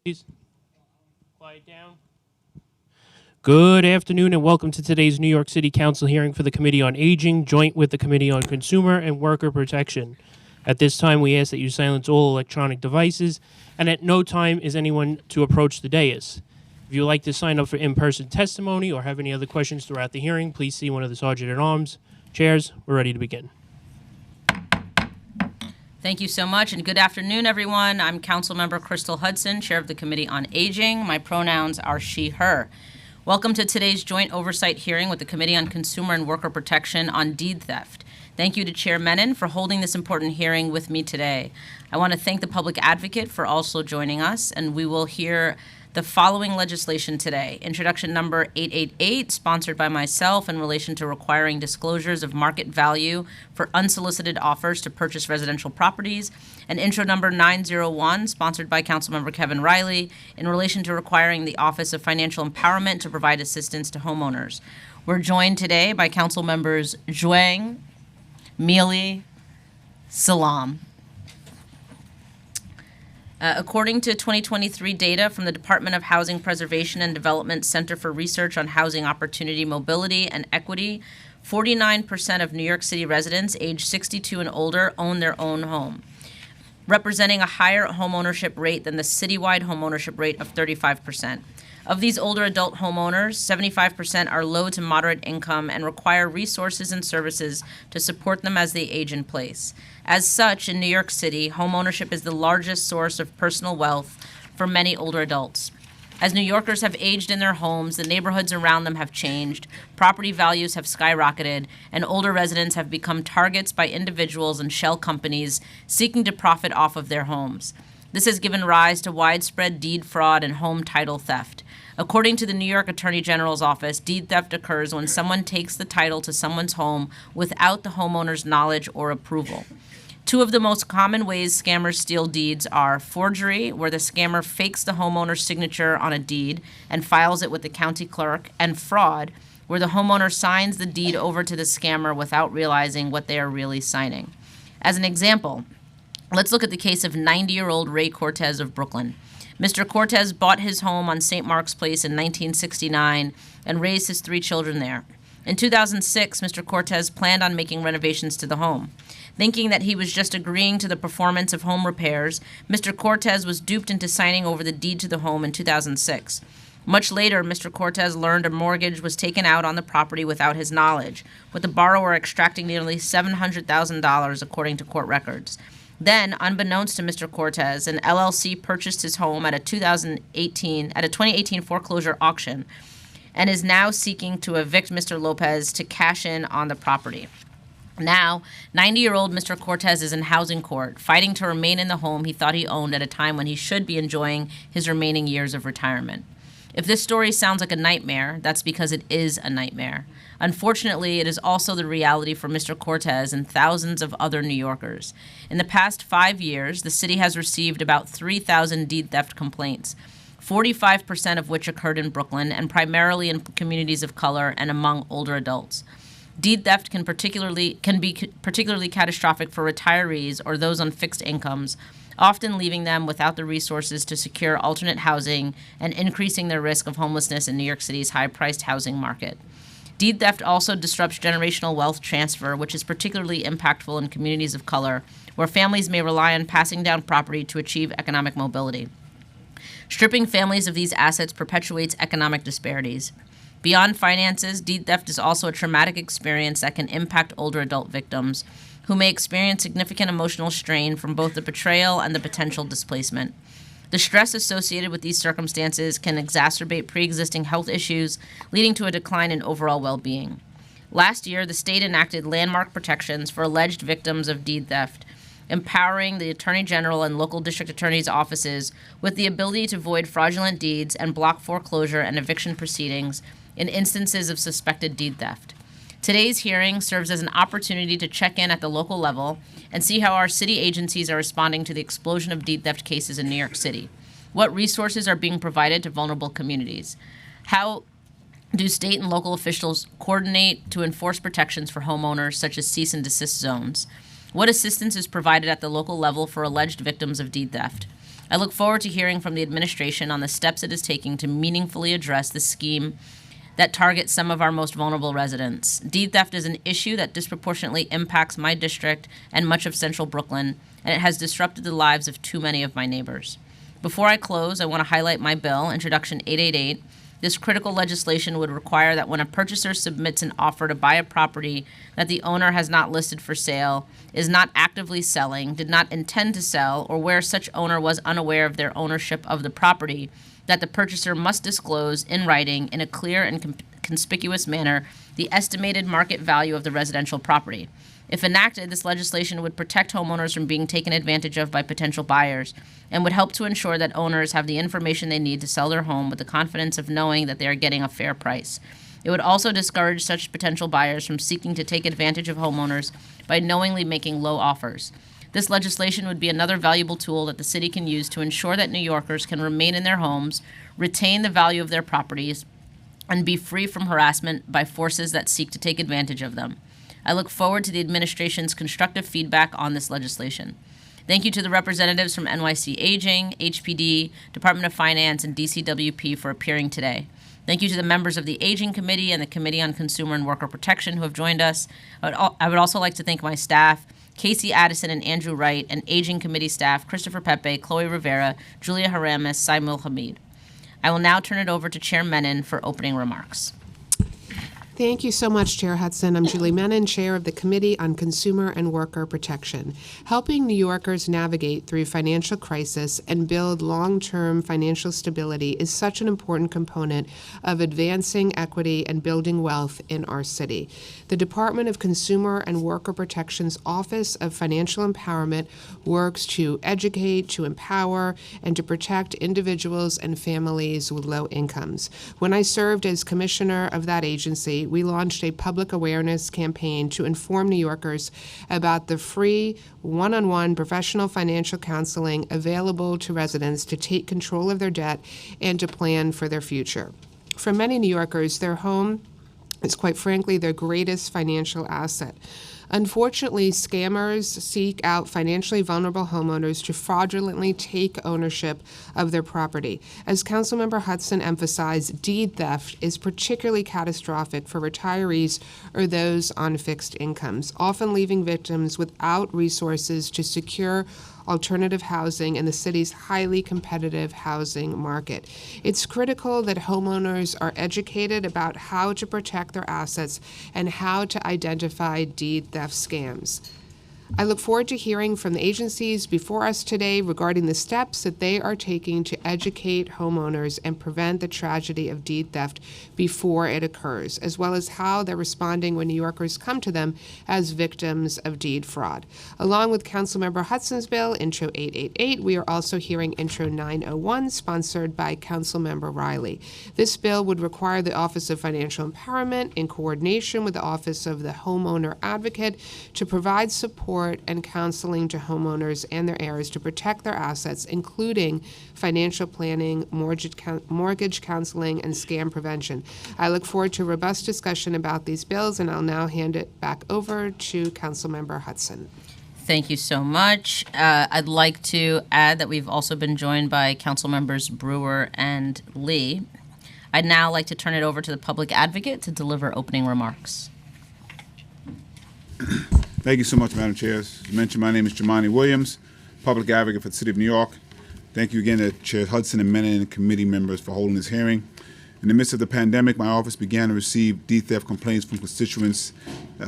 Please quiet down. Good afternoon and welcome to today's New York City Council hearing for the Committee on Aging, joint with the Committee on Consumer and Worker Protection. At this time, we ask that you silence all electronic devices, and at no time is anyone to approach the dais. If you would like to sign up for in-person testimony or have any other questions throughout the hearing, please see one of the Sergeant-at-Arms. Chairs, we're ready to begin. Thank you so much, and good afternoon, everyone. I'm Councilmember Crystal Hudson, Chair of the Committee on Aging. My pronouns are she, her. Welcome to today's joint oversight hearing with the Committee on Consumer and Worker Protection on deed theft. Thank you to Chair Menon for holding this important hearing with me today. I want to thank the Public Advocate for also joining us, and we will hear the following legislation today. Introduction number 888, sponsored by myself in relation to requiring disclosures of market value for unsolicited offers to purchase residential properties. And intro number 901, sponsored by Councilmember Kevin Riley, in relation to requiring the Office of Financial Empowerment to provide assistance to homeowners. We're joined today by Council Members Zhuang, Mealy, Salam. According to 2023 data from the Department of Housing Preservation and Development Center for Research on Housing Opportunity, Mobility, and Equity, 49% of New York City residents aged 62 and older own their own home, representing a higher homeownership rate than the citywide homeownership rate of 35%. Of these older adult homeowners, 75% are low to moderate income and require resources and services to support them as they age in place. As such, in New York City, homeownership is the largest source of personal wealth for many older adults. As New Yorkers have aged in their homes, the neighborhoods around them have changed, property values have skyrocketed, and older residents have become targets by individuals and shell companies seeking to profit off of their homes. This has given rise to widespread deed fraud and home title theft. According to the New York Attorney General's office, deed theft occurs when someone takes the title to someone's home without the homeowner's knowledge or approval. Two of the most common ways scammers steal deeds are forgery, where the scammer fakes the homeowner's signature on a deed and files it with the county clerk, and fraud, where the homeowner signs the deed over to the scammer without realizing what they are really signing. As an example, let's look at the case of 90-year-old Ray Cortez of Brooklyn. Mr. Cortez bought his home on St. Mark's Place in 1969 and raised his 3 children there. In 2006, Mr. Cortez planned on making renovations to the home. Thinking that he was just agreeing to the performance of home repairs, Mr. Cortez was duped into signing over the deed to the home in 2006. Much later, Mr. Cortez learned a mortgage was taken out on the property without his knowledge, with the borrower extracting nearly $700,000 according to court records. Then, unbeknownst to Mr. Cortez, an LLC purchased his home at a 2018 foreclosure auction and is now seeking to evict Mr. Lopez to cash in on the property. Now, 90-year-old Mr. Cortez is in housing court, fighting to remain in the home he thought he owned at a time when he should be enjoying his remaining years of retirement. If this story sounds like a nightmare, that's because it is a nightmare. Unfortunately, it is also the reality for Mr. Cortez and thousands of other New Yorkers. In the past 5 years, the city has received about 3,000 deed theft complaints, 45% of which occurred in Brooklyn and primarily in communities of color and among older adults. Deed theft can be particularly catastrophic for retirees or those on fixed incomes, often leaving them without the resources to secure alternate housing and increasing their risk of homelessness in New York City's high-priced housing market. Deed theft also disrupts generational wealth transfer, which is particularly impactful in communities of color, where families may rely on passing down property to achieve economic mobility. Stripping families of these assets perpetuates economic disparities. Beyond finances, deed theft is also a traumatic experience that can impact older adult victims, who may experience significant emotional strain from both the betrayal and the potential displacement. The stress associated with these circumstances can exacerbate pre-existing health issues, leading to a decline in overall well-being. Last year, the state enacted landmark protections for alleged victims of deed theft, empowering the Attorney General and local district attorneys' offices with the ability to void fraudulent deeds and block foreclosure and eviction proceedings in instances of suspected deed theft. Today's hearing serves as an opportunity to check in at the local level and see how our city agencies are responding to the explosion of deed theft cases in New York City. What resources are being provided to vulnerable communities? How do state and local officials coordinate to enforce protections for homeowners, such as cease and desist zones? What assistance is provided at the local level for alleged victims of deed theft? I look forward to hearing from the administration on the steps it is taking to meaningfully address the scheme that targets some of our most vulnerable residents. Deed theft is an issue that disproportionately impacts my district and much of central Brooklyn, and it has disrupted the lives of too many of my neighbors. Before I close, I want to highlight my bill, Introduction 888. This critical legislation would require that when a purchaser submits an offer to buy a property that the owner has not listed for sale, is not actively selling, did not intend to sell, or where such owner was unaware of their ownership of the property, that the purchaser must disclose in writing in a clear and conspicuous manner the estimated market value of the residential property. If enacted, this legislation would protect homeowners from being taken advantage of by potential buyers and would help to ensure that owners have the information they need to sell their home with the confidence of knowing that they are getting a fair price. It would also discourage such potential buyers from seeking to take advantage of homeowners by knowingly making low offers. This legislation would be another valuable tool that the city can use to ensure that New Yorkers can remain in their homes, retain the value of their properties, and be free from harassment by forces that seek to take advantage of them. I look forward to the administration's constructive feedback on this legislation. Thank you to the representatives from NYC Aging, HPD, Department of Finance, and DCWP for appearing today. Thank you to the members of the Aging Committee and the Committee on Consumer and Worker Protection who have joined us. I would also like to thank my staff, Casey Addison and Andrew Wright, and Aging Committee staff, Christopher Pepe, Chloe Rivera, Julia Haramis, Saimul Hamid. I will now turn it over to Chair Menon for opening remarks. Thank you so much, Chair Hudson. I'm Julie Menon, Chair of the Committee on Consumer and Worker Protection. Helping New Yorkers navigate through financial crisis and build long-term financial stability is such an important component of advancing equity and building wealth in our city. The Department of Consumer and Worker Protection's Office of Financial Empowerment works to educate, to empower, and to protect individuals and families with low incomes. When I served as commissioner of that agency, we launched a public awareness campaign to inform New Yorkers about the free one-on-one professional financial counseling available to residents to take control of their debt and to plan for their future. For many New Yorkers, their home is quite frankly their greatest financial asset. Unfortunately, scammers seek out financially vulnerable homeowners to fraudulently take ownership of their property. As Councilmember Hudson emphasized, deed theft is particularly catastrophic for retirees or those on fixed incomes, often leaving victims without resources to secure alternative housing in the city's highly competitive housing market. It's critical that homeowners are educated about how to protect their assets and how to identify deed theft scams. I look forward to hearing from the agencies before us today regarding the steps that they are taking to educate homeowners and prevent the tragedy of deed theft before it occurs, as well as how they're responding when New Yorkers come to them as victims of deed fraud. Along with Councilmember Hudson's bill, Intro 888, we are also hearing Intro 901, sponsored by Councilmember Riley. This bill would require the Office of Financial Empowerment, in coordination with the Office of the Homeowner Advocate, to provide support and counseling to homeowners and their heirs to protect their assets, including financial planning, mortgage counseling, and scam prevention. I look forward to a robust discussion about these bills, and I'll now hand it back over to Councilmember Hudson. Thank you so much. I'd like to add that we've also been joined by Council Members Brewer and Lee. I'd now like to turn it over to the Public Advocate to deliver opening remarks. Thank you so much, Madam Chair. As you mentioned, my name is Jamani Williams, Public Advocate for the City of New York. Thank you again to Chair Hudson and Menon and committee members for holding this hearing. In the midst of the pandemic, my office began to receive deed theft complaints from constituents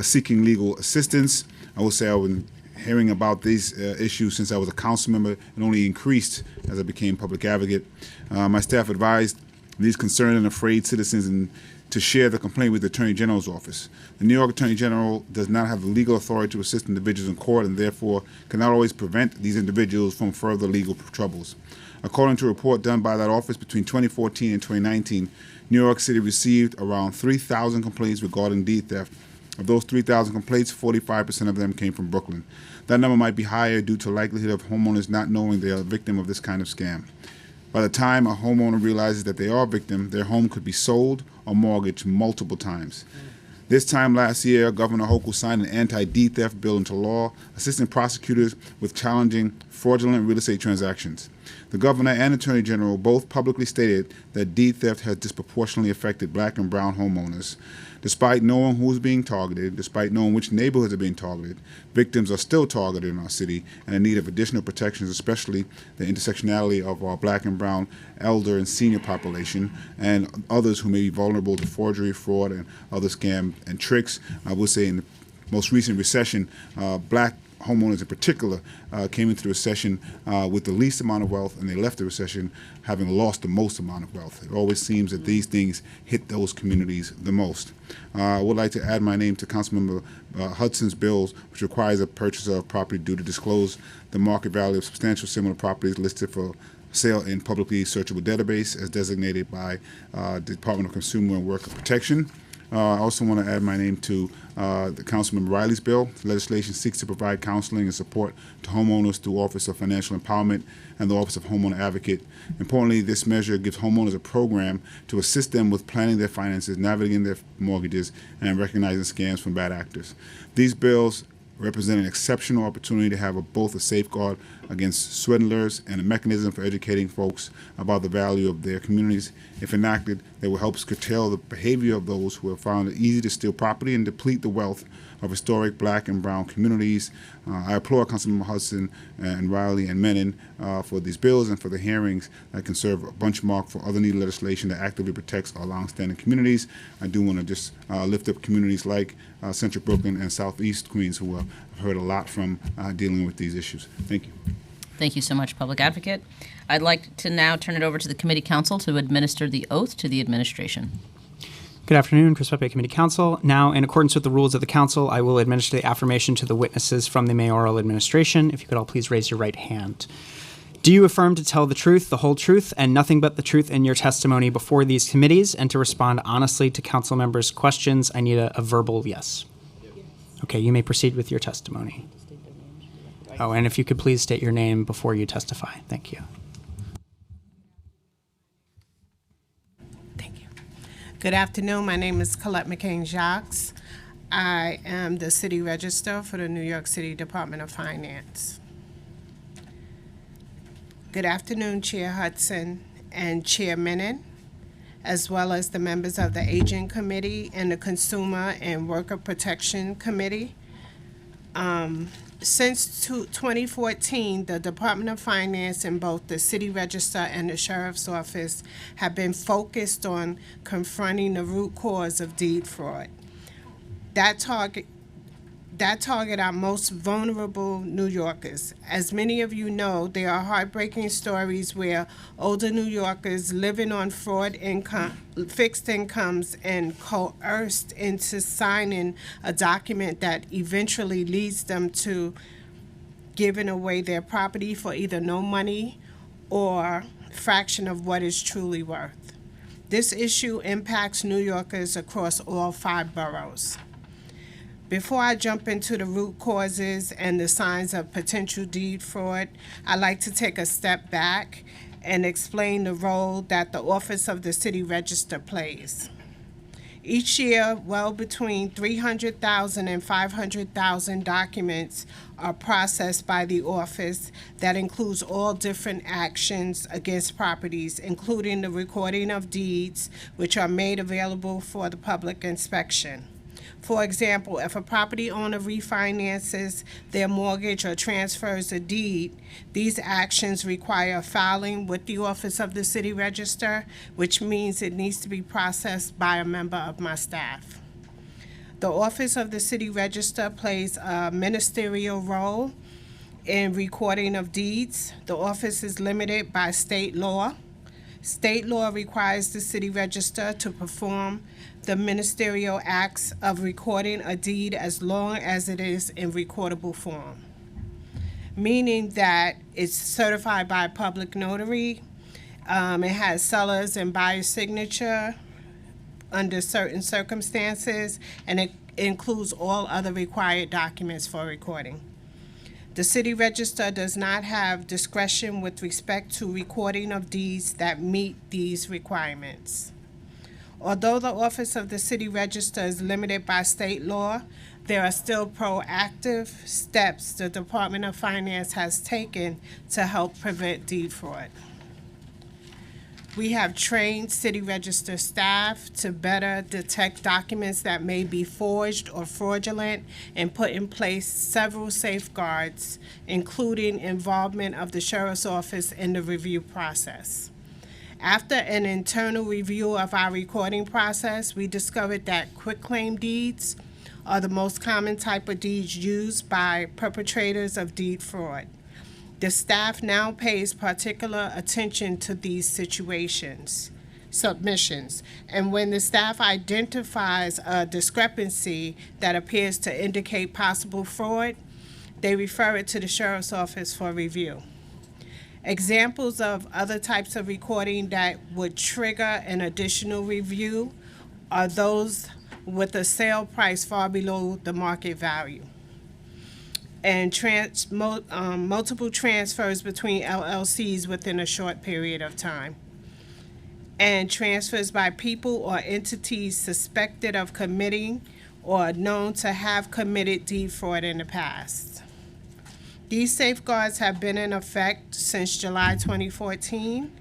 seeking legal assistance. I will say I've been hearing about these issues since I was a council member and only increased as I became Public Advocate. My staff advised these concerned and afraid citizens to share the complaint with the Attorney General's office. The New York Attorney General does not have the legal authority to assist individuals in court and therefore cannot always prevent these individuals from further legal troubles. According to a report done by that office between 2014 and 2019, New York City received around 3,000 complaints regarding deed theft. Of those 3,000 complaints, 45% of them came from Brooklyn. That number might be higher due to the likelihood of homeowners not knowing they are a victim of this kind of scam. By the time a homeowner realizes that they are a victim, their home could be sold or mortgaged multiple times. This time last year, Governor Hochul signed an anti-deed theft bill into law, assisting prosecutors with challenging fraudulent real estate transactions. The governor and attorney general both publicly stated that deed theft has disproportionately affected black and brown homeowners. Despite knowing who's being targeted, despite knowing which neighborhoods are being targeted, victims are still targeted in our city and in need of additional protections, especially the intersectionality of our black and brown elder and senior population and others who may be vulnerable to forgery, fraud, and other scam and tricks. I would say in the most recent recession, black homeowners in particular came into the recession with the least amount of wealth, and they left the recession having lost the most amount of wealth. It always seems that these things hit those communities the most. I would like to add my name to Councilmember Hudson's bills, which requires a purchaser of property due to disclose the market value of substantial similar properties listed for sale in publicly searchable database as designated by the Department of Consumer and Worker Protection. I also want to add my name to the Councilman Riley's bill. The legislation seeks to provide counseling and support to homeowners through Office of Financial Empowerment and the Office of Homeowner Advocate. Importantly, this measure gives homeowners a program to assist them with planning their finances, navigating their mortgages, and recognizing scams from bad actors. These bills represent an exceptional opportunity to have both a safeguard against swindlers and a mechanism for educating folks about the value of their communities. If enacted, they will help curtail the behavior of those who have found it easy to steal property and deplete the wealth of historic black and brown communities. I applaud Councilmember Hudson and Riley and Menon for these bills and for the hearings that can serve a benchmark for other needed legislation that actively protects our longstanding communities. I do want to just lift up communities like Central Brooklyn and Southeast Queens, who have heard a lot from dealing with these issues. Thank you. Thank you so much, Public Advocate. I'd like to now turn it over to the Committee Counsel to administer the oath to the administration. Good afternoon, Chris Pepe, Committee Counsel. Now, in accordance with the rules of the Council, I will administer the affirmation to the witnesses from the mayoral administration. If you could all please raise your right hand. Do you affirm to tell the truth, the whole truth, and nothing but the truth in your testimony before these committees, and to respond honestly to council members' questions? I need a verbal yes. Okay, you may proceed with your testimony. Oh, and if you could please state your name before you testify. Thank you. Thank you. Good afternoon. My name is Colette McCain-Jacques. I am the City Register for the New York City Department of Finance. Good afternoon, Chair Hudson and Chair Menon, as well as the members of the Aging Committee and the Consumer and Worker Protection Committee. Since 2014, the Department of Finance and both the City Register and the Sheriff's Office have been focused on confronting the root cause of deed fraud. That target our most vulnerable New Yorkers. As many of you know, there are heartbreaking stories where older New Yorkers living on fraud income, fixed incomes, and coerced into signing a document that eventually leads them to giving away their property for either no money or fraction of what it's truly worth. This issue impacts New Yorkers across all 5 boroughs. Before I jump into the root causes and the signs of potential deed fraud, I'd like to take a step back and explain the role that the Office of the City Register plays. Each year, well between 300,000 and 500,000 documents are processed by the office. That includes all different actions against properties, including the recording of deeds, which are made available for the public inspection. For example, if a property owner refinances their mortgage or transfers a deed, these actions require filing with the Office of the City Register, which means it needs to be processed by a member of my staff. The Office of the City Register plays a ministerial role in recording of deeds. The office is limited by state law. State law requires the City Register to perform the ministerial acts of recording a deed as long as it is in recordable form, meaning that it's certified by a public notary. It has seller's and buyer's signature under certain circumstances, and it includes all other required documents for recording. The City Register does not have discretion with respect to recording of deeds that meet these requirements. Although the Office of the City Register is limited by state law, there are still proactive steps the Department of Finance has taken to help prevent deed fraud. We have trained City Register staff to better detect documents that may be forged or fraudulent and put in place several safeguards, including involvement of the Sheriff's Office in the review process. After an internal review of our recording process, we discovered that quitclaim deeds are the most common type of deeds used by perpetrators of deed fraud. The staff now pays particular attention to these submissions, and when the staff identifies a discrepancy that appears to indicate possible fraud, they refer it to the Sheriff's Office for review. Examples of other types of recording that would trigger an additional review are those with a sale price far below the market value, and multiple transfers between LLCs within a short period of time, and transfers by people or entities suspected of committing or known to have committed deed fraud in the past. These safeguards have been in effect since July 2014,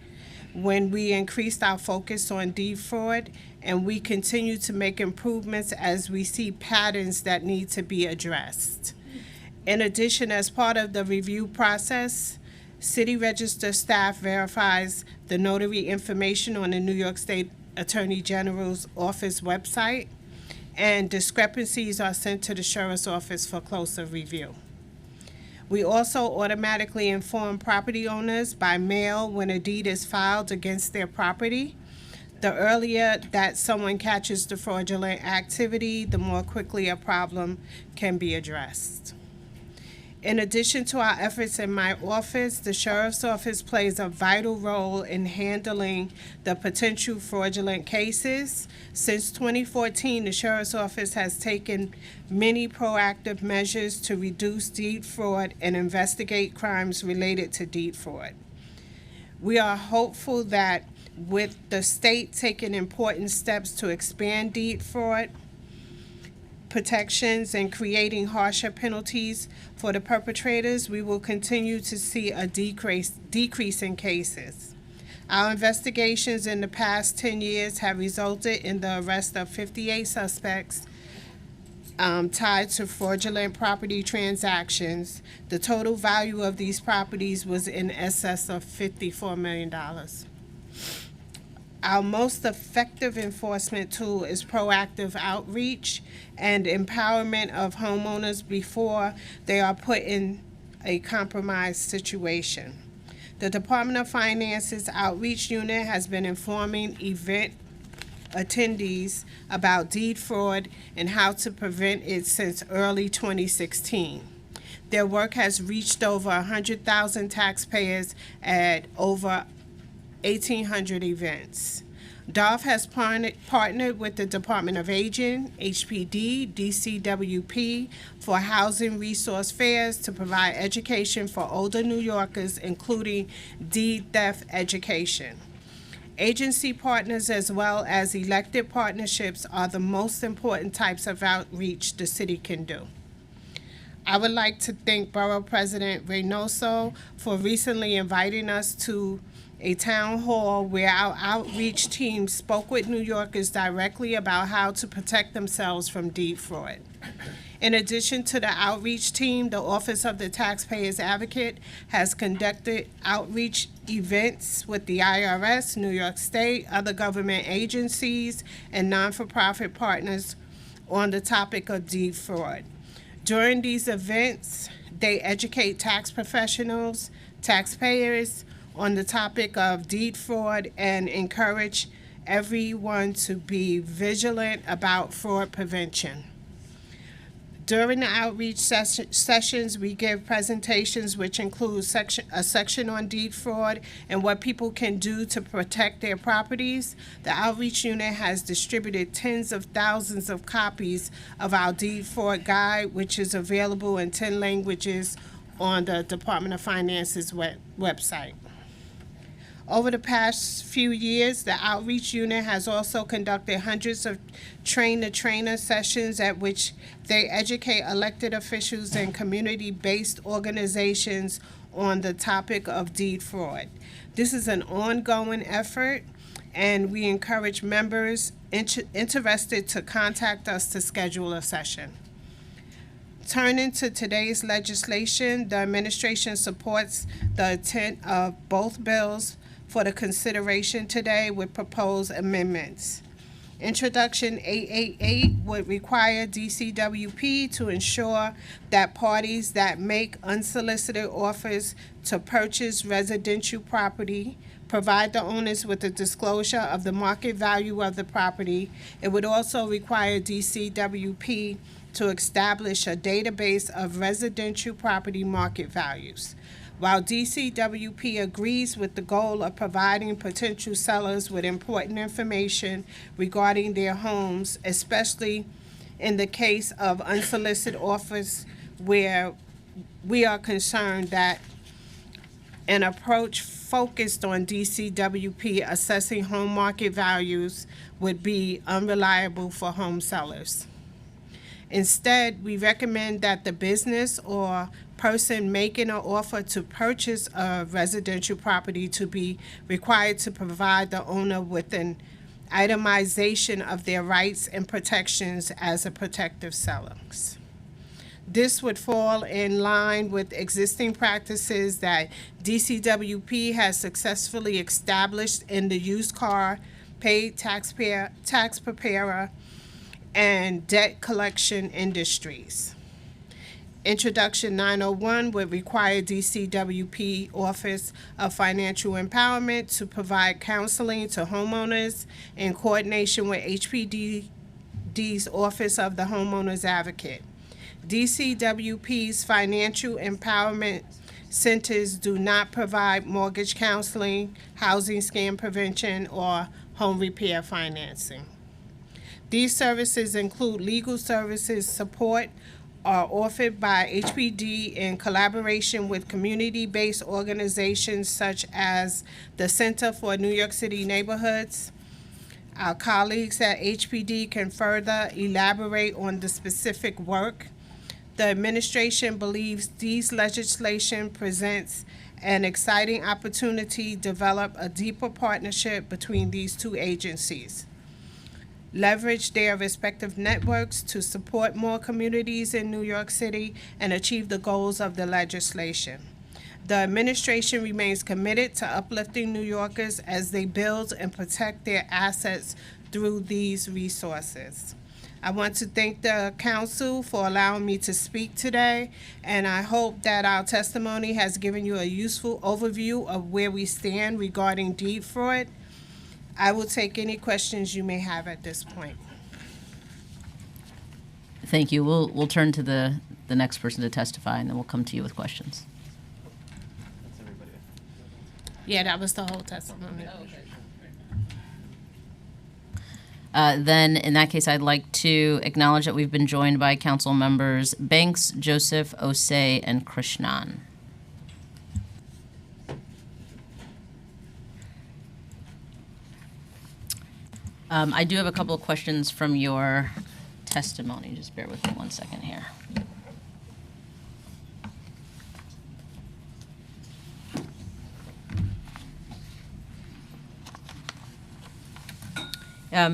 when we increased our focus on deed fraud, and we continue to make improvements as we see patterns that need to be addressed. In addition, as part of the review process, City Register staff verifies the notary information on the New York State Attorney General's office website, and discrepancies are sent to the Sheriff's Office for closer review. We also automatically inform property owners by mail when a deed is filed against their property. The earlier that someone catches the fraudulent activity, the more quickly a problem can be addressed. In addition to our efforts in my office, the Sheriff's Office plays a vital role in handling the potential fraudulent cases. Since 2014, the Sheriff's Office has taken many proactive measures to reduce deed fraud and investigate crimes related to deed fraud. We are hopeful that with the state taking important steps to expand deed fraud protections and creating harsher penalties for the perpetrators, we will continue to see a decrease in cases. Our investigations in the past 10 years have resulted in the arrest of 58 suspects tied to fraudulent property transactions. The total value of these properties was in excess of $54 million. Our most effective enforcement tool is proactive outreach and empowerment of homeowners before they are put in a compromised situation. The Department of Finance's outreach unit has been informing event attendees about deed fraud and how to prevent it since early 2016. Their work has reached over 100,000 taxpayers at over 1,800 events. DOF has partnered with the Department of Aging, HPD, DCWP for housing resource fairs to provide education for older New Yorkers, including deed theft education. Agency partners as well as elected partnerships are the most important types of outreach the city can do. I would like to thank Borough President Reynoso for recently inviting us to a town hall where our outreach team spoke with New Yorkers directly about how to protect themselves from deed fraud. In addition to the outreach team, the Office of the Taxpayers Advocate has conducted outreach events with the IRS, New York State, other government agencies, and non-for-profit partners on the topic of deed fraud. During these events, they educate tax professionals, taxpayers on the topic of deed fraud and encourage everyone to be vigilant about fraud prevention. During the outreach sessions, we give presentations which include a section on deed fraud and what people can do to protect their properties. The outreach unit has distributed tens of thousands of copies of our deed fraud guide, which is available in 10 languages on the Department of Finance's website. Over the past few years, the outreach unit has also conducted hundreds of train-the-trainer sessions at which they educate elected officials and community-based organizations on the topic of deed fraud. This is an ongoing effort, and we encourage members interested to contact us to schedule a session. Turning to today's legislation, the administration supports the intent of both bills for the consideration today with proposed amendments. Introduction 888 would require DCWP to ensure that parties that make unsolicited offers to purchase residential property provide the owners with a disclosure of the market value of the property. It would also require DCWP to establish a database of residential property market values. While DCWP agrees with the goal of providing potential sellers with important information regarding their homes, especially in the case of unsolicited offers where we are concerned that an approach focused on DCWP assessing home market values would be unreliable for home sellers. Instead, we recommend that the business or person making an offer to purchase a residential property to be required to provide the owner with an itemization of their rights and protections as a protective sellers. This would fall in line with existing practices that DCWP has successfully established in the used car, paid tax preparer, and debt collection industries. Introduction 901 would require DCWP Office of Financial Empowerment to provide counseling to homeowners in coordination with HPD's Office of the Homeowners Advocate. DCWP's Financial Empowerment Centers do not provide mortgage counseling, housing scam prevention, or home repair financing. These services include legal services support are offered by HPD in collaboration with community-based organizations such as the Center for New York City Neighborhoods. Our colleagues at HPD can further elaborate on the specific work. The administration believes these legislation presents an exciting opportunity to develop a deeper partnership between these two agencies, leverage their respective networks to support more communities in New York City, and achieve the goals of the legislation. The administration remains committed to uplifting New Yorkers as they build and protect their assets through these resources. I want to thank the council for allowing me to speak today, and I hope that our testimony has given you a useful overview of where we stand regarding deed fraud. I will take any questions you may have at this point. Thank you. We'll turn to the next person to testify, and then we'll come to you with questions. Yeah, that was the whole testimony. Then, in that case, I'd like to acknowledge that we've been joined by council members Banks, Joseph, Osei, and Krishnan. I do have a couple of questions from your testimony. Just bear with me 1 second here.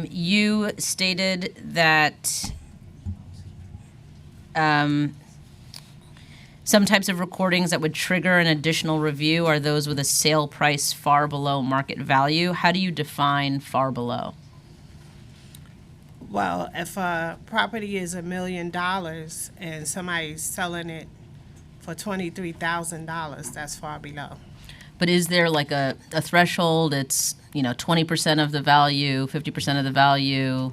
You stated that some types of recordings that would trigger an additional review are those with a sale price far below market value. How do you define far below? Well, if a property is $1 million and somebody's selling it for $23,000, that's far below. But is there like a threshold? It's, 20% of the value, 50% of the value,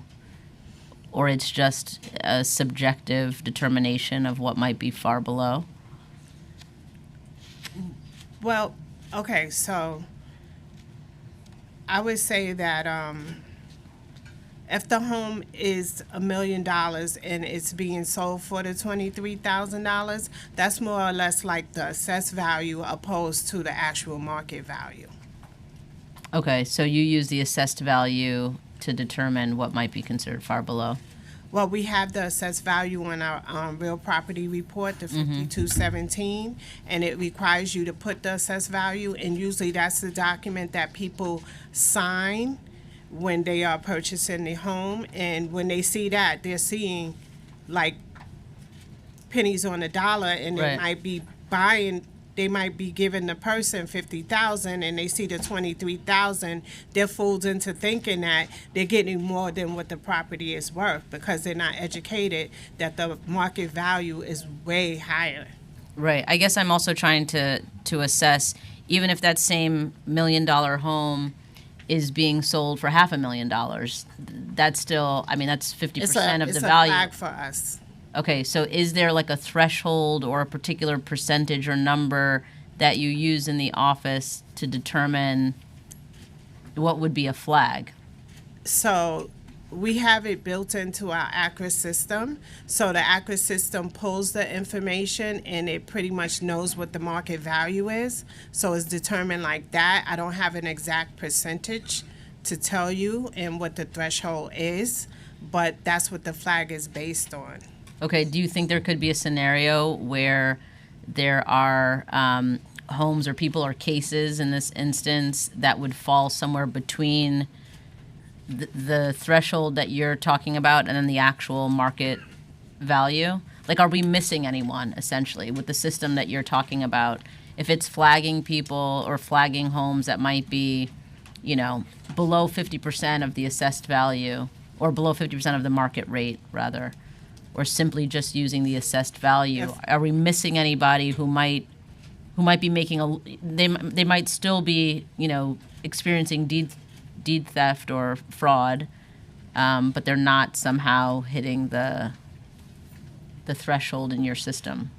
or it's just a subjective determination of what might be far below? Well, okay, so I would say that if the home is $1 million and it's being sold for the $23,000, that's more or less like the assessed value opposed to the actual market value. Okay, so you use the assessed value to determine what might be considered far below. Well, we have the assessed value on our real property report, the 5217, and it requires you to put the assessed value, and usually that's the document that people sign when they are purchasing the home, and when they see that, they're seeing like pennies on the dollar, and Right. they might be buying. They might be giving the person 50,000, and they see the 23,000. They're fooled into thinking that they're getting more than what the property is worth because they're not educated that the market value is way higher. Right. I guess I'm also trying to assess, even if that same $1 million home is being sold for $500,000, that's still, I mean, that's 50% of It's the a value. flag for us. Okay, so is there like a threshold or a particular percentage or number that you use in the office to determine what would be a flag? So we have it built into our ACRA system. So the ACRA system pulls the information and it pretty much knows what the market value is. So it's determined like that. I don't have an exact percentage to tell you and what the threshold is, but that's what the flag is based on. Okay, do you think there could be a scenario where there are homes or people or cases in this instance that would fall somewhere between the threshold that you're talking about and then the actual market value? Like, are we missing anyone, essentially, with the system that you're talking about? If it's flagging people or flagging homes that might be, you know, below 50% of the assessed value or below 50% of the market rate, rather, or simply just using the assessed value, are we missing anybody who might be making they might still be, you know, experiencing deed theft or fraud, but they're not somehow hitting the threshold in your system?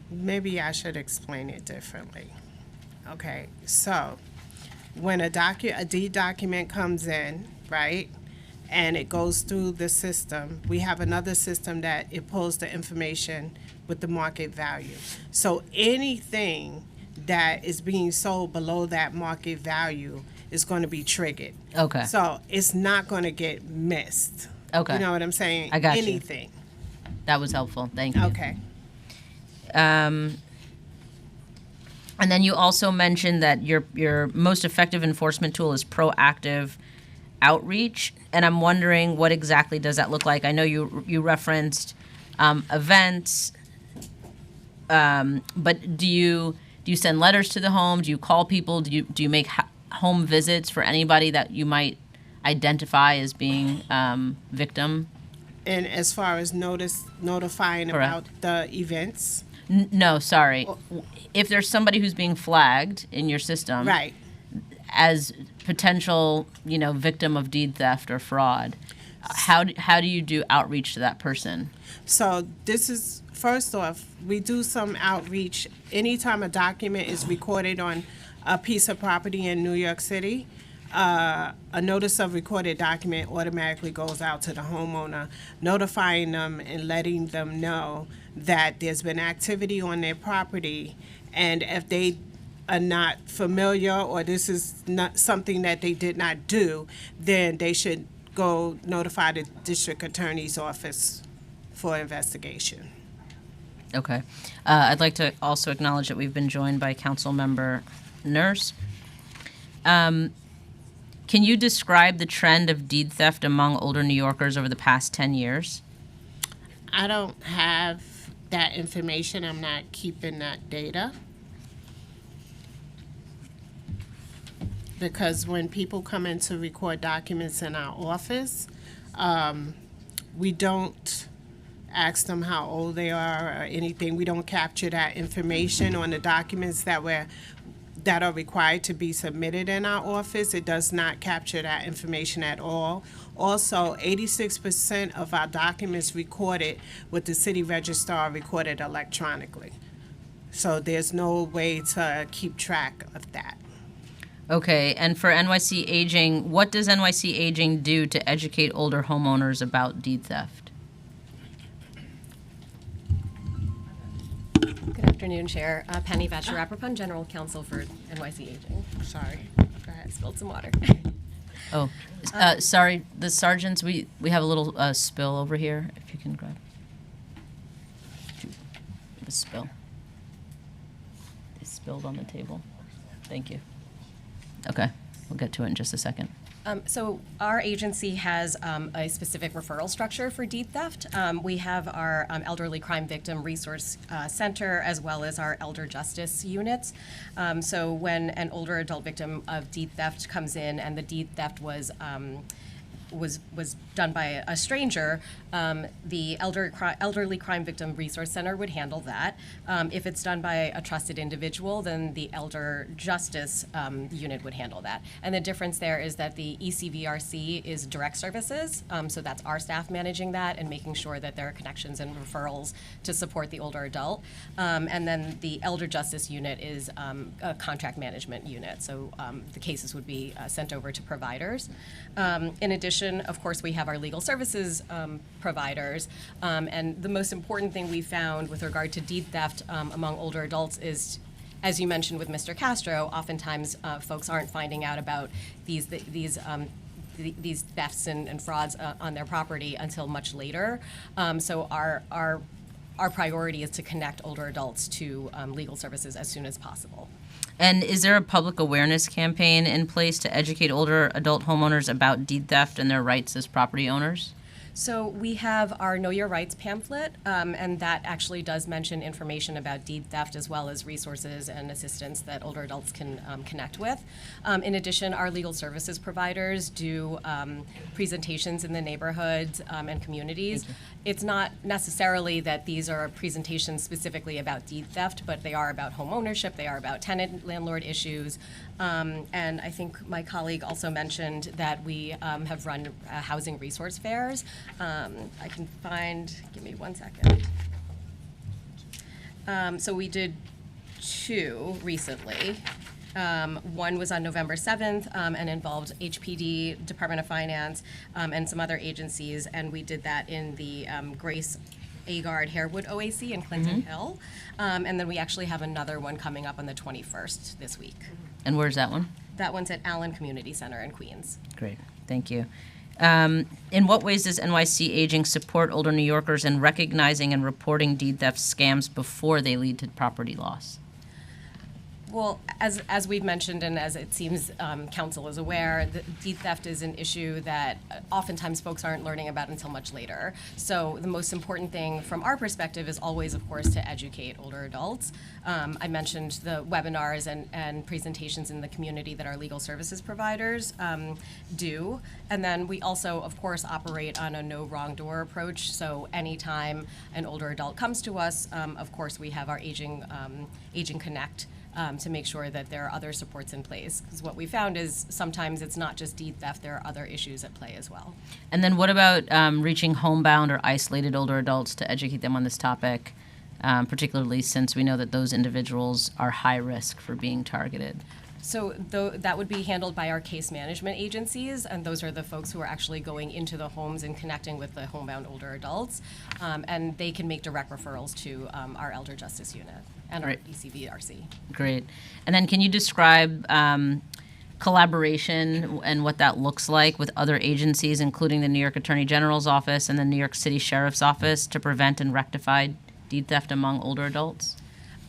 Maybe I should explain it differently. Okay, so when a deed document comes in, right, and it goes through the system, we have another system that it pulls the information with the market value. So anything that is being sold below that market value is going to be triggered. Okay. So it's not going to get missed. Okay. You know what I'm saying? I got you. Anything. That was helpful. Thank you. Okay. And then you also mentioned that your most effective enforcement tool is proactive outreach, and I'm wondering what exactly does that look like? I know you referenced events, but do you send letters to the home? Do you call people? Do you make home visits for anybody that you might identify as being victim? And as far as notifying Correct. about the events, No, sorry. If there's somebody who's being flagged in your system, right? as potential, you know, victim of deed theft or fraud, how do you do outreach to that person? So this is, first off, we do some outreach. Anytime a document is recorded on a piece of property in New York City, a notice of recorded document automatically goes out to the homeowner, notifying them and letting them know that there's been activity on their property, and if they are not familiar or this is not something that they did not do, then they should go notify the district attorney's office for investigation. Okay. I'd like to also acknowledge that we've been joined by Council Member Nurse. Can you describe the trend of deed theft among older New Yorkers over the past 10 years? I don't have that information. I'm not keeping that data. Because when people come in to record documents in our office, we don't ask them how old they are or anything. We don't capture that information on the documents that are required to be submitted in our office. It does not capture that information at all. Also, 86% of our documents recorded with the city register are recorded electronically. So there's no way to keep track of that. Okay, and for NYC Aging, what does NYC Aging do to educate older homeowners about deed theft? Good afternoon, Chair. Penny Vetcher-Apropun, General Counsel for NYC Aging. Sorry, go ahead. Spilled some water. Oh, sorry, the sergeants, we have a little spill over here, if you can grab. The spill. They spilled on the table. Thank you. Okay, we'll get to it in just a second. So our agency has a specific referral structure for deed theft. We have our Elderly Crime Victim Resource Center as well as our Elder Justice units. So when an older adult victim of deed theft comes in and the deed theft was done by a stranger, the Elderly Crime Victim Resource Center would handle that. If it's done by a trusted individual, then the Elder Justice unit would handle that. And the difference there is that the ECVRC is direct services, so that's our staff managing that and making sure that there are connections and referrals to support the older adult. And then the Elder Justice unit is a contract management unit, so the cases would be sent over to providers. In addition, of course, we have our legal services providers, and the most important thing we found with regard to deed theft among older adults is, as you mentioned with Mr. Castro, oftentimes folks aren't finding out about these thefts and frauds on their property until much later. So our priority is to connect older adults to legal services as soon as possible. And is there a public awareness campaign in place to educate older adult homeowners about deed theft and their rights as property owners? So we have our Know Your Rights pamphlet, and that actually does mention information about deed theft as well as resources and assistance that older adults can connect with. In addition, our legal services providers do presentations in the neighborhoods and communities. It's not necessarily that these are presentations specifically about deed theft, but they are about home ownership, they are about tenant-landlord issues. And I think my colleague also mentioned that we have run housing resource fairs. I can find, give me 1 second. So we did 2 recently. One was on November 7th and involved HPD, Department of Finance, and some other agencies, and we did that in the Grace Agard Harewood OAC in Clinton Hill. And then we actually have another one coming up on the 21st this week. And where's that one? That one's at Allen Community Center in Queens. Great, thank you. In what ways does NYC Aging support older New Yorkers in recognizing and reporting deed theft scams before they lead to property loss? Well, as we've mentioned, and as it seems council is aware, the deed theft is an issue that oftentimes folks aren't learning about until much later. So the most important thing from our perspective is always, of course, to educate older adults. I mentioned the webinars and presentations in the community that our legal services providers do. And then we also, of course, operate on a no wrong door approach. So anytime an older adult comes to us, of course, we have our Aging Connect to make sure that there are other supports in place. Because what we found is sometimes it's not just deed theft, there are other issues at play as well. And then what about reaching homebound or isolated older adults to educate them on this topic, particularly since we know that those individuals are high risk for being targeted? So that would be handled by our case management agencies, and those are the folks who are actually going into the homes and connecting with the homebound older adults. And they can make direct referrals to our Elder Justice Unit and our ECVRC. Great. And then can you describe collaboration and what that looks like with other agencies, including the New York Attorney General's Office and the New York City Sheriff's Office, to prevent and rectify deed theft among older adults?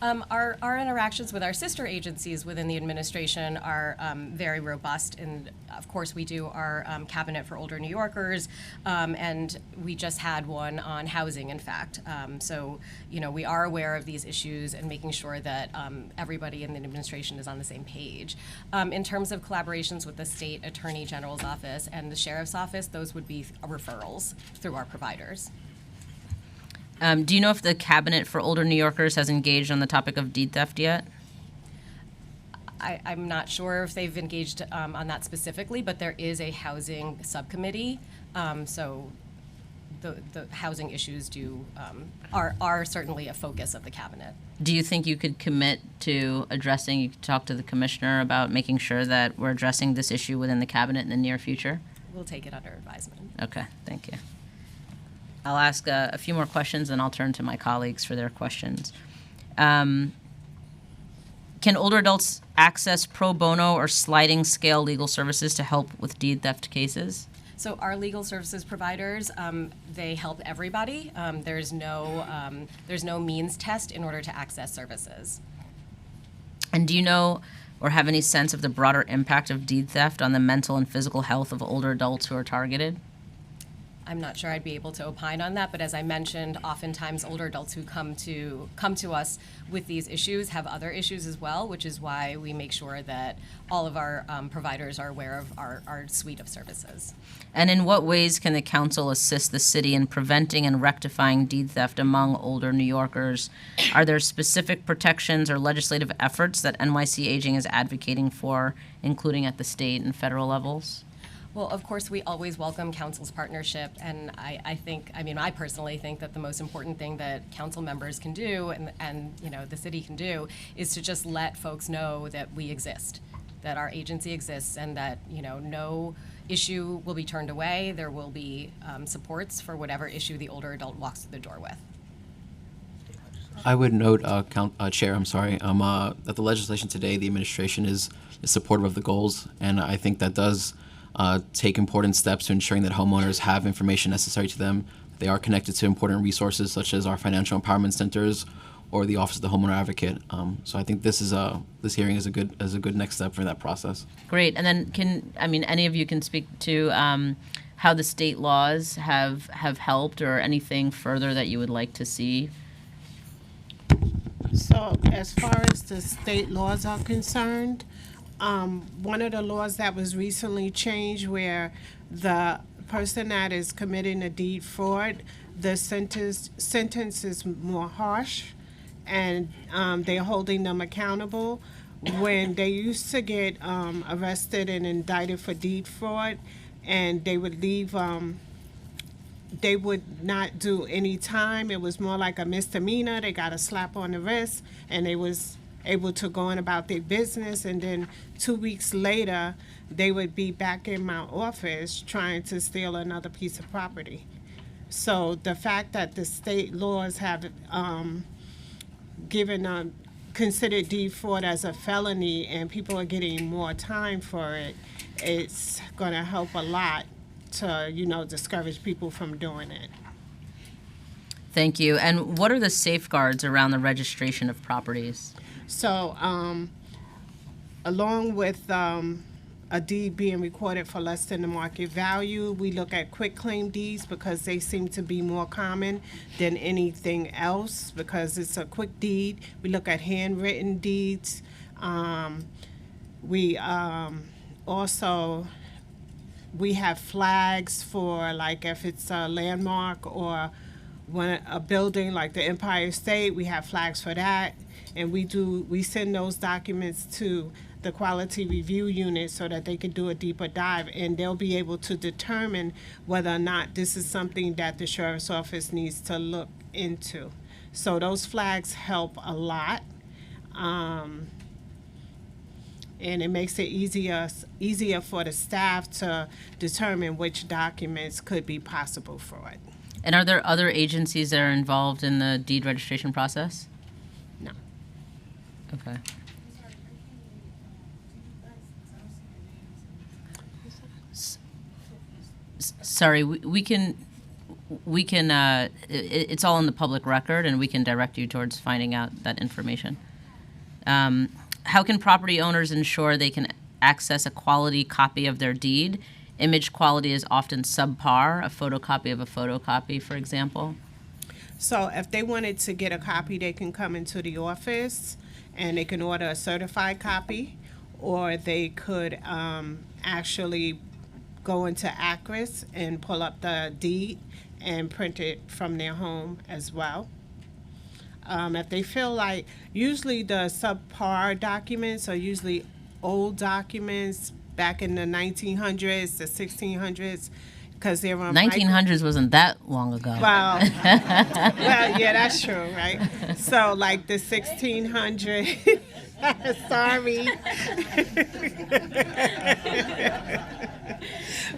Our interactions with our sister agencies within the administration are very robust, and of course we do our Cabinet for Older New Yorkers, and we just had one on housing, in fact. So, you know, we are aware of these issues and making sure that everybody in the administration is on the same page. In terms of collaborations with the State Attorney General's Office and the Sheriff's Office, those would be referrals through our providers. Do you know if the Cabinet for Older New Yorkers has engaged on the topic of deed theft yet? I'm not sure if they've engaged on that specifically, but there is a housing subcommittee. So the housing issues are certainly a focus of the Cabinet. Do you think you could commit to addressing, you could talk to the Commissioner about making sure that we're addressing this issue within the Cabinet in the near future? We'll take it under advisement. Okay, thank you. I'll ask a few more questions, and I'll turn to my colleagues for their questions. Can older adults access pro bono or sliding scale legal services to help with deed theft cases? So our legal services providers, they help everybody. There's no means test in order to access services. And do you know or have any sense of the broader impact of deed theft on the mental and physical health of older adults who are targeted? I'm not sure I'd be able to opine on that, but as I mentioned, oftentimes older adults who come to us with these issues have other issues as well, which is why we make sure that all of our providers are aware of our suite of services. And in what ways can the council assist the city in preventing and rectifying deed theft among older New Yorkers? Are there specific protections or legislative efforts that NYC Aging is advocating for, including at the state and federal levels? Well, of course, we always welcome council's partnership, and I personally think that the most important thing that council members can do and the city can do is to just let folks know that we exist, that our agency exists, and that no issue will be turned away. There will be supports for whatever issue the older adult walks through the door with. I would note, Chair, that the legislation today, the administration is supportive of the goals, and I think that does take important steps to ensuring that homeowners have information necessary to them. They are connected to important resources such as our financial empowerment centers or the Office of the Homeowner Advocate. So I think this hearing is a good next step for that process. Great. And then any of you can speak to how the state laws have helped, or anything further that you would like to see? So as far as the state laws are concerned, one of the laws that was recently changed, where the person that is committing a deed fraud, the sentence is more harsh, and they're holding them accountable. When they used to get arrested and indicted for deed fraud, and they would leave, they would not do any time. It was more like a misdemeanor. They got a slap on the wrist, and they was able to go on about their business, and then 2 weeks later they would be back in my office trying to steal another piece of property. So the fact that the state laws have considered deed fraud as a felony, and people are getting more time for it, it's going to help a lot to discourage people from doing it. Thank you. And what are the safeguards around the registration of properties? So, along with a deed being recorded for less than the market value, we look at quitclaim deeds because they seem to be more common than anything else because it's a quick deed. We look at handwritten deeds. We have flags for, like, if it's a landmark or a building like the Empire State, we have flags for that. And we send those documents to the quality review unit so that they can do a deeper dive, and they'll be able to determine whether or not this is something that the sheriff's office needs to look into. So those flags help a lot, and it makes it easier for the staff to determine which documents could be possible fraud. And are there other agencies that are involved in the deed registration process? No. Okay. Sorry, we can, it's all in the public record, and we can direct you towards finding out that information. How can property owners ensure they can access a quality copy of their deed? Image quality is often subpar, a photocopy of a photocopy, for example. So if they wanted to get a copy, they can come into the office and they can order a certified copy, or they could actually go into Acris and pull up the deed and print it from their home as well. If they feel like, usually the subpar documents are usually old documents back in the 1900s, the 1600s, because they were on 1900s wasn't that long ago. Well, yeah, that's true, right? So, like the 1600s, sorry.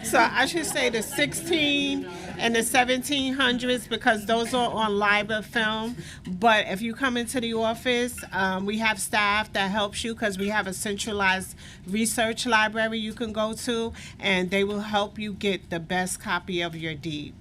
So I should say the 16 and the 1700s because those are on LIBOR film. But if you come into the office, we have staff that helps you because we have a centralized research library you can go to, and they will help you get the best copy of your deed.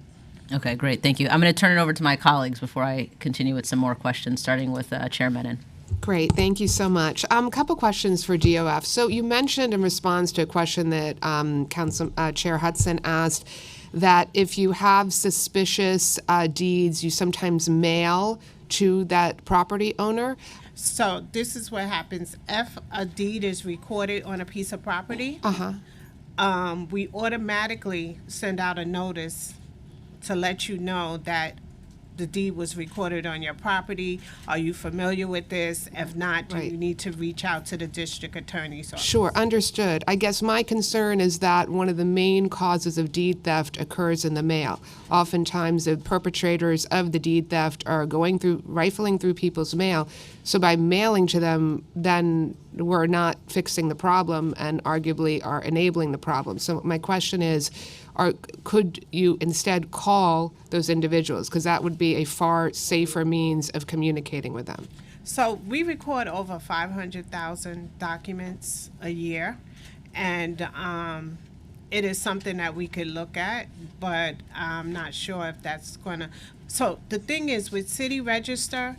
Okay, great. Thank you. I'm going to turn it over to my colleagues before I continue with some more questions, starting with Chair Menon. Great, thank you so much. A couple questions for DOF. So you mentioned in response to a question that Chair Hudson asked that if you have suspicious deeds, you sometimes mail to that property owner. So this is what happens. If a deed is recorded on a piece of property, we automatically send out a notice to let you know that the deed was recorded on your property. Are you familiar with this? If not, do Right. you need to reach out to the district attorney's office? Sure, understood. I guess my concern is that one of the main causes of deed theft occurs in the mail. Oftentimes, the perpetrators of the deed theft are rifling through people's mail. So by mailing to them, then we're not fixing the problem and arguably are enabling the problem. So my question is, could you instead call those individuals? Because that would be a far safer means of communicating with them. So we record over 500,000 documents a year, and it is something that we could look at, but I'm not sure if that's gonna. So the thing is, with City Register,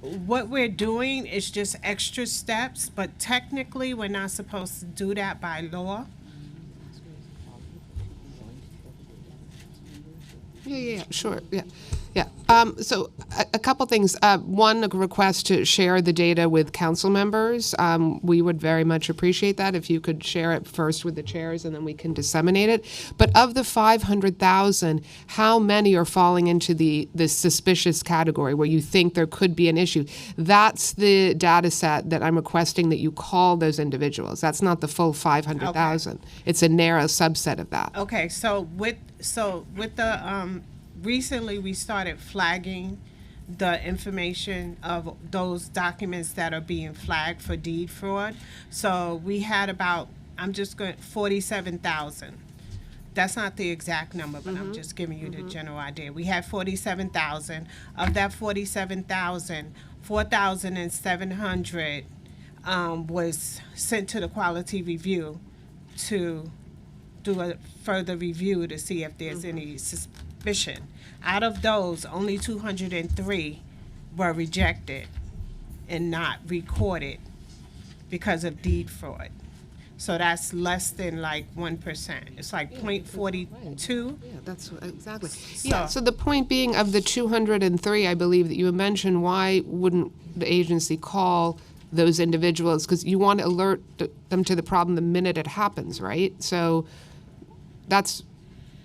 what we're doing is just extra steps, but technically we're not supposed to do that by law. Yeah, sure, yeah. So a couple things. One, a request to share the data with council members. We would very much appreciate that if you could share it first with the chairs and then we can disseminate it. But of the 500,000, how many are falling into the suspicious category where you think there could be an issue? That's the data set that I'm requesting that you call those individuals. That's not the full 500,000. It's a narrow subset of that. Okay, so with the recently we started flagging the information of those documents that are being flagged for deed fraud. So we had about 47,000. That's not the exact number, but I'm just giving you the general idea. We had 47,000. Of that 47,000, 4,700 was sent to the quality review to do a further review to see if there's any suspicion. Out of those, only 203 were rejected and not recorded because of deed fraud. So that's less than like 1%. It's like 0.42. Yeah, that's exactly. So- So the point being, of the 203, I believe that you mentioned, why wouldn't the agency call those individuals? Because you want to alert them to the problem the minute it happens, right? So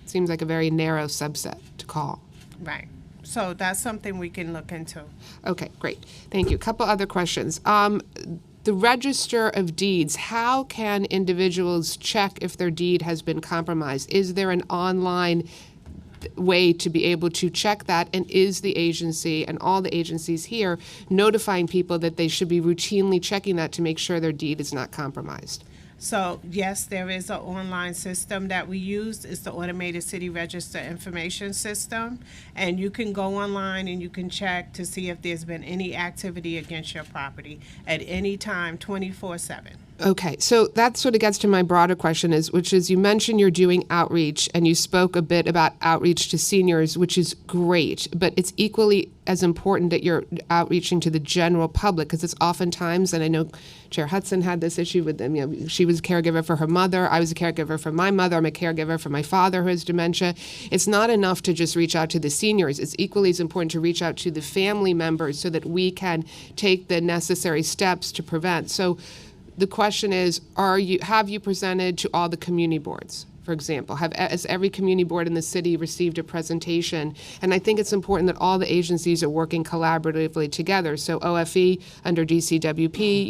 seems like a very narrow subset to call. Right. So that's something we can look into. Okay, great. Thank you. A couple other questions. The Register of Deeds, how can individuals check if their deed has been compromised? Is there an online way to be able to check that? And is the agency and all the agencies here notifying people that they should be routinely checking that to make sure their deed is not compromised? So yes, there is an online system that we use. It's the Automated City Register Information System. And you can go online and you can check to see if there's been any activity against your property at any time, 24/7. Okay, so that sort of gets to my broader question, which is you mentioned you're doing outreach, and you spoke a bit about outreach to seniors, which is great, but it's equally as important that you're outreaching to the general public, because it's oftentimes, and I know Chair Hudson had this issue with them, she was a caregiver for her mother, I was a caregiver for my mother, I'm a caregiver for my father who has dementia. It's not enough to just reach out to the seniors. It's equally as important to reach out to the family members so that we can take the necessary steps to prevent. So the question is, have you presented to all the community boards, for example? Has every community board in the city received a presentation? And I think it's important that all the agencies are working collaboratively together. So OFE under DCWP,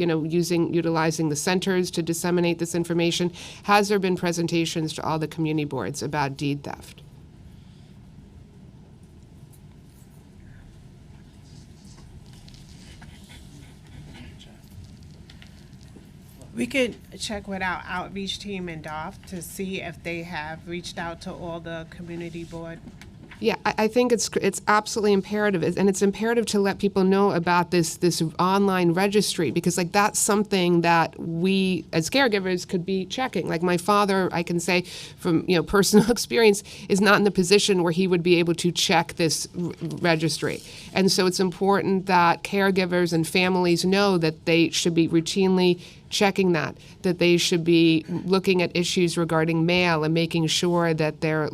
utilizing the centers to disseminate this information. Has there been presentations to all the community boards about deed theft? We could check with our outreach team in DOF to see if they have reached out to all the community board. Yeah, I think it's absolutely imperative, and it's imperative to let people know about this online registry, because like that's something that we as caregivers could be checking. Like my father, I can say from personal experience, is not in the position where he would be able to check this registry, and so it's important that caregivers and families know that they should be routinely checking that they should be looking at issues regarding mail and making sure that their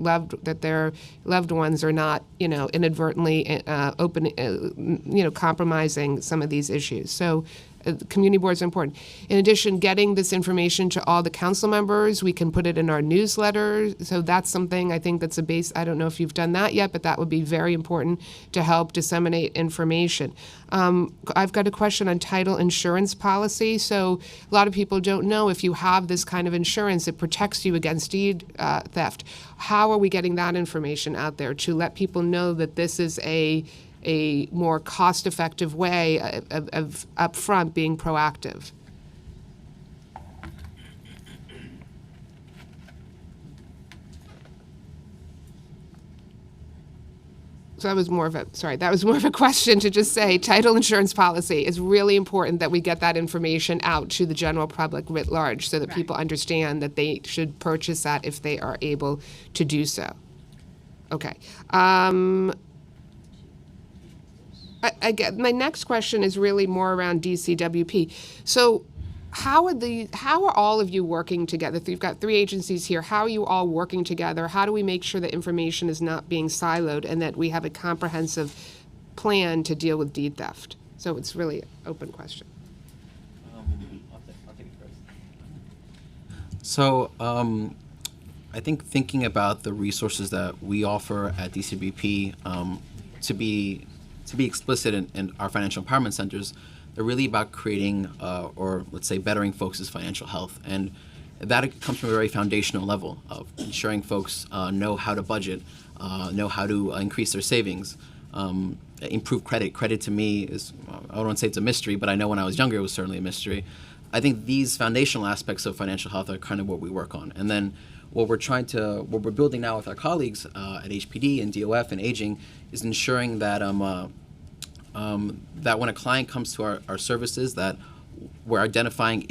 loved ones are not, inadvertently compromising some of these issues. So community boards are important. In addition, getting this information to all the council members, we can put it in our newsletter. So that's something I think that's a base. I don't know if you've done that yet, but that would be very important to help disseminate information. I've got a question on title insurance policy. So a lot of people don't know if you have this kind of insurance, it protects you against deed theft. How are we getting that information out there to let people know that this is a more cost-effective way of upfront being proactive? So that was more of a question to just say title insurance policy is really important that we get that information out to the general public writ large so that people understand that they should purchase that if they are able to do so. Okay. My next question is really more around DCWP. So how are all of you working together? You've got 3 agencies here. How are you all working together? How do we make sure that information is not being siloed and that we have a comprehensive plan to deal with deed theft? So it's really an open question. I'll take it first. So I think thinking about the resources that we offer at DCWP, to be explicit in our financial empowerment centers, they're really about creating or let's say bettering folks' financial health. And that comes from a very foundational level of ensuring folks know how to budget, know how to increase their savings, improve credit. Credit to me is, I don't want to say it's a mystery, but I know when I was younger it was certainly a mystery. I think these foundational aspects of financial health are kind of what we work on. And then what we're building now with our colleagues at HPD and DOF and Aging is ensuring that that when a client comes to our services, that we're identifying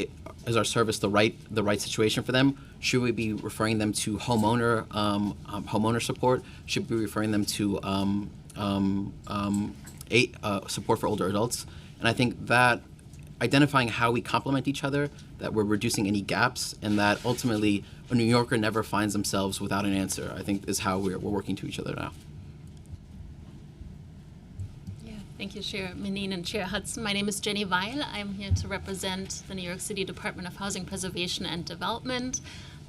is our service the right situation for them. Should we be referring them to homeowner support? Should we be referring them to support for older adults? And I think that identifying how we complement each other, that we're reducing any gaps, and that ultimately a New Yorker never finds themselves without an answer, I think is how we're working to each other now. Thank you, Chair Menin and Chair Hudson. My name is Jenny Weil. I'm here to represent the New York City Department of Housing Preservation and Development.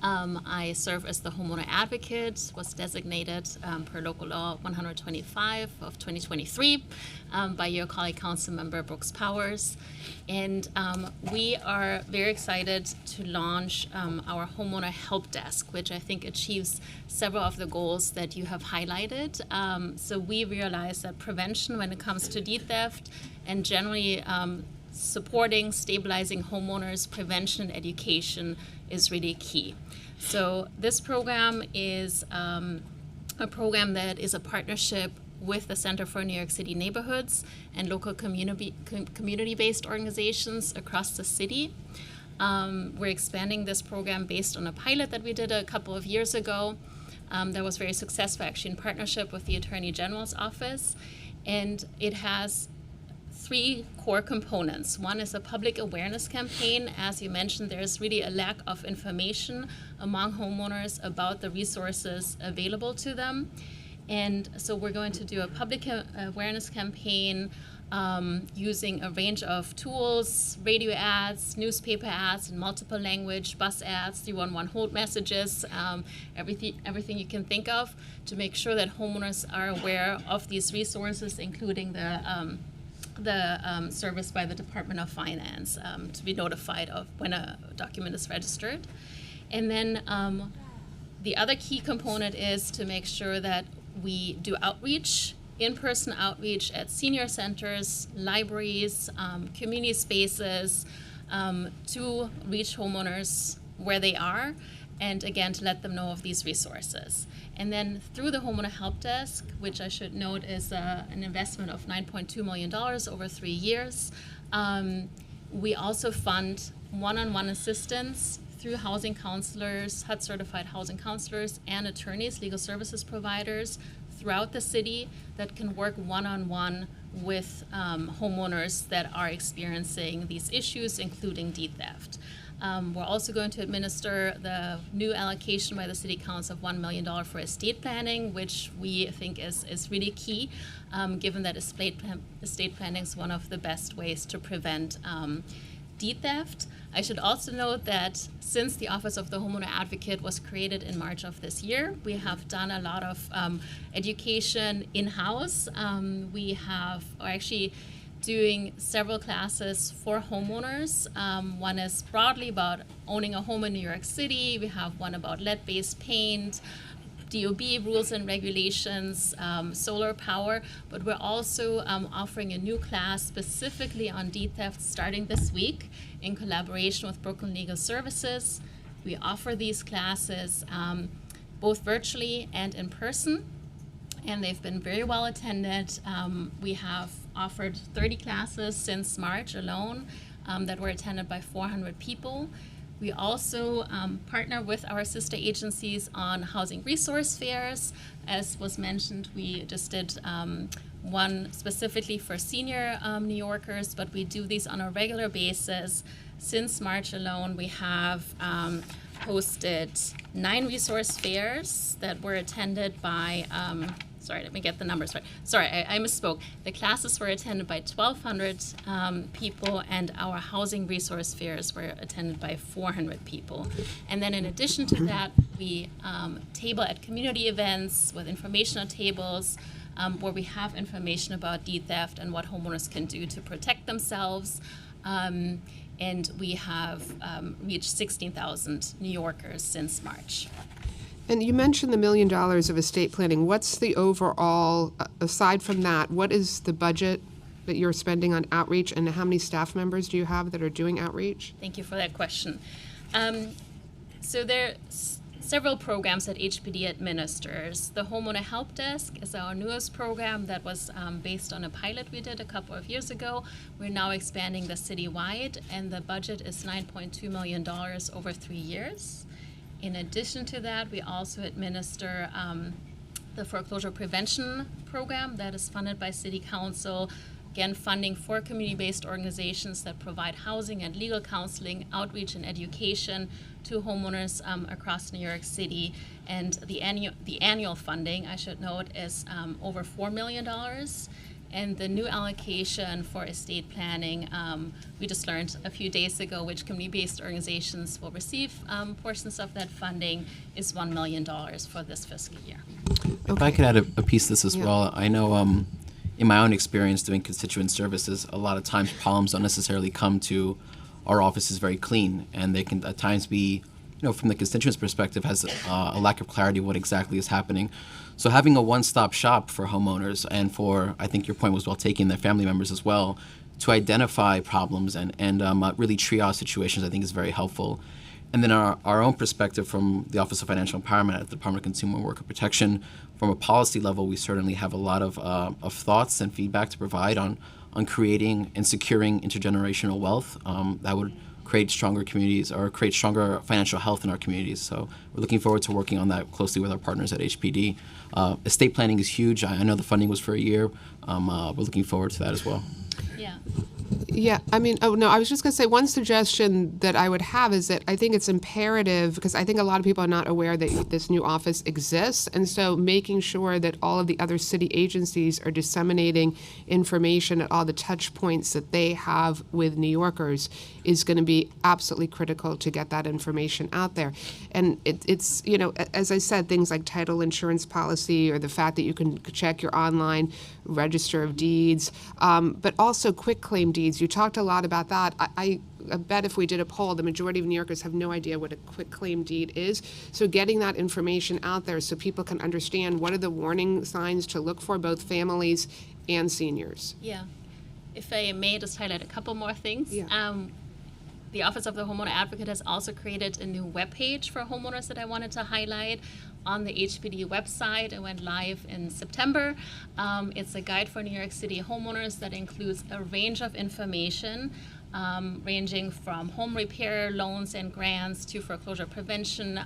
I serve as the homeowner advocate, was designated per local law 125 of 2023 by your colleague council member Brooks Powers. And we are very excited to launch our homeowner help desk, which I think achieves several of the goals that you have highlighted. So we realize that prevention when it comes to deed theft and generally supporting, stabilizing homeowners, prevention and education is really key. So this program is a program that is a partnership with the Center for New York City Neighborhoods and local community-based organizations across the city. We're expanding this program based on a pilot that we did a couple of years ago that was very successful, actually in partnership with the Attorney General's office. And it has 3 core components. One is a public awareness campaign. As you mentioned, there's really a lack of information among homeowners about the resources available to them. And so we're going to do a public awareness campaign using a range of tools, radio ads, newspaper ads in multiple language, bus ads, 311 hold messages, everything you can think of to make sure that homeowners are aware of these resources, including the service by the Department of Finance to be notified of when a document is registered. And then the other key component is to make sure that we do outreach, in-person outreach at senior centers, libraries, community spaces, to reach homeowners where they are, and again, to let them know of these resources. And then through the Homeowner Help Desk, which I should note is an investment of $9.2 million over 3 years, we also fund one-on-one assistance through housing counselors, HUD-certified housing counselors, and attorneys, legal services providers throughout the city that can work one-on-one with homeowners that are experiencing these issues, including deed theft. We're also going to administer the new allocation by the City Council of $1 million for estate planning, which we think is really key, given that estate planning is one of the best ways to prevent deed theft. I should also note that since the Office of the Homeowner Advocate was created in March of this year, we have done a lot of education in-house. We are actually doing several classes for homeowners. One is broadly about owning a home in New York City. We have one about lead-based paint, DOB rules and regulations, solar power, but we're also offering a new class specifically on deed theft starting this week in collaboration with Brooklyn Legal Services. We offer these classes both virtually and in person, and they've been very well attended. We have offered 30 classes since March alone that were attended by 400 people. We also partner with our sister agencies on housing resource fairs. As was mentioned, we just did one specifically for senior New Yorkers, but we do these on a regular basis. Since March alone, we have hosted 9 resource fairs that were attended by sorry, let me get the numbers right. Sorry, I misspoke. The classes were attended by 1,200 people, and our housing resource fairs were attended by 400 people. And then in addition to that, we table at community events with informational tables where we have information about deed theft and what homeowners can do to protect themselves. And we have reached 16,000 New Yorkers since March. And you mentioned the $1 million of estate planning. What's the overall, aside from that, what is the budget that you're spending on outreach, and how many staff members do you have that are doing outreach? Thank you for that question. So there are several programs that HPD administers. The Homeowner Help Desk is our newest program that was based on a pilot we did a couple of years ago. We're now expanding the citywide, and the budget is $9.2 million over 3 years. In addition to that, we also administer the foreclosure prevention program that is funded by City Council, again funding for community-based organizations that provide housing and legal counseling, outreach and education to homeowners across New York City. And the annual funding, I should note, is over $4 million. And the new allocation for estate planning, we just learned a few days ago which community-based organizations will receive portions of that funding, is $1 million for this fiscal year. If I could add a piece to this as well, I know in my own experience doing constituent services, a lot of times problems don't necessarily come to our offices very clean, and they can at times be, from the constituent's perspective, has a lack of clarity what exactly is happening. So having a one-stop shop for homeowners, and for, I think your point was well taken, their family members as well, to identify problems and really triage situations, I think is very helpful. And then our own perspective from the Office of Financial Empowerment at the Department of Consumer and Worker Protection, from a policy level, we certainly have a lot of thoughts and feedback to provide on creating and securing intergenerational wealth that would create stronger communities or create stronger financial health in our communities. So we're looking forward to working on that closely with our partners at HPD. Estate planning is huge. I know the funding was for a year. We're looking forward to that as well. Yeah. Yeah, I mean, I was just going to say one suggestion that I would have is that I think it's imperative, because I think a lot of people are not aware that this new office exists, and so making sure that all of the other city agencies are disseminating information at all the touch points that they have with New Yorkers is going to be absolutely critical to get that information out there. And it's, as I said, things like title insurance policy, or the fact that you can check your online register of deeds, but also quitclaim deeds. You talked a lot about that. I bet if we did a poll, the majority of New Yorkers have no idea what a quitclaim deed is. So getting that information out there so people can understand what are the warning signs to look for, both families and seniors. Yeah. If I may just highlight a couple more things. Yeah. the Office of the Homeowner Advocate has also created a new webpage for homeowners that I wanted to highlight on the HPD website. It went live in September. It's a guide for New York City homeowners that includes a range of information ranging from home repair loans and grants to foreclosure prevention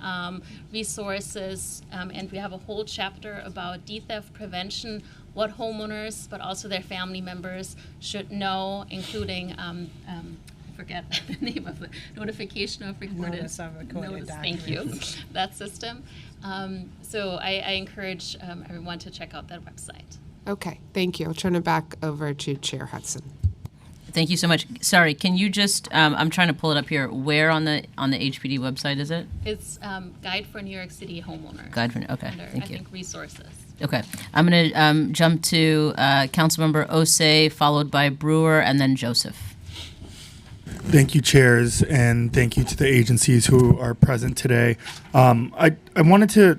resources. And we have a whole chapter about deed theft prevention, what homeowners, but also their family members should know, including I forget the name of the notification of recorded Notice of recorded notice. Thank you. That system. So I encourage everyone to check out that website. Okay, thank you. I'll turn it back over to Chair Hudson. Thank you so much. Sorry, can you just, I'm trying to pull it up here. Where on the HPD website is it? It's Guide for New York City Homeowners. Guide for, okay, Under, thank I you. think, resources. Okay, I'm going to jump to Councilmember Osei, followed by Brewer, and then Joseph. Thank you, chairs, and thank you to the agencies who are present today. I wanted to,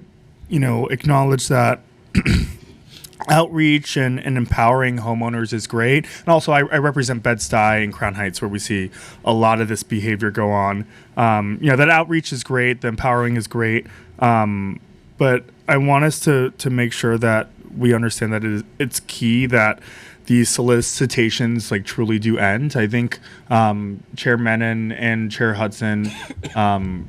acknowledge that outreach and empowering homeowners is great. And also, I represent Bed-Stuy and Crown Heights, where we see a lot of this behavior go on. That outreach is great. The empowering is great. But I want us to make sure that we understand that it's key that these solicitations truly do end. I think Chair Menon and Chair Hudson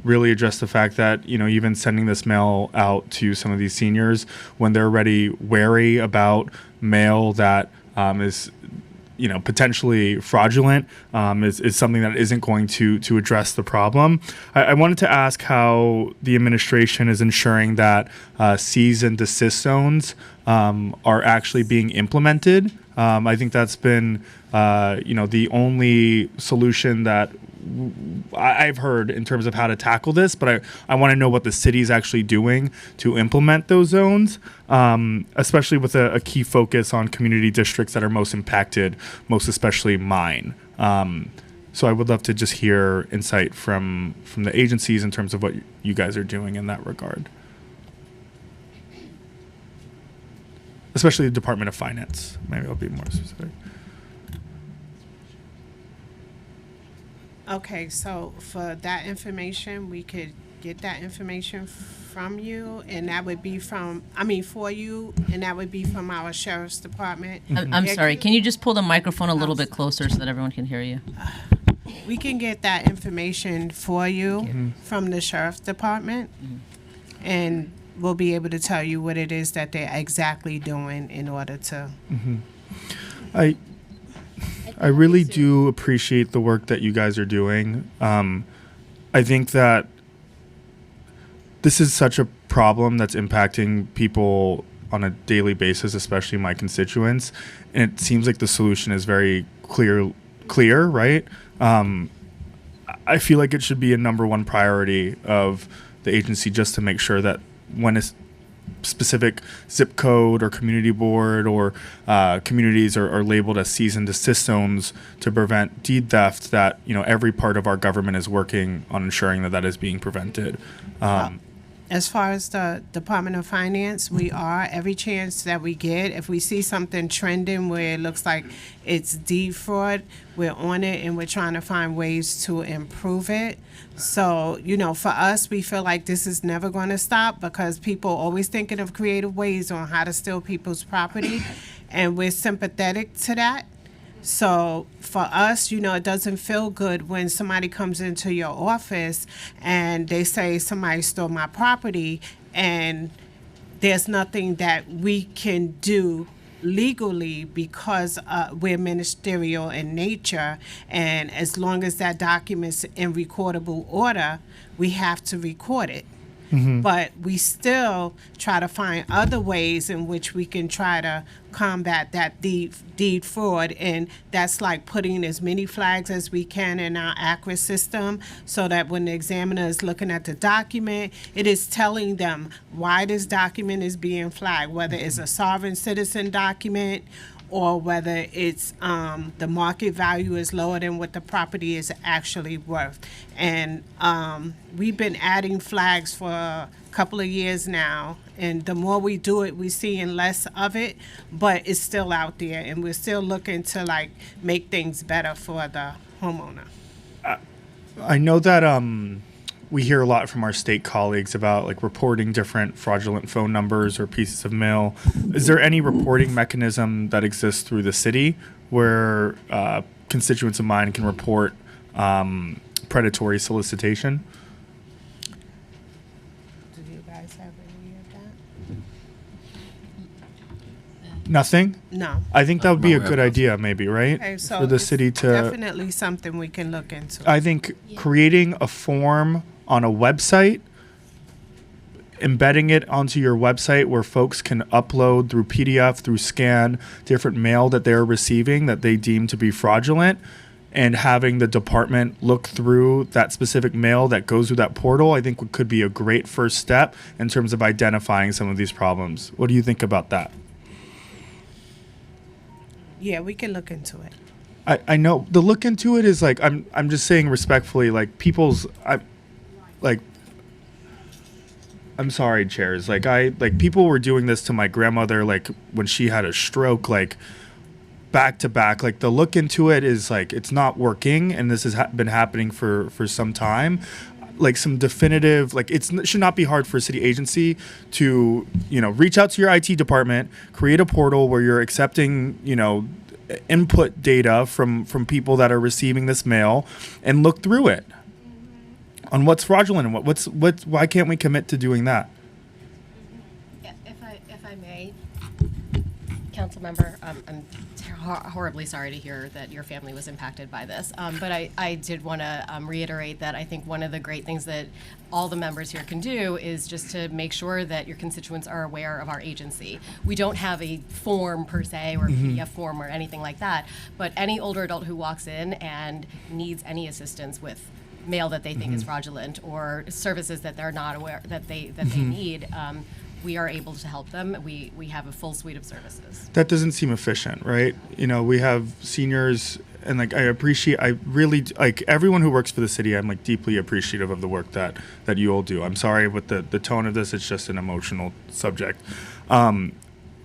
really addressed the fact that even sending this mail out to some of these seniors when they're already wary about mail that is potentially fraudulent is something that isn't going to address the problem. I wanted to ask how the administration is ensuring that cease and desist zones are actually being implemented. I think that's been, the only solution that I've heard in terms of how to tackle this, but I want to know what the city is actually doing to implement those zones, especially with a key focus on community districts that are most impacted, most especially mine. So I would love to just hear insight from the agencies in terms of what you guys are doing in that regard. Especially the Department of Finance. Maybe I'll be more specific. Okay, so for that information, we could get that information from you, and that would be for you, and that would be from our Sheriff's Department. I'm sorry, can you just pull the microphone a little bit closer so that everyone can hear you? We can get that information for you from the Sheriff's Department, and we'll be able to tell you what it is that they're exactly doing in order to. I really do appreciate the work that you guys are doing. I think that this is such a problem that's impacting people on a daily basis, especially my constituents. And it seems like the solution is very clear, right? I feel like it should be a number one priority of the agency just to make sure that when a specific zip code or community board or communities are labeled as cease and desist zones to prevent deed theft, that every part of our government is working on ensuring that is being prevented. As far as the Department of Finance, we are, every chance that we get, if we see something trending where it looks like it's deed fraud, we're on it and we're trying to find ways to improve it. So, for us, we feel like this is never going to stop because people are always thinking of creative ways on how to steal people's property, and we're sympathetic to that. So for us, it doesn't feel good when somebody comes into your office and they say somebody stole my property and there's nothing that we can do legally because we're ministerial in nature, and as long as that document's in recordable order, we have to record it. But we still try to find other ways in which we can try to combat that deed fraud, and that's like putting as many flags as we can in our ACRA system so that when the examiner is looking at the document, it is telling them why this document is being flagged, whether it's a sovereign citizen document or whether it's the market value is lower than what the property is actually worth. And we've been adding flags for a couple of years now, and the more we do it, we're seeing less of it, but it's still out there, and we're still looking to make things better for the homeowner. I know that we hear a lot from our state colleagues about like reporting different fraudulent phone numbers or pieces of mail. Is there any reporting mechanism that exists through the city where constituents of mine can report predatory solicitation? Do you guys have any of that? Nothing? No. I think that would be a aware good of idea, maybe, right? Okay, so For the it's city to. definitely something we can look into. I think creating a form on a website, embedding it onto your website where folks can upload through PDF, through scan, different mail that they're receiving that they deem to be fraudulent, and having the department look through that specific mail that goes through that portal, I think could be a great first step in terms of identifying some of these problems. What do you think about that? Yeah, we can look into it. I know the look into it is like I'm just saying respectfully, like I'm sorry, chairs. Like people were doing this to my grandmother like when she had a stroke, like back to back. Like the look into it is like it's not working, and this has been happening for some time. Like some definitive, like it should not be hard for a city agency to reach out to your IT department, create a portal where you're accepting input data from people that are receiving this mail, and look through it on what's fraudulent and what's why can't we commit to doing that? If I may, council member, I'm horribly sorry to hear that your family was impacted by this. But I did want to reiterate that I think one of the great things that all the members here can do is just to make sure that your constituents are aware of our agency. We don't have a form per se or a PDF form or anything like that, but any older adult who walks in and needs any assistance with mail that they think is fraudulent or services that they're not aware that they need, we are able to help them. We have a full suite of services. That doesn't seem efficient, right? We have seniors, and like I really like everyone who works for the city. I'm like deeply appreciative of the work that you all do. I'm sorry with the tone of this. It's just an emotional subject.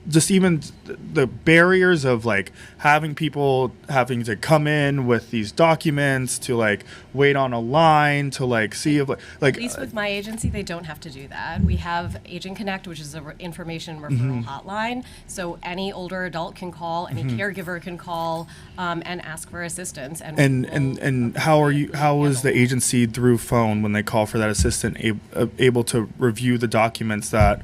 Just even the barriers of like having people having to come in with these documents to like wait on a line to like see if like At least with my agency, they don't have to do that. We have Agent Connect, which is an information referral hotline. So any older adult can call, any caregiver can call, and ask for assistance. And how is the agency through phone when they call for that assistant able to review the documents that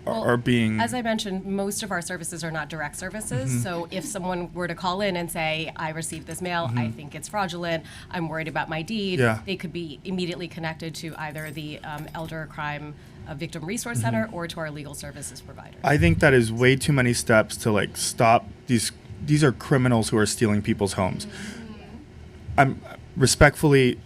are being. As I mentioned, most of our services are not direct services. So if someone were to call in and say, I received this mail, I think it's fraudulent, I'm worried about my deed, they could be immediately connected to either the Elder Crime Victim Resource Center or to our legal services provider. I think that is way too many steps to like stop these. These are criminals who are stealing people's homes. I'm respectfully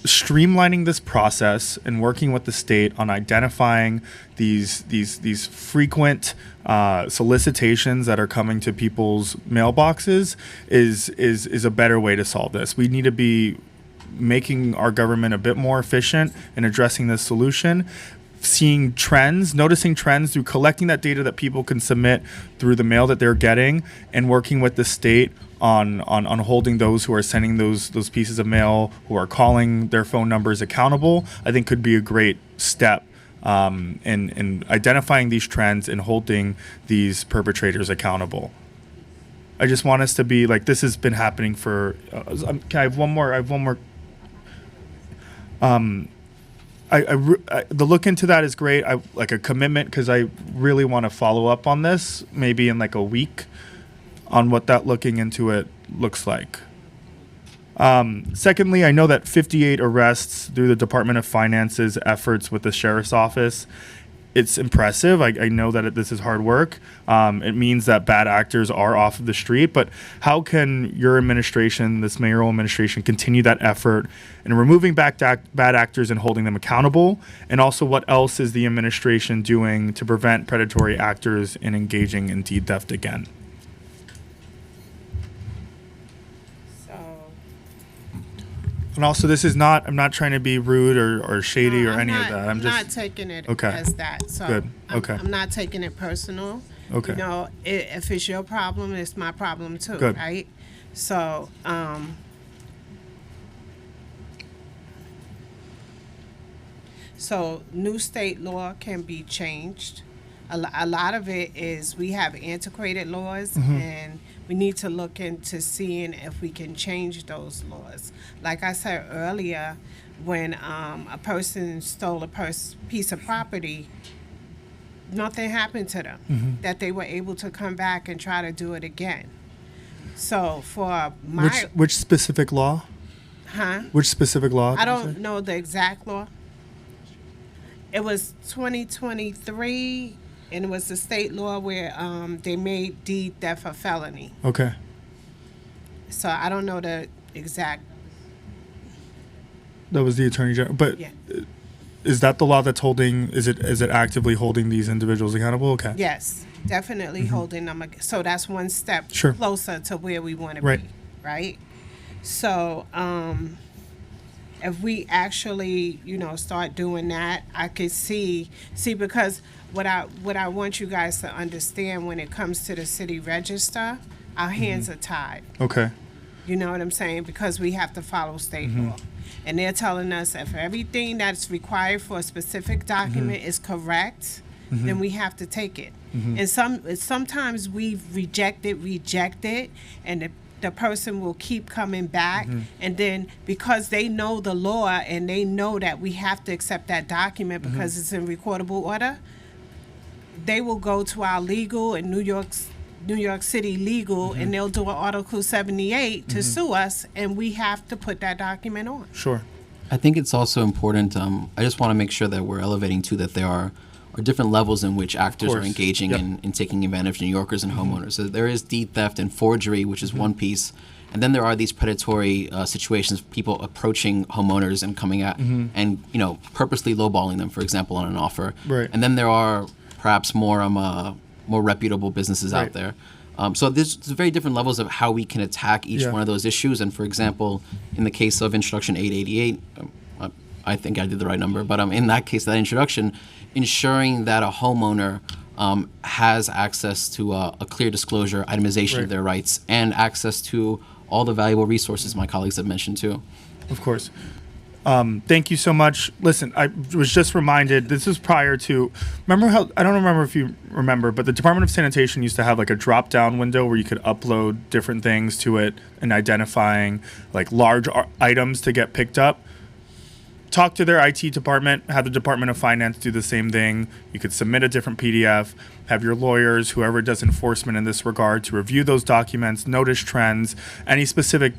streamlining this process and working with the state on identifying these frequent solicitations that are coming to people's mailboxes is a better way to solve this. We need to be making our government a bit more efficient in addressing this solution. Seeing trends, noticing trends through collecting that data that people can submit through the mail that they're getting, and working with the state on holding those who are sending those pieces of mail, who are calling their phone numbers accountable, I think could be a great step in identifying these trends and holding these perpetrators accountable. I just want us to be like, this has been happening for. I have one more. The look into that is great. I like a commitment because I really want to follow up on this, maybe in like a week, on what that looking into it looks like. Secondly, I know that 58 arrests through the Department of Finance's efforts with the Sheriff's Office. It's impressive. I know that this is hard work. It means that bad actors are off of the street, but how can your administration, this mayoral administration, continue that effort in removing bad actors and holding them accountable? And also, what else is the administration doing to prevent predatory actors in engaging in deed theft again? And also, this is not, I'm not trying to be rude or shady or any of that. I'm just not taking it Okay. as that. So Good. Okay. I'm not taking it personal. Okay. If it's your problem, it's my problem too, Good. right? So So new state law can be changed. A lot of it is we have antiquated laws, and we need to look into seeing if we can change those laws. Like I said earlier, when a person stole a piece of property, nothing happened to them, that they were able to come back and try to do it again. So for my, Which specific law? Which specific law? I don't know the exact law. It was 2023, and it was the state law where they made deed theft a felony. Okay. So I don't know the exact. That was the Attorney General. But Yeah. is that the law that's holding? Is it actively holding these individuals accountable? Okay. Yes, definitely holding them. So that's one step Sure. closer to where we want to Right. be, right? So if we actually, start doing that, I could see because what I want you guys to understand when it comes to the city register, our hands are tied. Okay. You know what I'm saying? Because we have to follow state law. And they're telling us if everything that's required for a specific document is correct, then we have to take it. And sometimes we've rejected, and the person will keep coming back. And then because they know the law and they know that we have to accept that document because it's in recordable order, they will go to our legal in New York City legal, and they'll do an Article 78 to sue us, and we have to put that document on. Sure. I think it's also important. I just want to make sure that we're elevating too that there are different levels in which actors are course. engaging Yep. in taking advantage of New Yorkers and homeowners. So there is deed theft and forgery, which is one piece, and then there are these predatory situations, people approaching homeowners and coming at and purposely lowballing them, for example, on an offer. Right. And then there are perhaps more reputable businesses Right. out there. So there's very different levels of how we can attack each Yeah. one of those issues. And for example, in the case of Introduction 888, I think I did the right number, but in that case, that introduction, ensuring that a homeowner has access to a clear disclosure, itemization Right. of their rights, and access to all the valuable resources my colleagues have mentioned too. Of course. Thank you so much. Listen, I was just reminded, this is prior to, I don't remember if you remember, but the Department of Sanitation used to have like a drop-down window where you could upload different things to it and identifying like large items to get picked up. Talk to their IT department, have the Department of Finance do the same thing. You could submit a different PDF, have your lawyers, whoever does enforcement in this regard, to review those documents, notice trends, any specific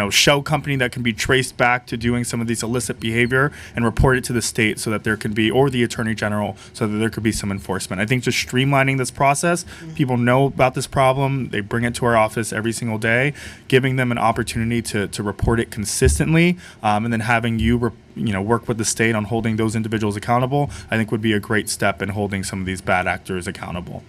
shell company that can be traced back to doing some of these illicit behavior and report it to the state so that there can be, or the Attorney General, so that there could be some enforcement. I think just streamlining this process, people know about this problem, they bring it to our office every single day, giving them an opportunity to report it consistently, and then having you work with the state on holding those individuals accountable, I think would be a great step in holding some of these bad actors accountable.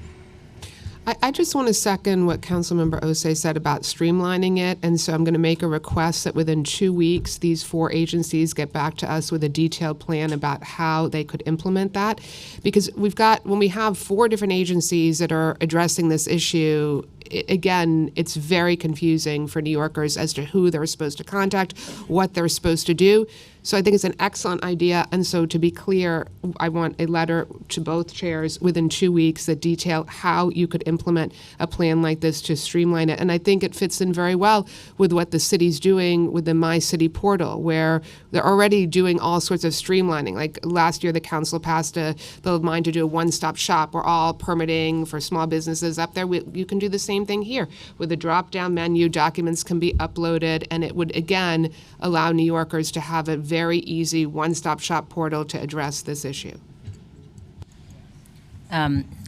I just want to second what Councilmember Osei said about streamlining it, and so I'm going to make a request that within 2 weeks, these 4 agencies get back to us with a detailed plan about how they could implement that. Because when we have 4 different agencies that are addressing this issue, again, it's very confusing for New Yorkers as to who they're supposed to contact, what they're supposed to do. So I think it's an excellent idea. And so to be clear, I want a letter to both chairs within 2 weeks that detail how you could implement a plan like this to streamline it. And I think it fits in very well with what the city's doing with the My City portal, where they're already doing all sorts of streamlining. Like last year, the council passed a bill of mind to do a one-stop shop where all permitting for small businesses up there. You can do the same thing here with a drop-down menu. Documents can be uploaded, and it would, again, allow New Yorkers to have a very easy one-stop shop portal to address this issue.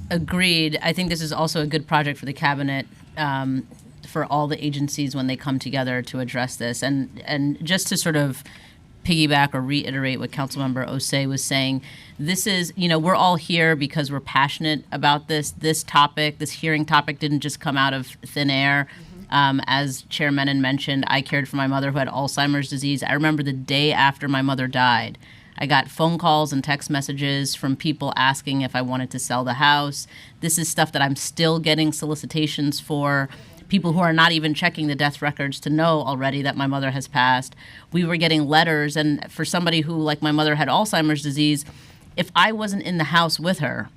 Agreed. I think this is also a good project for the cabinet, for all the agencies when they come together to address this. And just to sort of piggyback or reiterate what Councilmember Osei was saying, this is, we're all here because we're passionate about this. This topic, this hearing topic didn't just come out of thin air. As Chair Menon mentioned, I cared for my mother who had Alzheimer's disease. I remember the day after my mother died, I got phone calls and text messages from people asking if I wanted to sell the house. This is stuff that I'm still getting solicitations for. people who are not even checking the death records to know already that my mother has passed. We were getting letters, and for somebody who, like my mother, had Alzheimer's disease, if I wasn't in the house with her,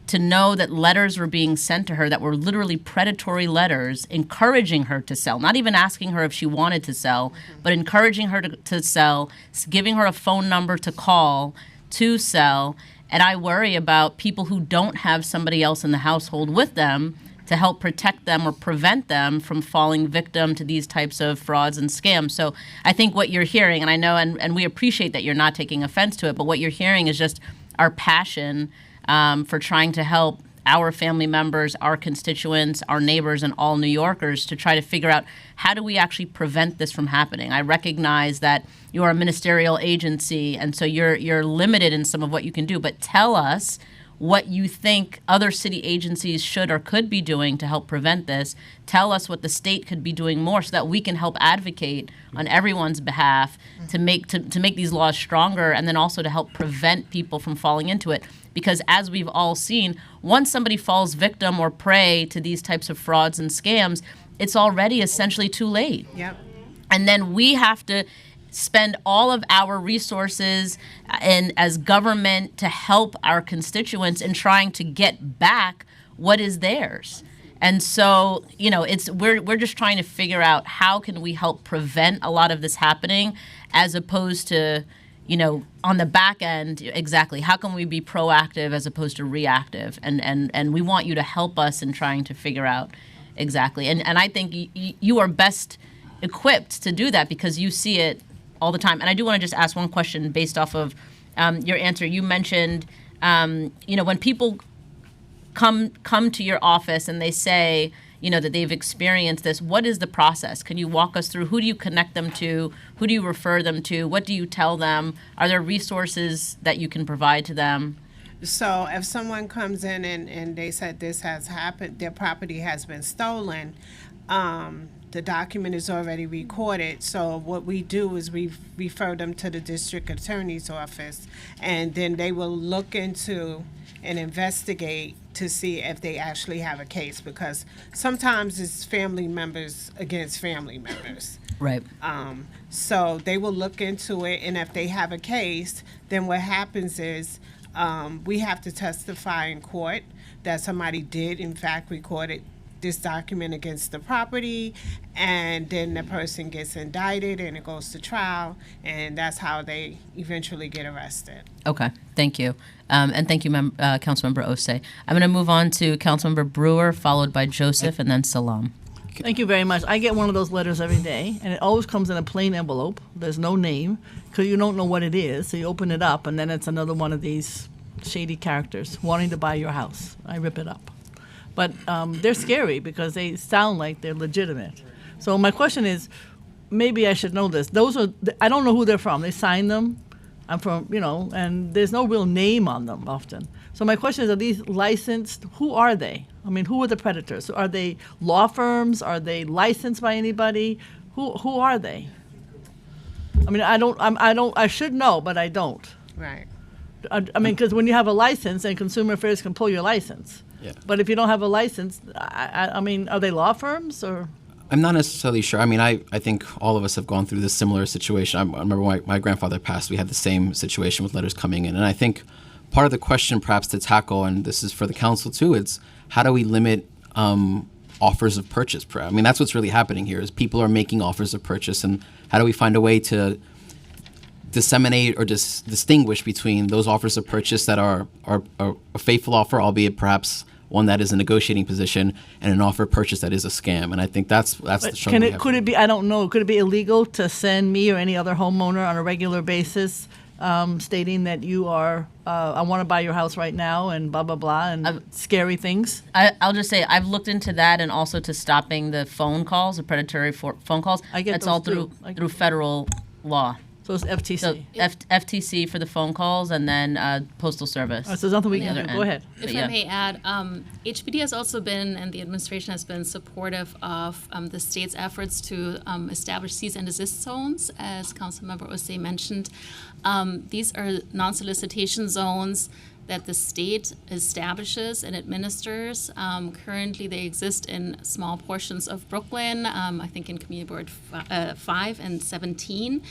to know that letters were being sent to her that were literally predatory letters encouraging her to sell, not even asking her if she wanted to sell, but encouraging her to sell, giving her a phone number to call to sell. And I worry about people who don't have somebody else in the household with them to help protect them or prevent them from falling victim to these types of frauds and scams. So I think what you're hearing, and I know, and we appreciate that you're not taking offense to it, but what you're hearing is just our passion for trying to help our family members, our constituents, our neighbors, and all New Yorkers to try to figure out how do we actually prevent this from happening. I recognize that you are a ministerial agency, and so you're limited in some of what you can do, but tell us what you think other city agencies should or could be doing to help prevent this. Tell us what the state could be doing more so that we can help advocate on everyone's behalf to make these laws stronger, and then also to help prevent people from falling into it. Because as we've all seen, once somebody falls victim or prey to these types of frauds and scams, it's already essentially too late. Yep. And then we have to spend all of our resources and as government to help our constituents in trying to get back what is theirs. And so, we're just trying to figure out how can we help prevent a lot of this happening, as opposed to, on the back end, exactly, how can we be proactive as opposed to reactive? And we want you to help us in trying to figure out exactly. And I think you are best equipped to do that because you see it all the time. And I do want to just ask one question based off of your answer. You mentioned, when people come to your office and they say, that they've experienced this, what is the process? Can you walk us through? Who do you connect them to? Who do you refer them to? What do you tell them? Are there resources that you can provide to them? So if someone comes in and they said this has happened, their property has been stolen, the document is already recorded. So what we do is we refer them to the district attorney's office, and then they will look into and investigate to see if they actually have a case, because sometimes it's family members against family members. Right. So they will look into it, and if they have a case, then what happens is we have to testify in court that somebody did in fact record this document against the property, and then the person gets indicted and it goes to trial, and that's how they eventually get arrested. Okay, thank you. And thank you, Councilmember Osei. I'm going to move on to Councilmember Brewer, followed by Joseph, and then Salam. Thank you very much. I get one of those letters every day, and it always comes in a plain envelope. There's no name, because you don't know what it is. So you open it up, and then it's another one of these shady characters wanting to buy your house. I rip it up. But they're scary because they sound like they're legitimate. So my question is, maybe I should know this. I don't know who they're from. They sign them. I'm from, and there's no real name on them often. So my question is, are these licensed? Who are they? I mean, who are the predators? So are they law firms? Are they licensed by anybody? Who are they? I mean, I should know, but I don't. Right. I mean, because when you have a license, and Consumer Affairs can pull your license. Yeah. But if you don't have a license, I mean, are they law firms or? I'm not necessarily sure. I mean, I think all of us have gone through this similar situation. I remember when my grandfather passed, we had the same situation with letters coming in. And I think part of the question perhaps to tackle, and this is for the council too, it's how do we limit offers of purchase? I mean, that's what's really happening here is people are making offers of purchase, and how do we find a way to disseminate or distinguish between those offers of purchase that are a faithful offer, albeit perhaps one that is a negotiating position, and an offer of purchase that is a scam. And I think that's the struggle. Could it be? I don't know. Could it be illegal to send me or any other homeowner on a regular basis, stating that you are, I want to buy your house right now, and blah blah blah, and scary things? I'll just say I've looked into that, and also to stopping the phone calls, the predatory phone calls. I get that's those all too. through federal law. So it's FTC. So FTC for the phone calls, and then Postal Service. So there's nothing we can do. Go ahead. If I may add, HPD has also been, and the administration has been supportive of the state's efforts to establish cease and desist zones, as Councilmember Osei mentioned. These are non-solicitation zones that the state establishes and administers. Currently, they exist in small portions of Brooklyn, I think in Community Board 5 and 17.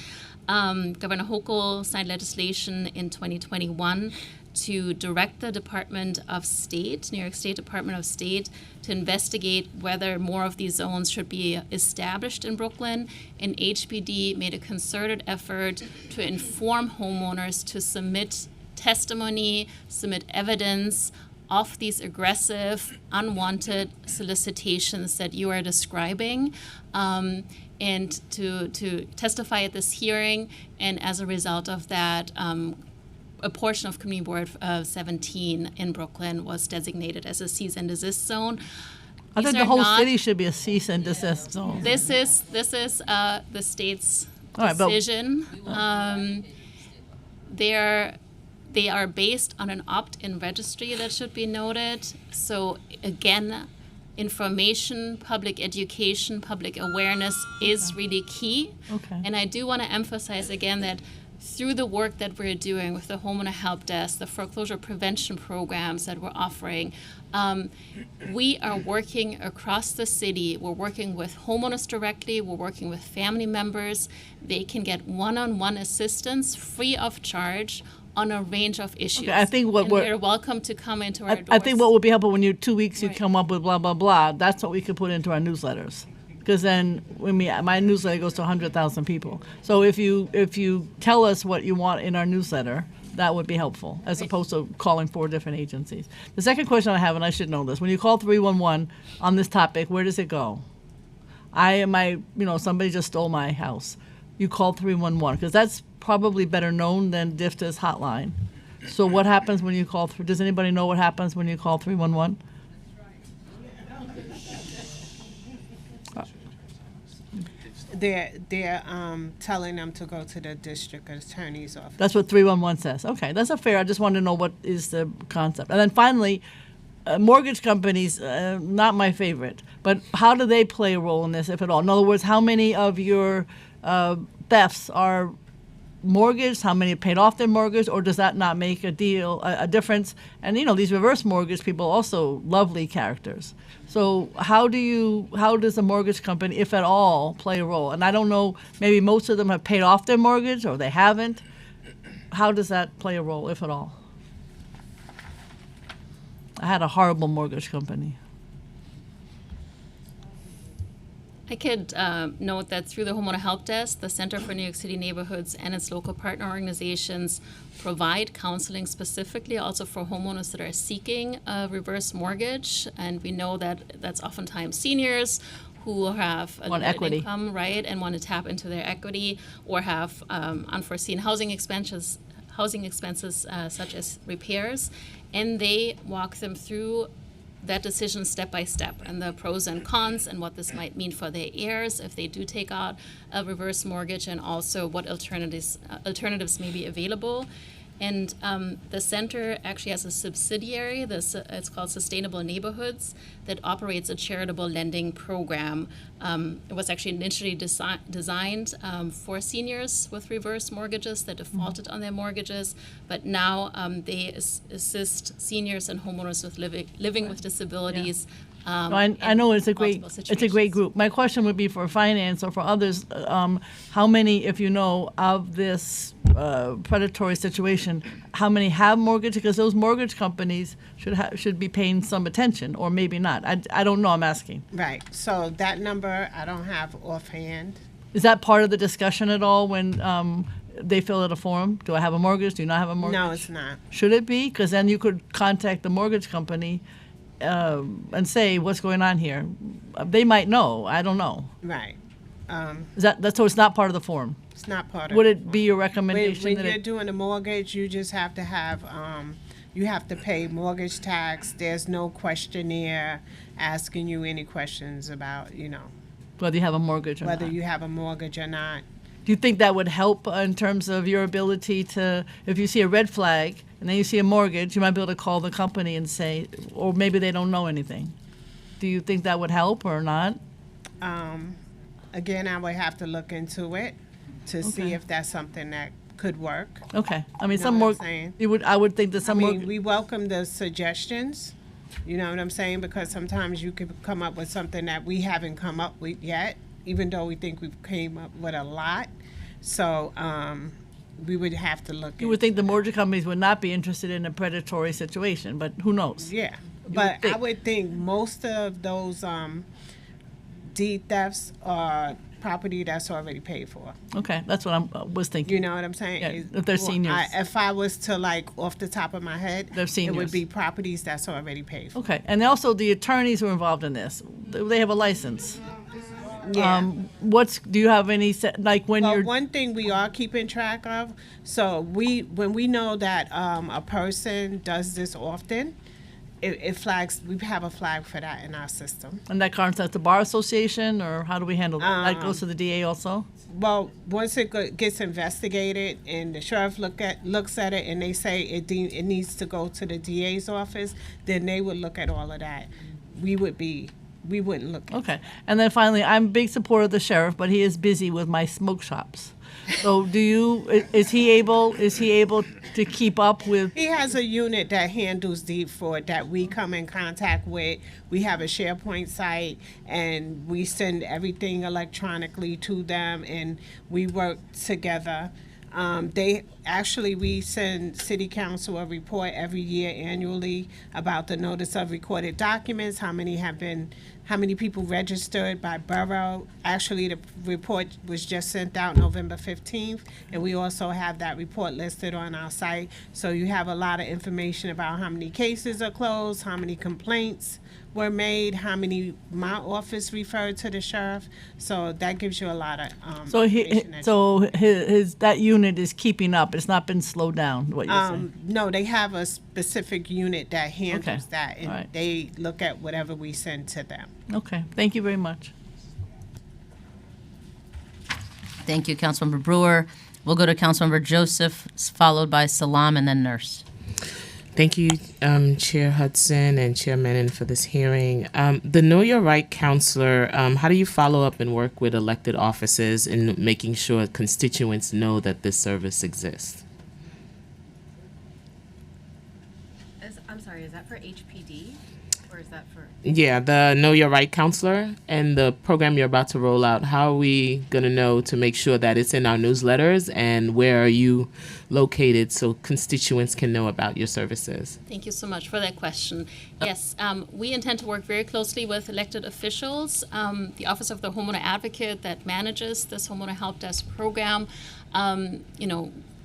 Governor Hochul signed legislation in 2021 to direct the Department of State, New York State Department of State, to investigate whether more of these zones should be established in Brooklyn. And HPD made a concerted effort to inform homeowners to submit testimony, submit evidence of these aggressive, unwanted solicitations that you are describing. And to testify at this hearing, and as a result of that, a portion of Community Board 17 in Brooklyn was designated as a cease and desist zone. I think the whole city should be a cease and desist zone. This is the state's All right, but- decision. They are based on an opt-in registry, that should be noted. So again, information, public education, public awareness is really key. Okay. And I do want to emphasize again that through the work that we're doing with the Homeowner Help Desk, the foreclosure prevention programs that we're offering, we are working across the city. We're working with homeowners directly. We're working with family members. They can get one-on-one assistance free of charge on a range of issues. Okay, I think what and we're- they're welcome to come into our doors. I think what would be helpful when you 2 weeks you Right. come up with blah blah blah. That's what we could put into our newsletters, because then my newsletter goes to 100,000 people. So if you tell us what you want in our newsletter, that would be helpful, as opposed to calling 4 different agencies. The second question I have, and I should know this, when you call 311 on this topic, where does it go? Somebody just stole my house. You call 311 because that's probably better known than DFTA's hotline. So what happens when you call? Does anybody know what happens when you call 311? They're telling them to go to the district attorney's office. That's what 311 says. Okay, that's not fair. I just wanted to know what is the concept. And then finally, mortgage companies, not my favorite, but how do they play a role in this, if at all? In other words, how many of your thefts are mortgaged, how many have paid off their mortgage, or does that not make a difference? And these reverse mortgage people also lovely characters. So how does a mortgage company, if at all, play a role? And I don't know, maybe most of them have paid off their mortgage or they haven't. How does that play a role, if at all? I had a horrible mortgage company. I could note that through the Homeowner Help Desk, the Center for New York City Neighborhoods and its local partner organizations provide counseling specifically also for homeowners that are seeking a reverse mortgage. And we know that that's oftentimes seniors who have a Want limited equity. income, right, and want to tap into their equity, or have unforeseen housing expenses such as repairs. And they walk them through that decision step by step, and the pros and cons, and what this might mean for their heirs if they do take out a reverse mortgage, and also what alternatives may be available. And the center actually has a subsidiary, it's called Sustainable Neighborhoods, that operates a charitable lending program. It was actually initially designed for seniors with reverse mortgages that defaulted on their mortgages, but now they assist seniors and homeowners with living with disabilities. I know it's a great group. My question would be for finance or for others, how many, if you know, of this predatory situation, how many have mortgage? Because those mortgage companies should be paying some attention, or maybe not. I don't know. I'm asking. Right. So that number I don't have offhand. Is that part of the discussion at all when they fill out a form? Do I have a mortgage? Do you not have a mortgage? No, it's not. Should it be? Because then you could contact the mortgage company and say, what's going on here? They might know. I don't know. Right. That's so it's not part of the form. It's not part of Would it. it be your recommendation When that you're it? doing a mortgage, you just have to have, you have to pay mortgage tax. There's no questionnaire asking you any questions about, Whether you have a mortgage or whether not. you have a mortgage or not. Do you think that would help in terms of your ability to, if you see a red flag and then you see a mortgage, you might be able to call the company and say, or maybe they don't know anything. Do you think that would help or not? Again, I would have to look into it to see Okay. if that's something that could work. Okay. I mean, Know some what more. I'm saying? I would think that I some more. mean, we welcome the suggestions, you know what I'm saying? Because sometimes you could come up with something that we haven't come up with yet, even though we think we've came up with a lot. So we would have to look. You would think the mortgage companies would not be interested in a predatory situation, but who knows? Yeah, but think. I would think most of those deed thefts are property that's already paid for. Okay, that's what I was thinking. You know what I'm saying? Yeah, Is- if they're well, seniors. if I was to like off the top of my head, They're it seniors. would be properties that's already paid for. Okay, and also the attorneys who are involved in this, they have a license. Yeah. Do you have any like when Well, you're one thing we are keeping track of, so when we know that a person does this often, it flags. We have a flag for that in our system. and that contacts the bar association, or how do we handle that? That goes to the DA also. Well, once it gets investigated and the sheriff looks at it and they say it needs to go to the DA's office, then they would look at all of that. We wouldn't look. Okay, and then finally, I'm a big supporter of the sheriff, but he is busy with my smoke shops. So, is he able to keep up with? He has a unit that handles deed fraud that we come in contact with. We have a SharePoint site and we send everything electronically to them and we work together. We send city council a report every year annually about the notice of recorded documents, how many people registered by borough. Actually, the report was just sent out November 15th, and we also have that report listed on our site. So you have a lot of information about how many cases are closed, how many complaints were made, how many my office referred to the sheriff. So that gives you a lot of information. His that unit is keeping up. It's not been slowed down. What you're saying? No, they have a specific unit that handles Okay. that, and All right. they look at whatever we send to them. Okay, thank you very much. Thank you, Councilmember Brewer. We'll go to Councilmember Joseph, followed by Salam, and then Nurse. Thank you, Chair Hudson and Chair Menon for this hearing. The Know Your Right counselor, how do you follow up and work with elected offices in making sure constituents know that this service exists? I'm sorry, is that for HPD or is that for? Yeah, the Know Your Right counselor and the program you're about to roll out, how are we going to know to make sure that it's in our newsletters, and where are you located so constituents can know about your services? Thank you so much for that question. Yes, we intend to work very closely with elected officials. The Office of the Homeowner Advocate that manages this Homeowner Help Desk program,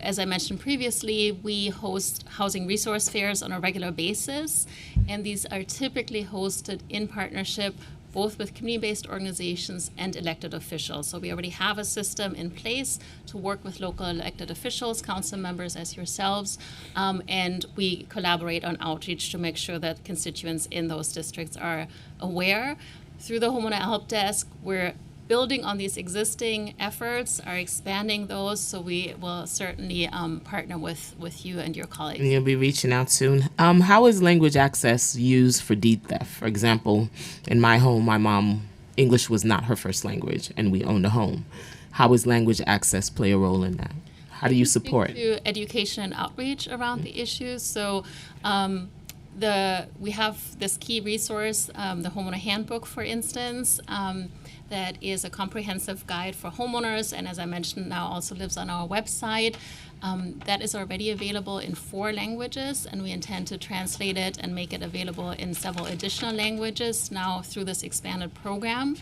as I mentioned previously, we host housing resource fairs on a regular basis, and these are typically hosted in partnership both with community-based organizations and elected officials. So we already have a system in place to work with local elected officials, council members as yourselves, and we collaborate on outreach to make sure that constituents in those districts are aware. Through the Homeowner Help Desk, we're building on these existing efforts, are expanding those, so we will certainly partner with you and your colleagues. And you'll be reaching out soon. How is language access used for deed theft? For example, in my home, my mom, English was not her first language, and we owned a home. How does language access play a role in that? How do you support? To education and outreach around the issues. So we have this key resource, the Homeowner Handbook, for instance, that is a comprehensive guide for homeowners, and as I mentioned, now also lives on our website. That is already available in 4 languages, and we intend to translate it and make it available in several additional languages now through this expanded program.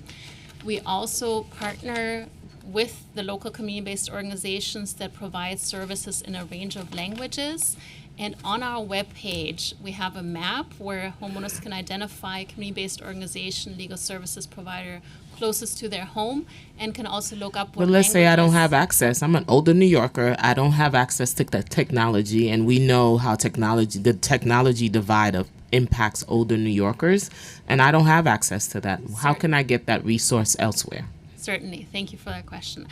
We also partner with the local community-based organizations that provide services in a range of languages. And on our webpage, we have a map where homeowners can identify community-based organization, legal services provider closest to their home, and can also look up what But let's say I don't languages- have access. I'm an older New Yorker. I don't have access to the technology, and we know how the technology divide impacts older New Yorkers, and I don't have access to that. How can I get that resource elsewhere? Certainly. Thank you for that question.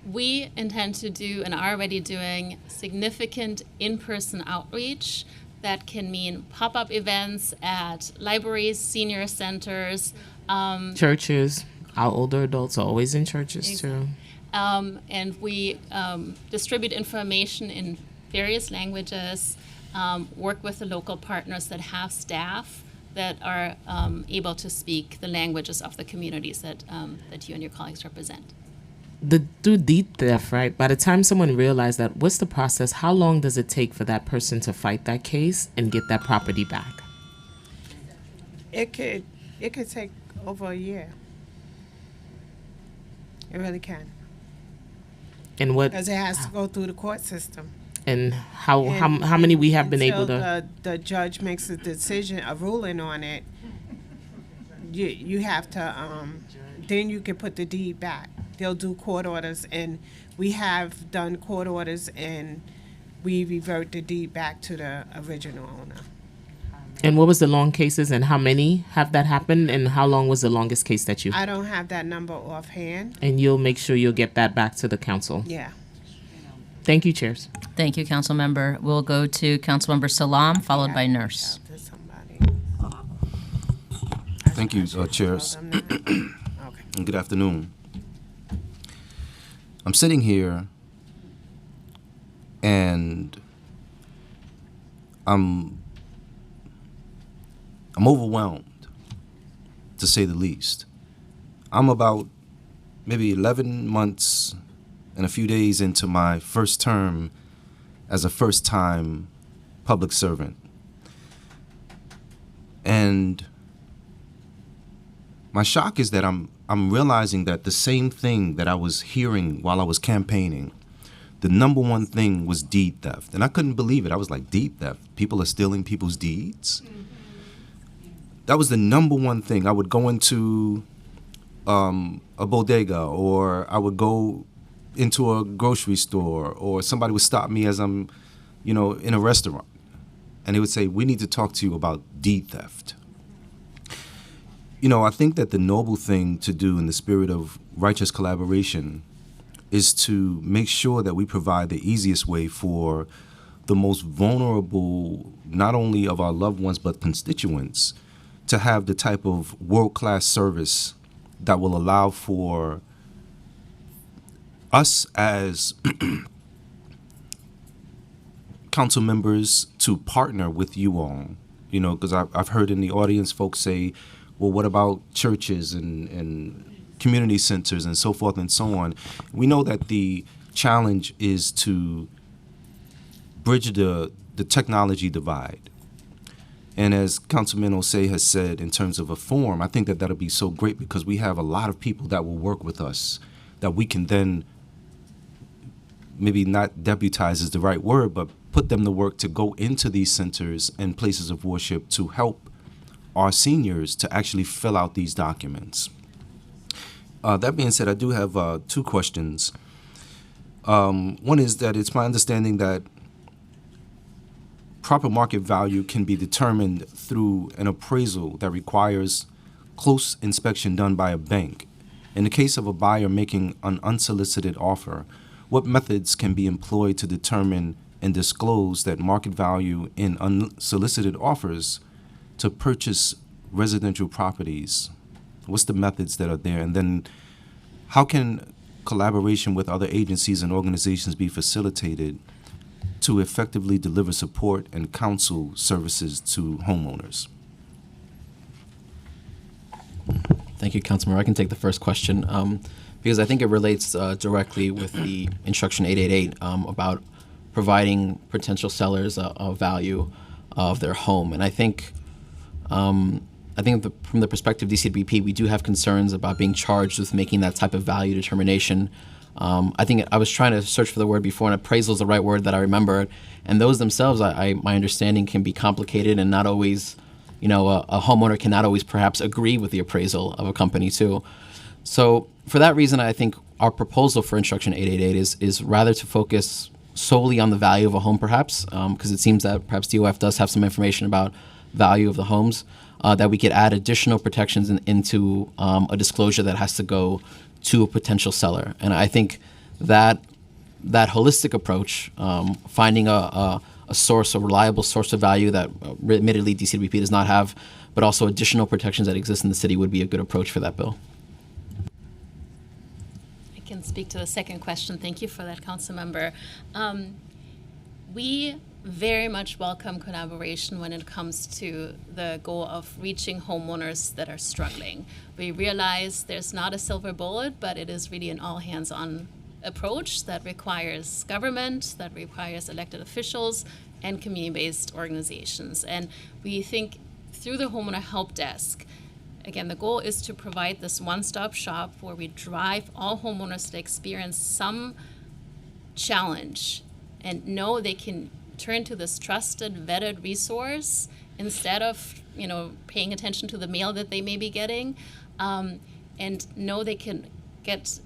We intend to do and are already doing significant in-person outreach that can mean pop-up events at libraries, senior centers. Churches. Our older adults are always in churches too. and we distribute information in various languages, work with the local partners that have staff that are able to speak the languages of the communities that you and your colleagues represent. Through deed theft, right? By the time someone realizes that, what's the process? How long does it take for that person to fight that case and get that property back? It could take over a year. It really can. And what? Because it has to go through the court system. And how many we have been able to? Until the judge makes a decision, a ruling on it, you have to, then you can put the deed back. They'll do court orders, and we have done court orders, and we revert the deed back to the original owner. And what was the long cases, and how many have that happened, and how long was the longest case that you? I don't have that number offhand. And you'll make sure you'll get that back to the council. Yeah. Thank you, chairs. Thank you, council member. We'll go to Councilmember Salam, followed by Nurse. Thank you, chairs. And good afternoon. I'm sitting here and I'm overwhelmed, to say the least. I'm about maybe 11 months and a few days into my first term as a first-time public servant. And my shock is that I'm realizing that the same thing that I was hearing while I was campaigning, the number one thing was deed theft. And I couldn't believe it. I was like, deed theft? People are stealing people's deeds? That was the number one thing. I would go into a bodega, or I would go into a grocery store, or somebody would stop me as I'm, in a restaurant. And they would say, we need to talk to you about deed theft. I think that the noble thing to do in the spirit of righteous collaboration is to make sure that we provide the easiest way for the most vulnerable, not only of our loved ones, but constituents, to have the type of world-class service that will allow for us as council members to partner with you all. Because I've heard in the audience folks say, well, what about churches and community centers and so forth and so on? We know that the challenge is to bridge the technology divide. And as Councilman Osei has said, in terms of a forum, I think that that'll be so great because we have a lot of people that will work with us that we can then maybe not deputize is the right word, but put them to work to go into these centers and places of worship to help our seniors to actually fill out these documents. That being said, I do have two questions. One is that it's my understanding that proper market value can be determined through an appraisal that requires close inspection done by a bank. In the case of a buyer making an unsolicited offer, what methods can be employed to determine and disclose that market value in unsolicited offers to purchase residential properties? What's the methods that are there? And then how can collaboration with other agencies and organizations be facilitated to effectively deliver support and counsel services to homeowners? Thank you, Councilmember. I can take the first question because I think it relates directly with the Instruction 888 about providing potential sellers a value of their home. And I think from the perspective of DCWP, we do have concerns about being charged with making that type of value determination. I think I was trying to search for the word before, and appraisal is the right word that I remembered. And those themselves, my understanding, can be complicated and not always, a homeowner cannot always perhaps agree with the appraisal of a company too. So for that reason, I think our proposal for Instruction 888 is rather to focus solely on the value of a home, perhaps, because it seems that perhaps DOF does have some information about value of the homes, that we could add additional protections into a disclosure that has to go to a potential seller. And I think that holistic approach, finding a reliable source of value that admittedly DCWP does not have, but also additional protections that exist in the city would be a good approach for that bill. I can speak to the second question. Thank you for that, Council Member. We very much welcome collaboration when it comes to the goal of reaching homeowners that are struggling. We realize there's not a silver bullet, but it is really an all-hands-on approach that requires government, that requires elected officials, and community-based organizations. And we think through the Homeowner Help Desk, again, the goal is to provide this one-stop shop where we drive all homeowners that experience some challenge and know they can turn to this trusted, vetted resource instead of, paying attention to the mail that they may be getting, and know they can get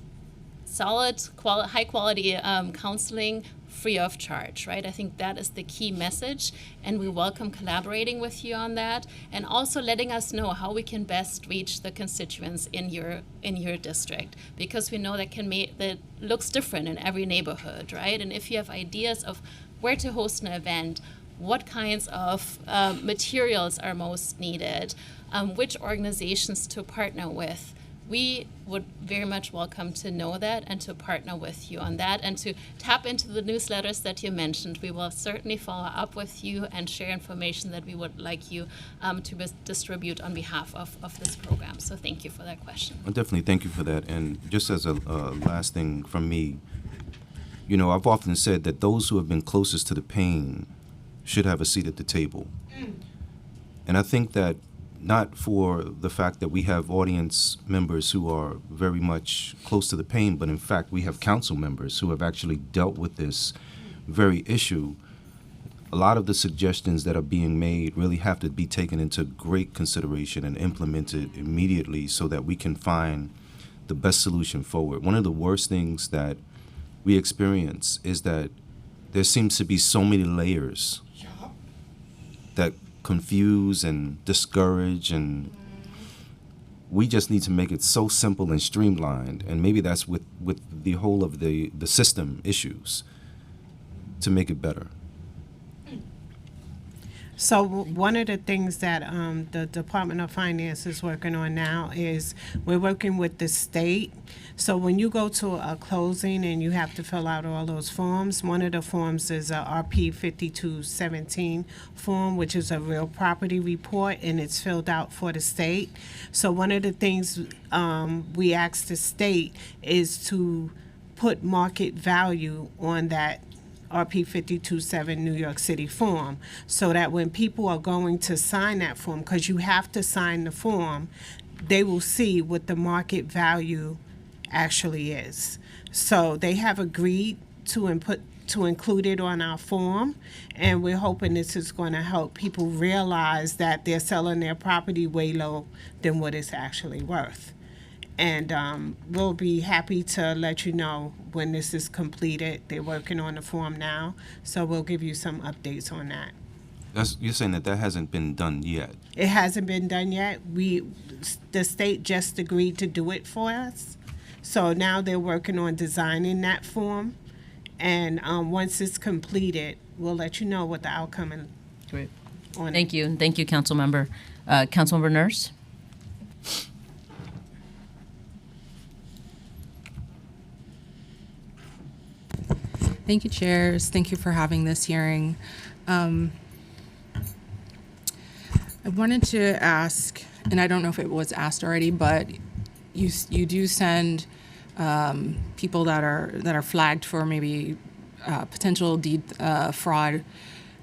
solid, high quality counseling free of charge, right? I think that is the key message, and we welcome collaborating with you on that, and also letting us know how we can best reach the constituents in your district, because we know that looks different in every neighborhood, right? And if you have ideas of where to host an event, what kinds of materials are most needed, which organizations to partner with, we would very much welcome to know that and to partner with you on that and to tap into the newsletters that you mentioned. We will certainly follow up with you and share information that we would like you to distribute on behalf of this program. So thank you for that question. Well, definitely, thank you for that. And just as a last thing from me, I've often said that those who have been closest to the pain should have a seat at the table. And I think that not for the fact that we have audience members who are very much close to the pain, but in fact we have council members who have actually dealt with this very issue. A lot of the suggestions that are being made really have to be taken into great consideration and implemented immediately so that we can find the best solution forward. One of the worst things that we experience is that there seems to be so many layers that confuse and discourage, and we just need to make it so simple and streamlined, and maybe that's with the whole of the system issues to make it better. So one of the things that the Department of Finance is working on now is we're working with the state. So when you go to a closing and you have to fill out all those forms, one of the forms is a RP 5217 form, which is a real property report, and it's filled out for the state. So one of the things we asked the state is to put market value on that RP 527 New York City form, so that when people are going to sign that form, because you have to sign the form, they will see what the market value actually is. So they have agreed to include it on our form, and we're hoping this is going to help people realize that they're selling their property way low than what it's actually worth. And we'll be happy to let you know when this is completed. They're working on the form now, so we'll give you some updates on that. You're saying that hasn't been done yet? It hasn't been done yet. The state just agreed to do it for us. So now they're working on designing that form. And once it's completed, we'll let you know what the outcome is. Great. Thank you. Thank you, Councilmember. Councilmember Nurse? Thank you, chairs. Thank you for having this hearing. I wanted to ask, and I don't know if it was asked already, but you do send people that are flagged for maybe potential deed fraud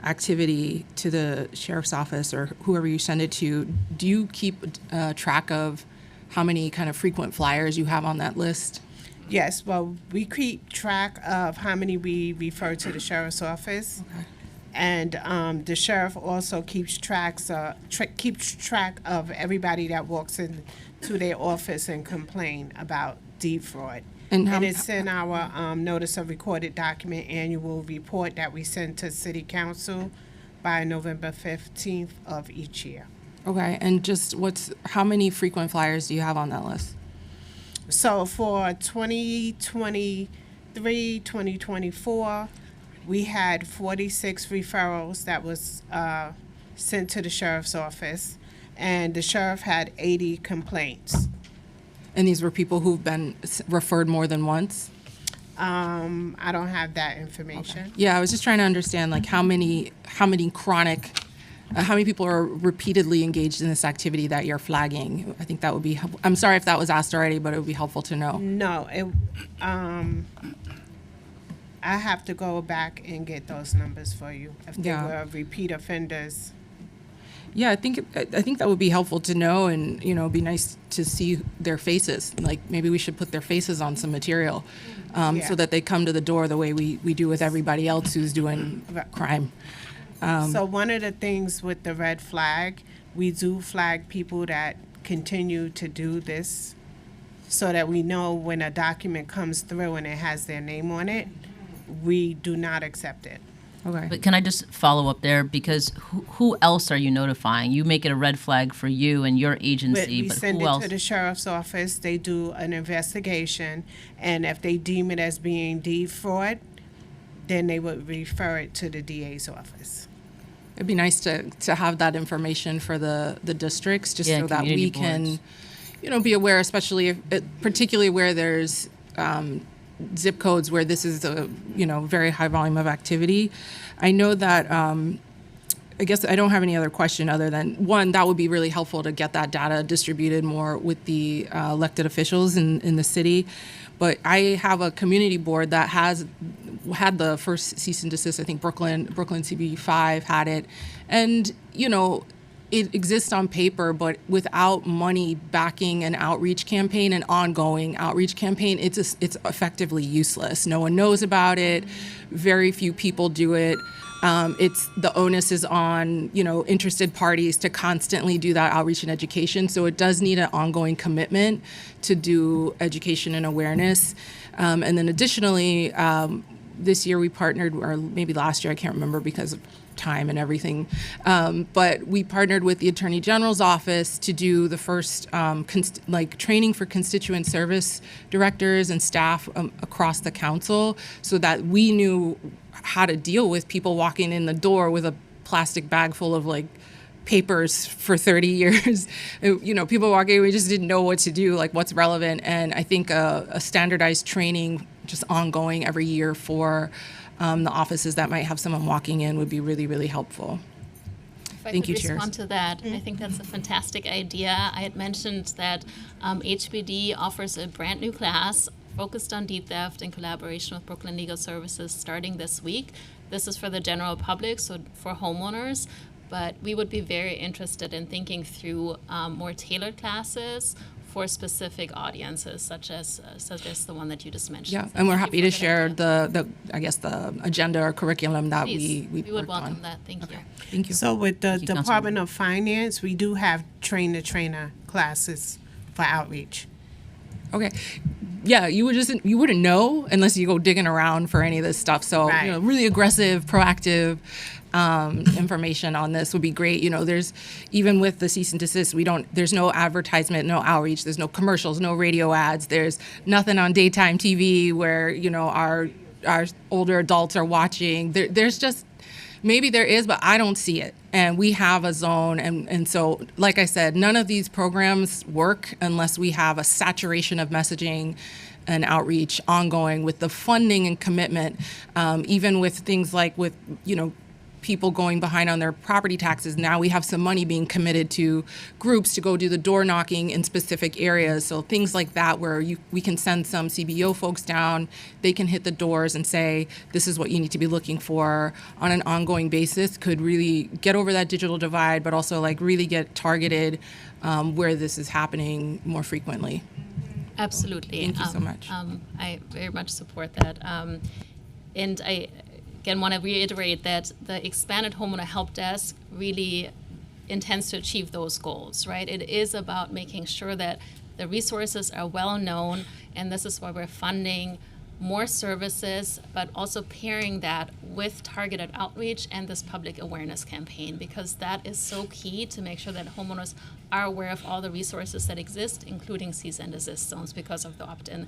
activity to the sheriff's office or whoever you send it to. Do you keep track of how many kind of frequent flyers you have on that list? Yes, well, we keep track of how many we refer to the sheriff's office. Okay. And the sheriff also keeps track of everybody that walks into their office and complain about deed fraud. And it's in our notice of recorded document annual report that we send to City Council by November 15th of each year. Okay, and just how many frequent flyers do you have on that list? So for 2023, 2024, we had 46 referrals that was sent to the sheriff's office, and the sheriff had 80 complaints. And these were people who've been referred more than once? I don't have that information. Yeah, I was just trying to understand like how many chronic, how many people are repeatedly engaged in this activity that you're flagging. I think that would be, I'm sorry if that was asked already, but it would be helpful to know. No, I have to go back and get those numbers for you if they Yeah. were repeat offenders. Yeah, I think that would be helpful to know, and it'd be nice to see their faces. Like maybe we should put their faces on some material, Yeah. so that they come to the door the way we do with everybody else who's doing crime. So one of the things with the red flag, we do flag people that continue to do this so that we know when a document comes through and it has their name on it, we do not accept it. Okay. But can I just follow up there? Because who else are you notifying? You make it a red flag for you and your agency, We but send who it else? to the sheriff's office, they do an investigation, and if they deem it as being deed fraud, then they would refer it to the DA's office. It'd be nice to have that information for the districts, just Yeah, so that community we can, boards. be aware, especially particularly where there's zip codes where this is a very high volume of activity. I know that. I guess I don't have any other question other than one, that would be really helpful to get that data distributed more with the elected officials in the city. But I have a community board that has had the first cease and desist. I think Brooklyn CB5 had it, and it exists on paper, but without money backing an outreach campaign, an ongoing outreach campaign, it's effectively useless. No one knows about it. Very few people do it. It's the onus is on interested parties to constantly do that outreach and education. So it does need an ongoing commitment to do education and awareness. And then additionally, this year we partnered, or maybe last year, I can't remember because of time and everything, but we partnered with the Attorney General's office to do the first training for constituent service directors and staff across the council, so that we knew how to deal with people walking in the door with a plastic bag full of papers for 30 years. People walking, we just didn't know what to do, what's relevant. And I think a standardized training just ongoing every year for the offices that might have someone walking in would be really, really helpful. If I Thank could you, Chair. respond to that, I think that's a fantastic idea. I had mentioned that HPD offers a brand new class focused on deed theft in collaboration with Brooklyn Legal Services starting this week. This is for the general public, so for homeowners, but we would be very interested in thinking through more tailored classes for specific audiences, such as the one that you just mentioned. Yeah, So and we're thank happy you to for that share idea. the agenda or curriculum that Please, we would worked welcome on. that. Thank you. Thank you. So with the you, Councilwoman. Department of Finance, we do have train-the-trainer classes for outreach. Okay. Yeah, you wouldn't know unless you go digging around for any of this stuff. So Right. really aggressive, proactive information on this would be great. There's even with the cease and desist, there's no advertisement, no outreach, there's no commercials, no radio ads, there's nothing on daytime TV where our older adults are watching. There's just maybe there is, but I don't see it. And we have a zone. And so, like I said, none of these programs work unless we have a saturation of messaging and outreach ongoing with the funding and commitment, even with things like with, people going behind on their property taxes. Now we have some money being committed to groups to go do the door knocking in specific areas. So things like that where we can send some CBO folks down, they can hit the doors and say, this is what you need to be looking for on an ongoing basis, could really get over that digital divide, but also really get targeted where this is happening more frequently. Absolutely. Thank you so much. I very much support that. And I, again, want to reiterate that the expanded homeowner help desk really intends to achieve those goals, right? It is about making sure that the resources are well known, and this is why we're funding more services, but also pairing that with targeted outreach and this public awareness campaign, because that is so key to make sure that homeowners are aware of all the resources that exist, including cease and desist zones, because of the opt-in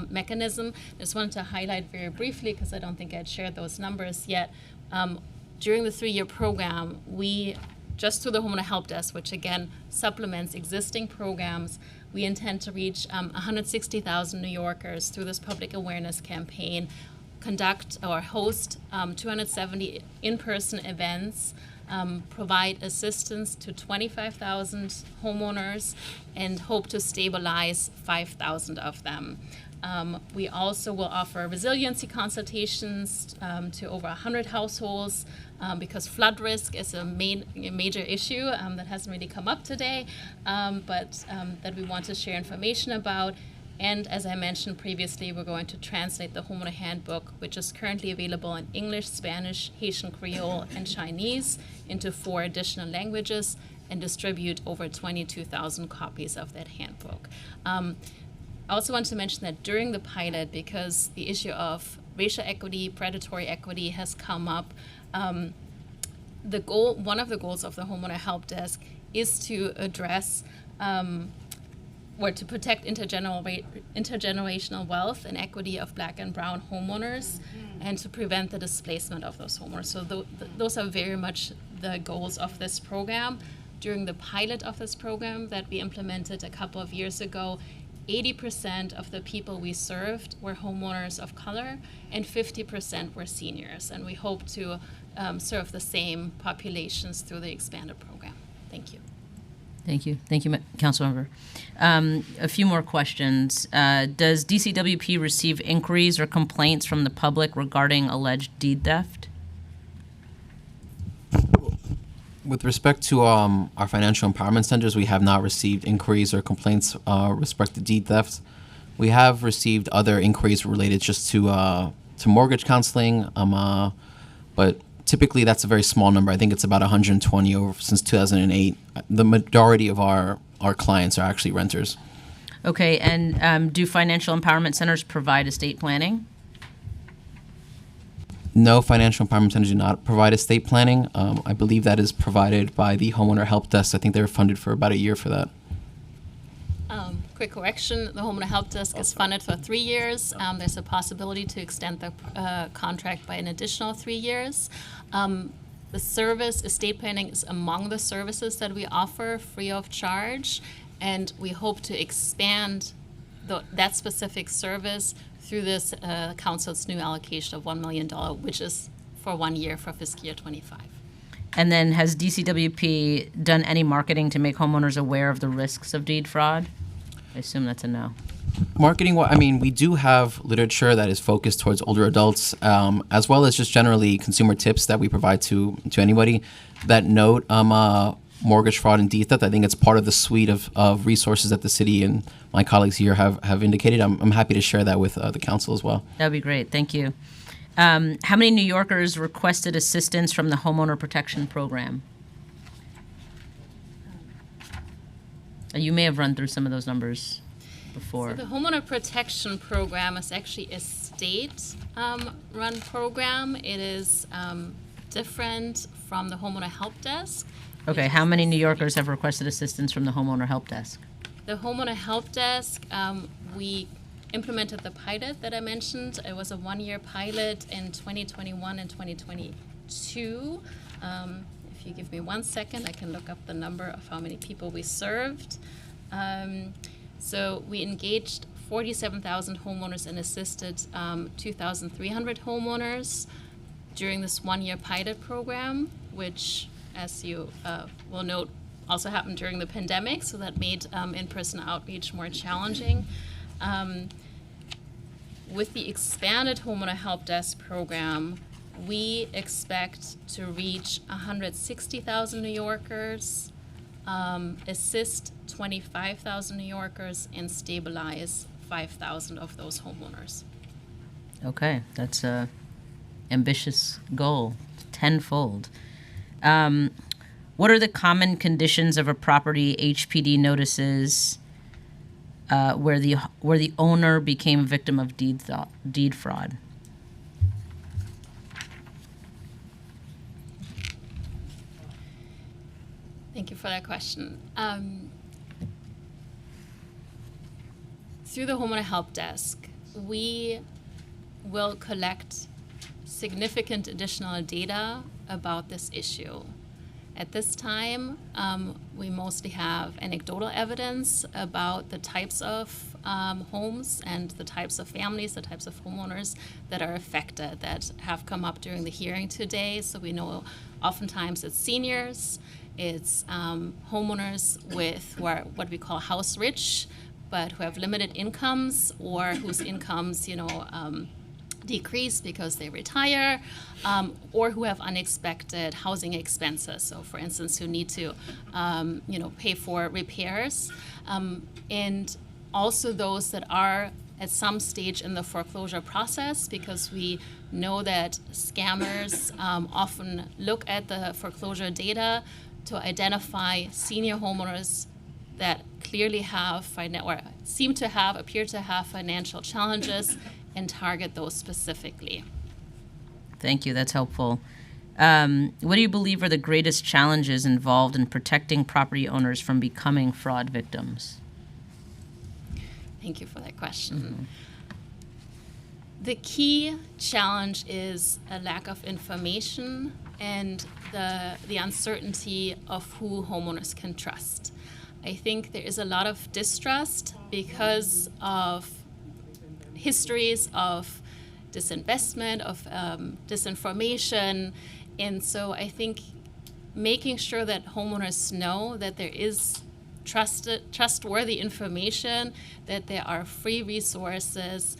mechanism. I just wanted to highlight very briefly, because I don't think I'd shared those numbers yet. During the 3-year program, we just through the Homeowner Help Desk, which again supplements existing programs, we intend to reach 160,000 New Yorkers through this public awareness campaign, conduct or host 270 in-person events, provide assistance to 25,000 homeowners, and hope to stabilize 5,000 of them. We also will offer resiliency consultations to over 100 households because flood risk is a major issue that hasn't really come up today, but that we want to share information about. And as I mentioned previously, we're going to translate the Homeowner Handbook, which is currently available in English, Spanish, Haitian Creole, and Chinese, into 4 additional languages and distribute over 22,000 copies of that handbook. I also want to mention that during the pilot, because the issue of racial equity, predatory equity has come up, one of the goals of the Homeowner Help Desk is to address or to protect intergenerational wealth and equity of Black and Brown homeowners, and to prevent the displacement of those homeowners. So those are very much the goals of this program. During the pilot of this program that we implemented a couple of years ago, 80% of the people we served were homeowners of color, and 50% were seniors. And we hope to serve the same populations through the expanded program. Thank you. Thank you. Thank you, Councilmember. A few more questions. Does DCWP receive inquiries or complaints from the public regarding alleged deed theft? With respect to our financial empowerment centers, we have not received inquiries or complaints with respect to deed theft. We have received other inquiries related just to mortgage counseling, but typically that's a very small number. I think it's about 120 over since 2008. The majority of our clients are actually renters. Okay, and do financial empowerment centers provide estate planning? No, financial empowerment centers do not provide estate planning. I believe that is provided by the Homeowner Help Desk. I think they were funded for about a year for that. Quick correction, the Homeowner Help Desk is funded for 3 years. There's a possibility to extend the contract by an additional 3 years. The service, estate planning, is among the services that we offer free of charge, and we hope to expand that specific service through this council's new allocation of $1 million, which is for 1 year for fiscal year 25. And then has DCWP done any marketing to make homeowners aware of the risks of deed fraud? I assume that's a no. Marketing, I mean, we do have literature that is focused towards older adults, as well as just generally consumer tips that we provide to anybody that note mortgage fraud and deed theft. I think it's part of the suite of resources that the city and my colleagues here have indicated. I'm happy to share that with the council as well. That'd be great. Thank you. How many New Yorkers requested assistance from the Homeowner Protection Program? You may have run through some of those numbers before. So the Homeowner Protection Program is actually a state-run program. It is different from the Homeowner Help Desk. Okay, how many New Yorkers have requested assistance from the Homeowner Help Desk? The Homeowner Help Desk, we implemented the pilot that I mentioned. It was a 1-year pilot in 2021 and 2022. If you give me 1 second, I can look up the number of how many people we served. So we engaged 47,000 homeowners and assisted 2,300 homeowners during this 1-year pilot program, which, as you will note, also happened during the pandemic, so that made in-person outreach more challenging. With the expanded Homeowner Help Desk program, we expect to reach 160,000 New Yorkers, assist 25,000 New Yorkers, and stabilize 5,000 of those homeowners. Okay, that's a ambitious goal, tenfold. What are the common conditions of a property HPD notices where the owner became a victim of deed fraud? Thank you for that question. Through the Homeowner Help Desk, we will collect significant additional data about this issue. At this time, we mostly have anecdotal evidence about the types of homes and the types of families, the types of homeowners that are affected that have come up during the hearing today. So we know oftentimes it's seniors, it's homeowners who are what we call house rich, but who have limited incomes or whose incomes, decrease because they retire, or who have unexpected housing expenses. So, for instance, who need to, pay for repairs, and also those that are at some stage in the foreclosure process, because we know that scammers often look at the foreclosure data to identify senior homeowners that clearly have appear to have financial challenges and target those specifically. Thank you. That's helpful. What do you believe are the greatest challenges involved in protecting property owners from becoming fraud victims? Thank you for that question. The key challenge is a lack of information and the uncertainty of who homeowners can trust. I think there is a lot of distrust because of histories of disinvestment, of disinformation. And so I think making sure that homeowners know that there is trustworthy information, that there are free resources,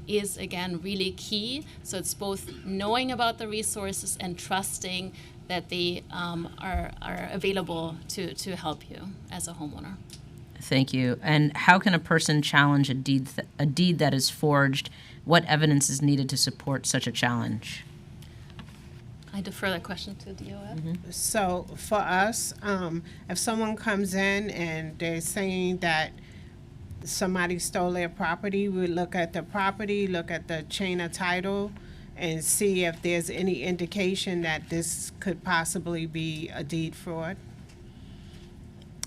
is again really key. So it's both knowing about the resources and trusting that they are available to help you as a homeowner. Thank you. And how can a person challenge a deed that is forged? What evidence is needed to support such a challenge? I defer that question to DOF. So for us, if someone comes in and they're saying that somebody stole their property, we look at the property, look at the chain of title, and see if there's any indication that this could possibly be a deed fraud.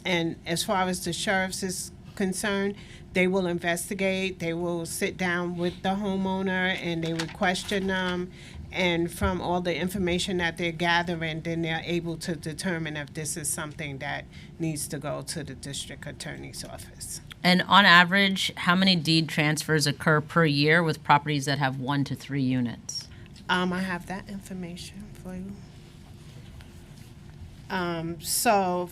And as far as the sheriff's is concerned, they will investigate, they will sit down with the homeowner and they would question them. And from all the information that they're gathering, then they're able to determine if this is something that needs to go to the district attorney's office. And on average, how many deed transfers occur per year with properties that have 1 to 3 units? I have that information for you. So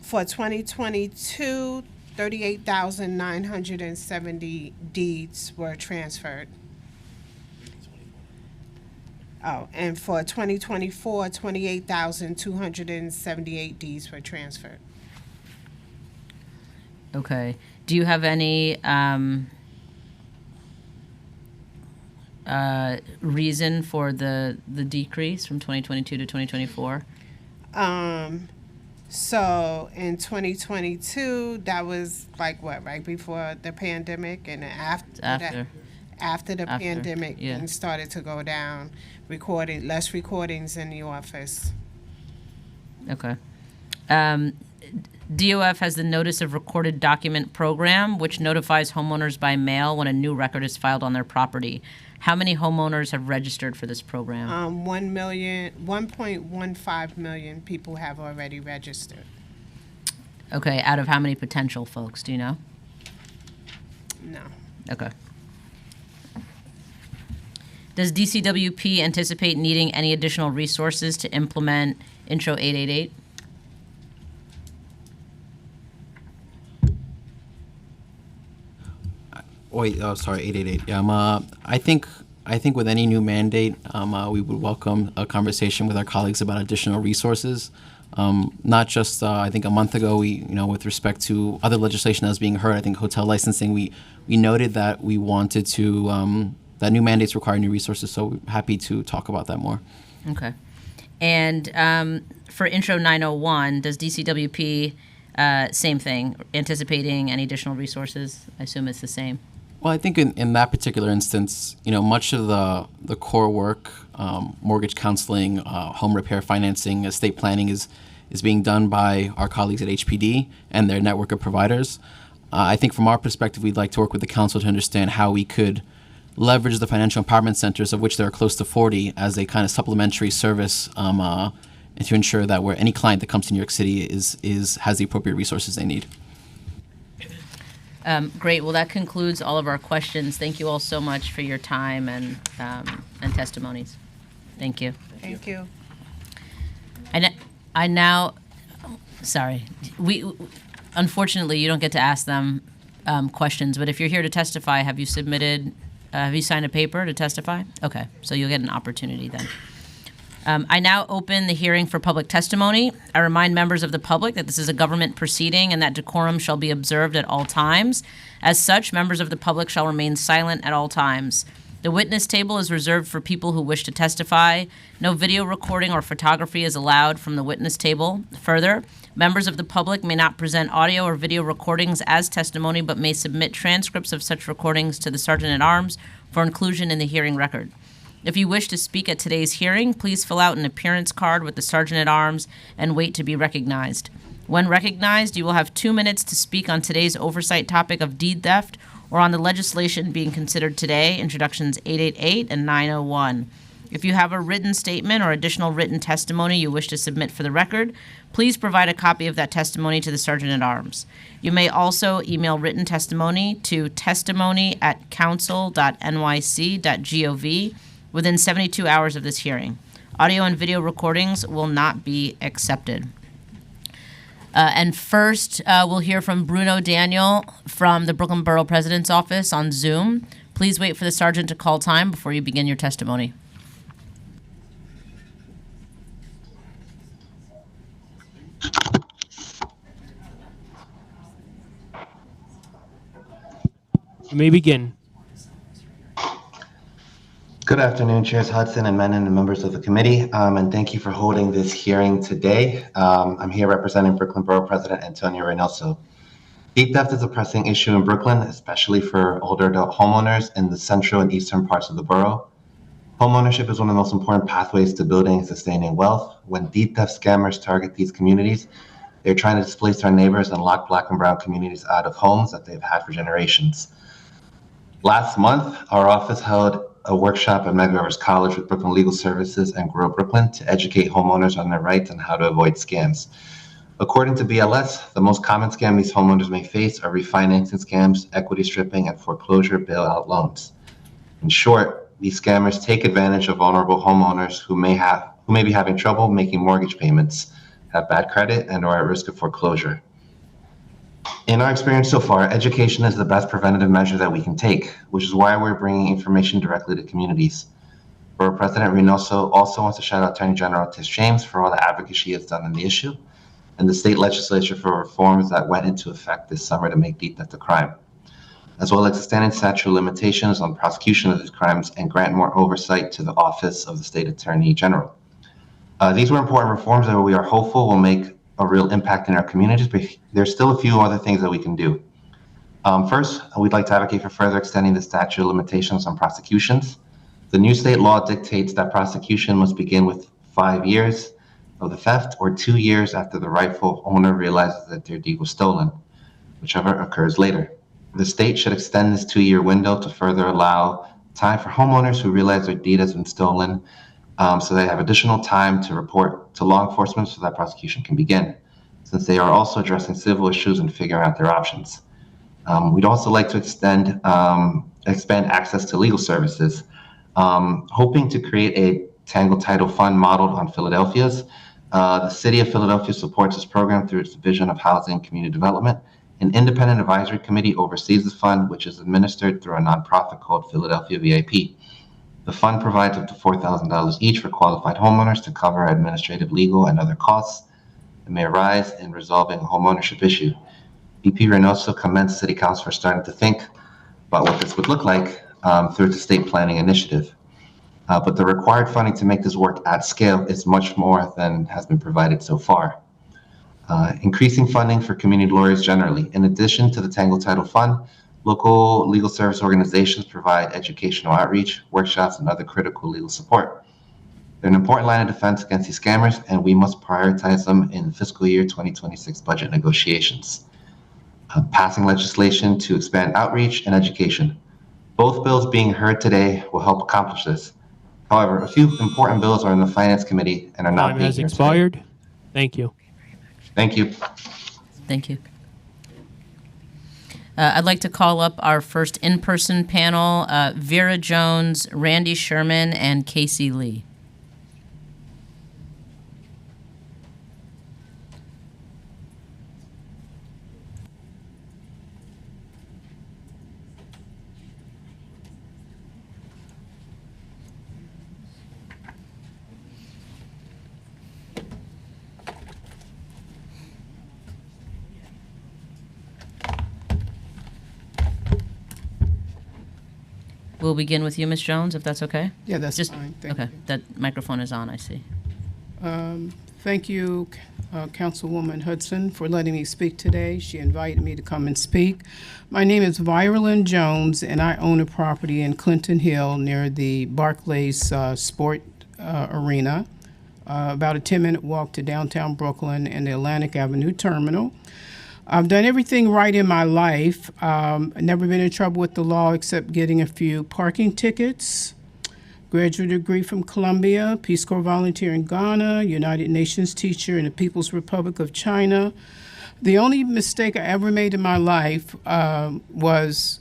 for 2022, 38,970 deeds were transferred. Oh, and for 2024, 28,278 deeds were transferred. Okay. Do you have any reason for the decrease from 2022 to 2024? So in 2022, that was like what, right before the pandemic, and after the pandemic, yeah. things started to go down. Less recordings in the office. Okay. DOF has the Notice of Recorded Document Program, which notifies homeowners by mail when a new record is filed on their property. How many homeowners have registered for this program? 1.15 million people have already registered. Okay, out of how many potential folks, do you know? No. Okay. Does DCWP anticipate needing any additional resources to implement Intro 888? Sorry, 888. Yeah, I think with any new mandate, we would welcome a conversation with our colleagues about additional resources. Not just, I think a month ago, with respect to other legislation that was being heard, I think hotel licensing, we noted that we wanted to, that new mandates require new resources, so we're happy to talk about that more. Okay. And for Intro 901, does DCWP, same thing, anticipating any additional resources? I assume it's the same. Well, I think in that particular instance, much of the core work, mortgage counseling, home repair financing, estate planning is being done by our colleagues at HPD and their network of providers. I think from our perspective, we'd like to work with the council to understand how we could leverage the financial empowerment centers, of which there are close to 40, as a kind of supplementary service and to ensure that where any client that comes to New York City has the appropriate resources they need. Great. Well, that concludes all of our questions. Thank you all so much for your time and testimonies. Thank you. Thank you. I now, sorry, unfortunately, you don't get to ask them questions, but if you're here to testify, have you signed a paper to testify? Okay, so you'll get an opportunity then. I now open the hearing for public testimony. I remind members of the public that this is a government proceeding and that decorum shall be observed at all times. As such, members of the public shall remain silent at all times. The witness table is reserved for people who wish to testify. No video recording or photography is allowed from the witness table. Further, members of the public may not present audio or video recordings as testimony, but may submit transcripts of such recordings to the Sergeant-at-Arms for inclusion in the hearing record. If you wish to speak at today's hearing, please fill out an appearance card with the Sergeant-at-Arms and wait to be recognized. When recognized, you will have 2 minutes to speak on today's oversight topic of deed theft or on the legislation being considered today, Introductions 888 and 901. If you have a written statement or additional written testimony you wish to submit for the record, please provide a copy of that testimony to the Sergeant-at-Arms. You may also email written testimony to testimony@council.nyc.gov within 72 hours of this hearing. Audio and video recordings will not be accepted. And first, we'll hear from Bruno Daniel from the Brooklyn Borough President's Office on Zoom. Please wait for the sergeant to call time before you begin your testimony. You may begin. Good afternoon, Chairs Hudson and Menon and members of the committee, and thank you for holding this hearing today. I'm here representing Brooklyn Borough President Antonio Reynoso. Deed theft is a pressing issue in Brooklyn, especially for older adult homeowners in the central and eastern parts of the borough. Homeownership is one of the most important pathways to building and sustaining wealth. When deed theft scammers target these communities, they're trying to displace their neighbors and lock Black and brown communities out of homes that they've had for generations. Last month, our office held a workshop at Medgar Evers College with Brooklyn Legal Services and Grow Brooklyn to educate homeowners on their rights and how to avoid scams. According to BLS, the most common scam these homeowners may face are refinancing scams, equity stripping, and foreclosure bailout loans. In short, these scammers take advantage of vulnerable homeowners who may be having trouble making mortgage payments, have bad credit, and are at risk of foreclosure. In our experience so far, education is the best preventative measure that we can take, which is why we're bringing information directly to communities. Borough President Reynoso also wants to shout out Attorney General Tish James for all the advocacy he has done on the issue, and the state legislature for reforms that went into effect this summer to make deed theft a crime, as well as extending statute of limitations on prosecution of these crimes and grant more oversight to the Office of the State Attorney General. These were important reforms that we are hopeful will make a real impact in our communities, but there's still a few other things that we can do. First, we'd like to advocate for further extending the statute of limitations on prosecutions. The new state law dictates that prosecution must begin with 5 years of the theft or 2 years after the rightful owner realizes that their deed was stolen, whichever occurs later. The state should extend this 2-year window to further allow time for homeowners who realize their deed has been stolen, so they have additional time to report to law enforcement so that prosecution can begin, since they are also addressing civil issues and figuring out their options. We'd also like to expand access to legal services, hoping to create a Tangle Title Fund modeled on Philadelphia's. The City of Philadelphia supports this program through its Division of Housing and Community Development. An independent advisory committee oversees the fund, which is administered through a nonprofit called Philadelphia VIP. The fund provides up to $4,000 each for qualified homeowners to cover administrative, legal, and other costs that may arise in resolving a homeownership issue. VP Reynoso commends City Council for starting to think about what this would look like through the state planning initiative. But the required funding to make this work at scale is much more than has been provided so far. Increasing funding for community lawyers generally. In addition to the Tangle Title Fund, local legal service organizations provide educational outreach, workshops, and other critical legal support. They're an important line of defense against these scammers, and we must prioritize them in the fiscal year 2026 budget negotiations. Passing legislation to expand outreach and education. Both bills being heard today will help accomplish this. However, a few important bills are in the Finance Committee and are not Time being has here today. expired. Thank you. Thank you. Thank you. I'd like to call up our first in-person panel, Vera Jones, Randy Sherman, and Casey Lee. We'll begin with you, Ms. Jones, if that's okay? Yeah, that's fine. Thank okay, that microphone is on, I see. Thank you, Councilwoman Hudson, for letting me speak today. She invited me to come and speak. My name is Vyralyn Jones, and I own a property in Clinton Hill near the Barclays Sport Arena, about a 10-minute walk to downtown Brooklyn and the Atlantic Avenue Terminal. I've done everything right in my life. I've never been in trouble with the law except getting a few parking tickets. Graduate degree from Columbia, Peace Corps volunteer in Ghana, United Nations teacher in the People's Republic of China. The only mistake I ever made in my life was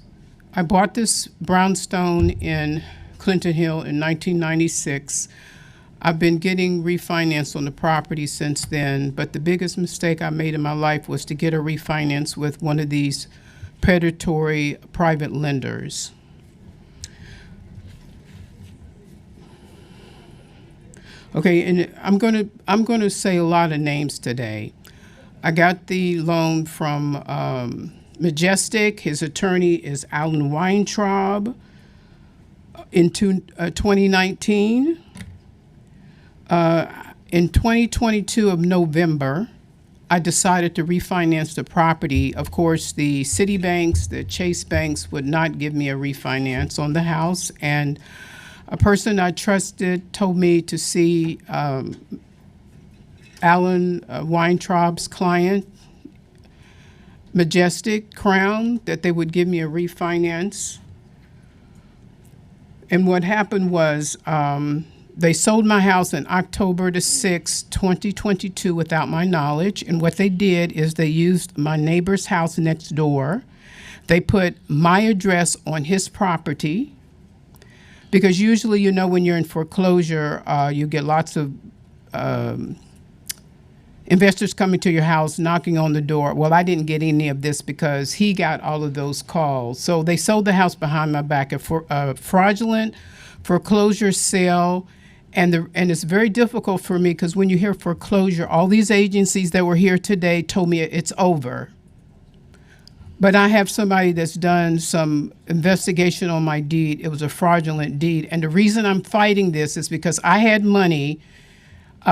I bought this brownstone in Clinton Hill in 1996. I've been getting refinance on the property since then, but the biggest mistake I made in my life was to get a refinance with one of these predatory private lenders. Okay, and I'm gonna say a lot of names today. I got the loan from Majestic. His attorney is Alan Weintraub. In 2019. In 2022 of November, I decided to refinance the property. Of course, the Citibanks, the Chase banks would not give me a refinance on the house, and a person I trusted told me to see Alan Weintraub's client, Majestic Crown, that they would give me a refinance. And what happened was they sold my house on October the 6th, 2022 without my knowledge. And what they did is they used my neighbor's house next door. They put my address on his property. Because usually, you know, when you're in foreclosure, you get lots of investors coming to your house, knocking on the door. Well, I didn't get any of this because he got all of those calls. So they sold the house behind my back, a fraudulent foreclosure sale. And it's very difficult for me because when you hear foreclosure, all these agencies that were here today told me it's over. But I have somebody that's done some investigation on my deed. It was a fraudulent deed. And the reason I'm fighting this is because I had money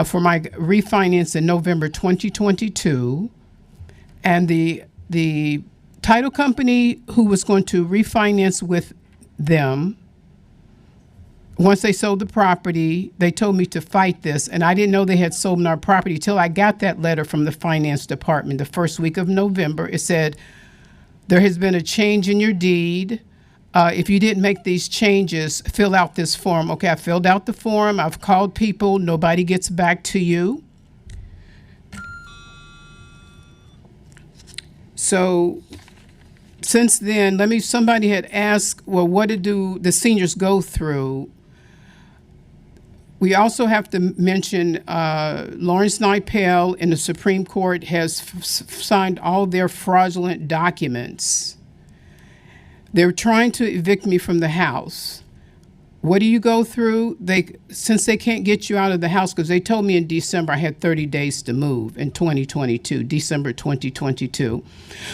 for my refinance in November 2022. And the title company who was going to refinance with them, once they sold the property, they told me to fight this. And I didn't know they had sold our property till I got that letter from the finance department the first week of November. It said, there has been a change in your deed. If you didn't make these changes, fill out this form. Okay, I filled out the form. I've called people. Nobody gets back to you. So since then, somebody had asked, well, what do the seniors go through? We also have to mention Lawrence Nipel in the Supreme Court has signed all their fraudulent documents. They're trying to evict me from the house. What do you go through? Since they can't get you out of the house, because they told me in December I had 30 days to move in 2022, December 2022.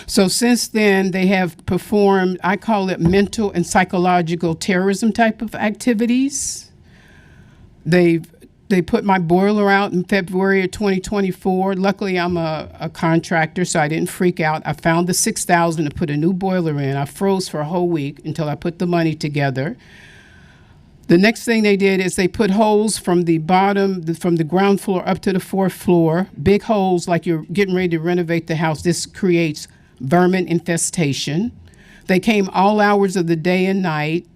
So since then, they have performed, I call it mental and psychological terrorism type of activities. They put my boiler out in February of 2024. Luckily, I'm a contractor, so I didn't freak out. I found the $6,000 to put a new boiler in. I froze for a whole week until I put the money together. The next thing they did is they put holes from the bottom, from the ground floor up to the fourth floor, big holes like you're getting ready to renovate the house. This creates vermin infestation. They came all hours of the day and night.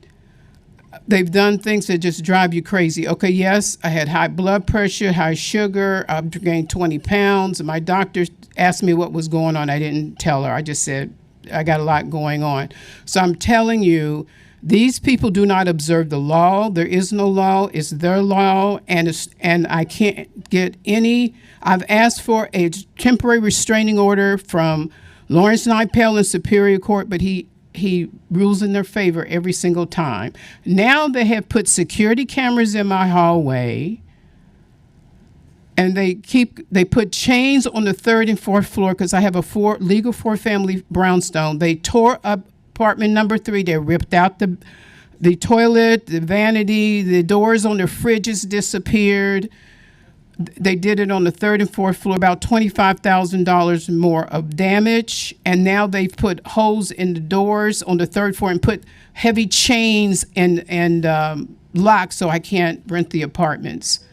they've done things that just drive you crazy. Okay, yes, I had high blood pressure, high sugar. I've gained 20 pounds. My doctor asked me what was going on. I didn't tell her. I just said, I got a lot going on. So I'm telling you, these people do not observe the law. There is no law. It's their law, and I can't get any. I've asked for a temporary restraining order from Lawrence Nipel in Superior Court, but he rules in their favor every single time. Now they have put security cameras in my hallway, and they put chains on the 3rd and 4th floor because I have a legal 4-family brownstone. They tore up apartment number 3. They ripped out the toilet, the vanity, the doors on the fridges disappeared. They did it on the 3rd and 4th floor, about $25,000 more of damage. And now they've put holes in the doors on the 3rd floor and put heavy chains and locks so I can't rent the apartments.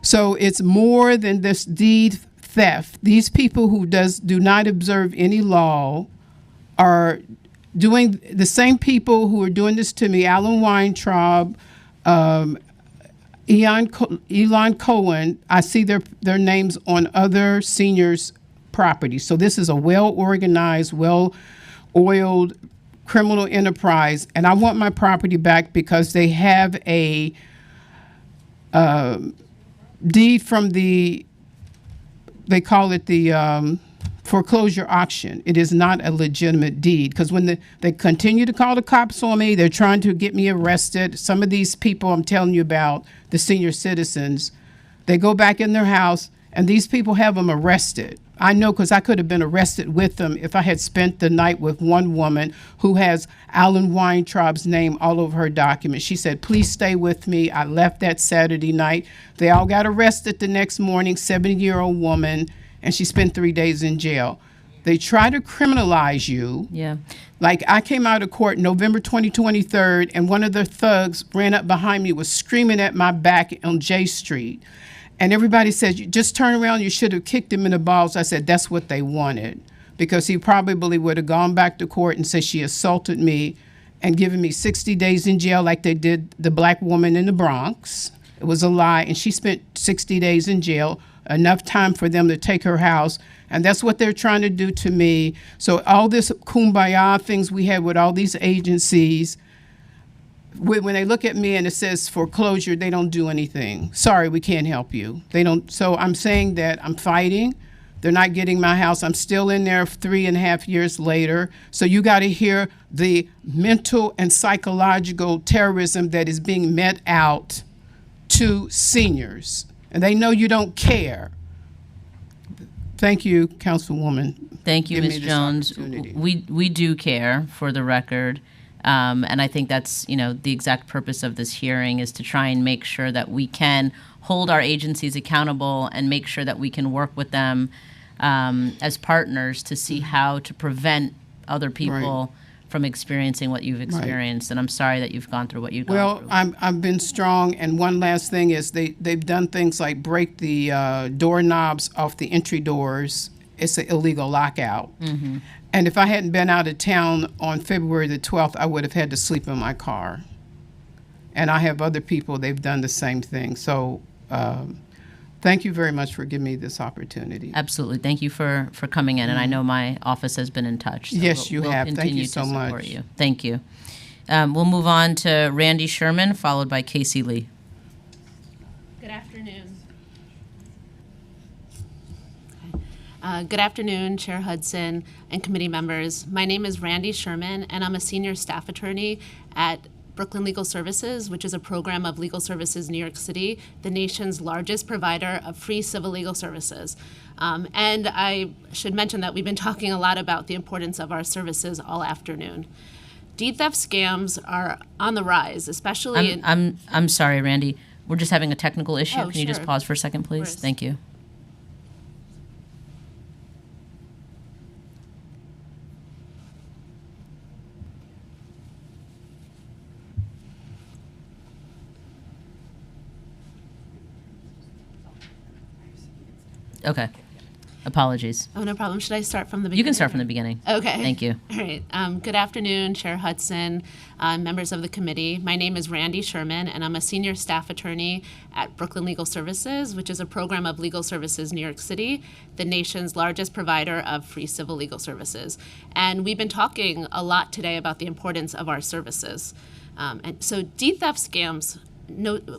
So it's more than this deed theft. These people who do not observe any law are doing the same people who are doing this to me, Alan Weintraub, Elon Cohen. I see their names on other seniors' properties. So this is a well-organized, well-oiled criminal enterprise, and I want my property back because they have a deed from they call it the foreclosure auction. It is not a legitimate deed because when they continue to call the cops on me, they're trying to get me arrested. Some of these people I'm telling you about, the senior citizens, they go back in their house and these people have them arrested. I know because I could have been arrested with them if I had spent the night with one woman who has Alan Weintraub's name all over her document. She said, please stay with me. I left that Saturday night. They all got arrested the next morning, 70-year-old woman, and she spent 3 days in jail. They try to criminalize you. Yeah. Like I came out of court November 2023, and one of the thugs ran up behind me, was screaming at my back on J Street. And everybody said, you just turn around, you should have kicked him in the balls. I said, that's what they wanted. Because he probably would have gone back to court and said she assaulted me and given me 60 days in jail like they did the black woman in the Bronx. It was a lie, and she spent 60 days in jail, enough time for them to take her house. And that's what they're trying to do to me. So all this kumbaya things we had with all these agencies, when they look at me and it says foreclosure, they don't do anything. Sorry, we can't help you. They don't. So I'm saying that I'm fighting. They're not getting my house. I'm still in there 3.5 years later. So you got to hear the mental and psychological terrorism that is being met out to seniors. And they know you don't care. Thank you, Councilwoman. Thank you, Give me Ms. this Jones. opportunity. We do care, for the record. And I think that's, the exact purpose of this hearing is to try and make sure that we can hold our agencies accountable and make sure that we can work with them as partners to see how to prevent other people from experiencing what you've experienced. And I'm sorry that you've gone through what you've gone through. Well, I've been strong, and one last thing is they've done things like break the doorknobs off the entry doors. It's an illegal lockout. Mm-hmm. And if I hadn't been out of town on February the 12th, I would have had to sleep in my car. And I have other people, they've done the same thing. So thank you very much for giving me this opportunity. Absolutely. Thank you for coming in. And I know my office has been in touch. So Yes, you we'll have. Thank continue you so to support much. You. Thank you. We'll move on to Randy Sherman, followed by Casey Lee. Good afternoon. Good afternoon, Chair Hudson and committee members. My name is Randy Sherman, and I'm a senior staff attorney at Brooklyn Legal Services, which is a program of Legal Services New York City, the nation's largest provider of free civil legal services. And I should mention that we've been talking a lot about the importance of our services all afternoon. Deed theft scams are on the rise, especially I'm sorry, Randy. We're just having a technical issue. Oh, Can you just sure. pause for a second, please? course. Thank you. Okay. Apologies. Oh, no problem. Should I start from the beginning? You can start from the beginning. Okay. Thank you. All right. Good afternoon, Chair Hudson, members of the committee. My name is Randy Sherman, and I'm a senior staff attorney at Brooklyn Legal Services, which is a program of legal services New York City, the nation's largest provider of free civil legal services. And we've been talking a lot today about the importance of our services. And so deed theft scams,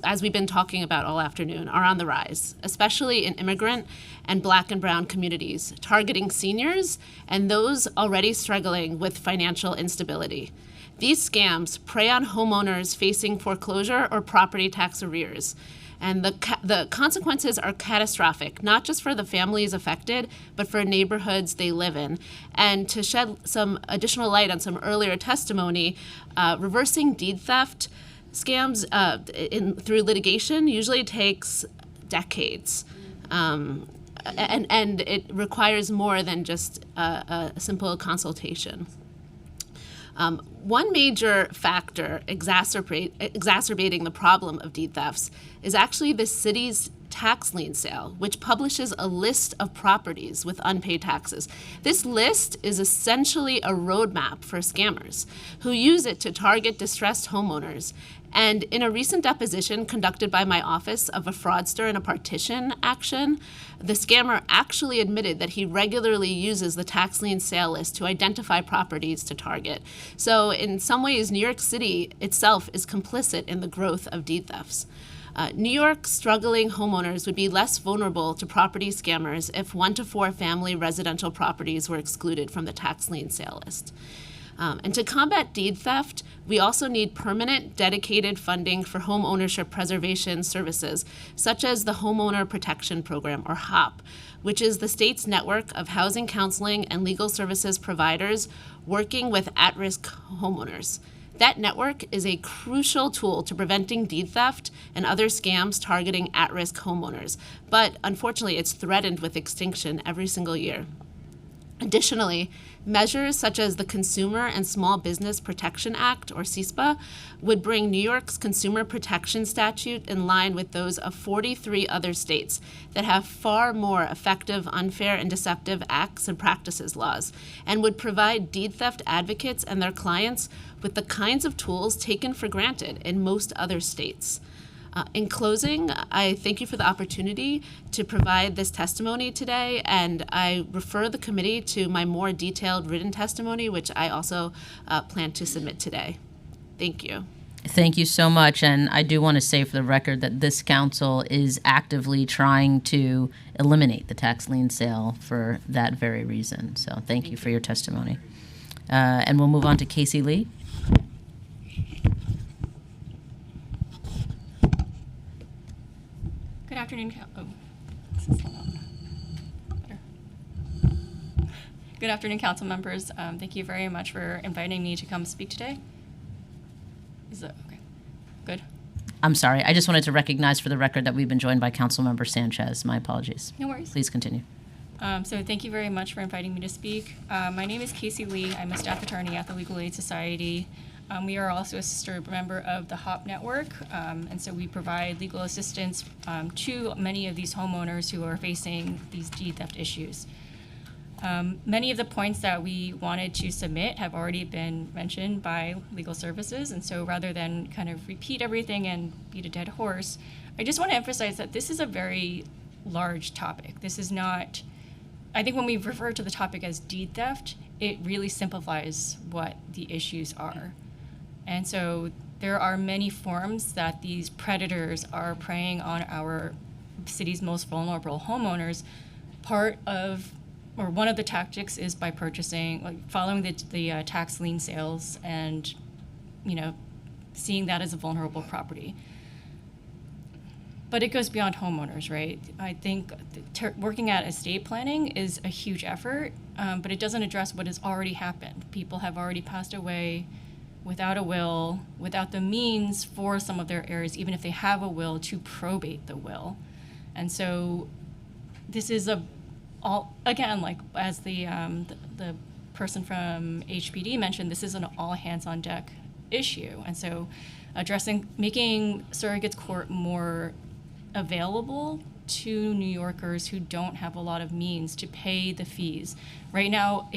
as we've been talking about all afternoon, are on the rise, especially in immigrant and Black and brown communities, targeting seniors and those already struggling with financial instability. These scams prey on homeowners facing foreclosure or property tax arrears. And the consequences are catastrophic, not just for the families affected, but for neighborhoods they live in. And to shed some additional light on some earlier testimony, reversing deed theft scams through litigation usually takes decades. And it requires more than just a simple consultation. One major factor exacerbating the problem of deed thefts is actually the city's tax lien sale, which publishes a list of properties with unpaid taxes. This list is essentially a roadmap for scammers who use it to target distressed homeowners. And in a recent deposition conducted by my office of a fraudster in a partition action, the scammer actually admitted that he regularly uses the tax lien sale list to identify properties to target. So in some ways, New York City itself is complicit in the growth of deed thefts. New York struggling homeowners would be less vulnerable to property scammers if 1 to 4 family residential properties were excluded from the tax lien sale list. And to combat deed theft, we also need permanent, dedicated funding for home ownership preservation services, such as the Homeowner Protection Program, or HOP, which is the state's network of housing counseling and legal services providers working with at-risk homeowners. That network is a crucial tool to preventing deed theft and other scams targeting at-risk homeowners, but unfortunately it's threatened with extinction every single year. Additionally, measures such as the Consumer and Small Business Protection Act, or CISPA, would bring New York's consumer protection statute in line with those of 43 other states that have far more effective unfair and deceptive acts and practices laws, and would provide deed theft advocates and their clients with the kinds of tools taken for granted in most other states. In closing, I thank you for the opportunity to provide this testimony today, and I refer the committee to my more detailed written testimony, which I also plan to submit today. Thank you. Thank you so much. And I do want to say for the record that this council is actively trying to eliminate the tax lien sale for that very reason. So thank you for your testimony. And we'll move on to Casey Lee. Good afternoon. Good afternoon, council members. Thank you very much for inviting me to come speak today. Is it okay? Good. I'm sorry. I just wanted to recognize for the record that we've been joined by Councilmember Sanchez. My apologies. No worries. Please continue. So thank you very much for inviting me to speak. My name is Casey Lee. I'm a staff attorney at the Legal Aid Society. We are also a sister member of the HOP network, and so we provide legal assistance to many of these homeowners who are facing these deed theft issues. Many of the points that we wanted to submit have already been mentioned by legal services, and so rather than kind of repeat everything and beat a dead horse, I just want to emphasize that this is a very large topic. This is not, I think when we refer to the topic as deed theft, it really simplifies what the issues are. And so there are many forms that these predators are preying on our city's most vulnerable homeowners. Part of, or one of the tactics is by purchasing, like following the tax lien sales and, you know, seeing that as a vulnerable property. But it goes beyond homeowners, right? I think working at estate planning is a huge effort, but it doesn't address what has already happened. People have already passed away without a will, without the means for some of their heirs, even if they have a will, to probate the will. And so this is again, like as the person from HPD mentioned, this is an all hands on deck issue. And so making surrogates court more available to New Yorkers who don't have a lot of means to pay the fees. Right now,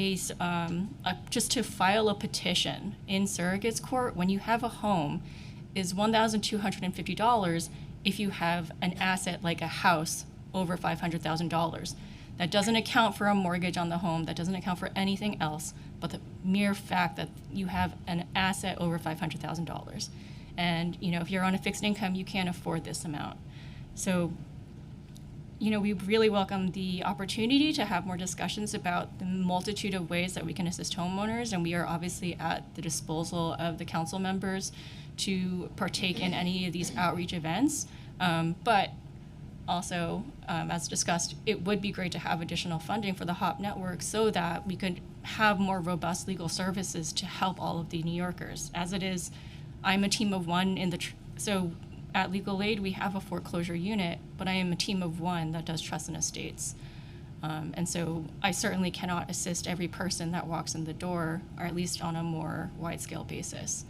just to file a petition in surrogate's court when you have a home is $1,250 if you have an asset like a house over $500,000. That doesn't account for a mortgage on the home, that doesn't account for anything else, but the mere fact that you have an asset over $500,000. And if you're on a fixed income, you can't afford this amount. So we really welcome the opportunity to have more discussions about the multitude of ways that we can assist homeowners, and we are obviously at the disposal of the council members to partake in any of these outreach events. But also, as discussed, it would be great to have additional funding for the HOP network so that we could have more robust legal services to help all of the New Yorkers. As it is, I'm a team of one so at Legal Aid, we have a foreclosure unit, but I am a team of one that does trust and estates. And so I certainly cannot assist every person that walks in the door, or at least on a more wide-scale basis.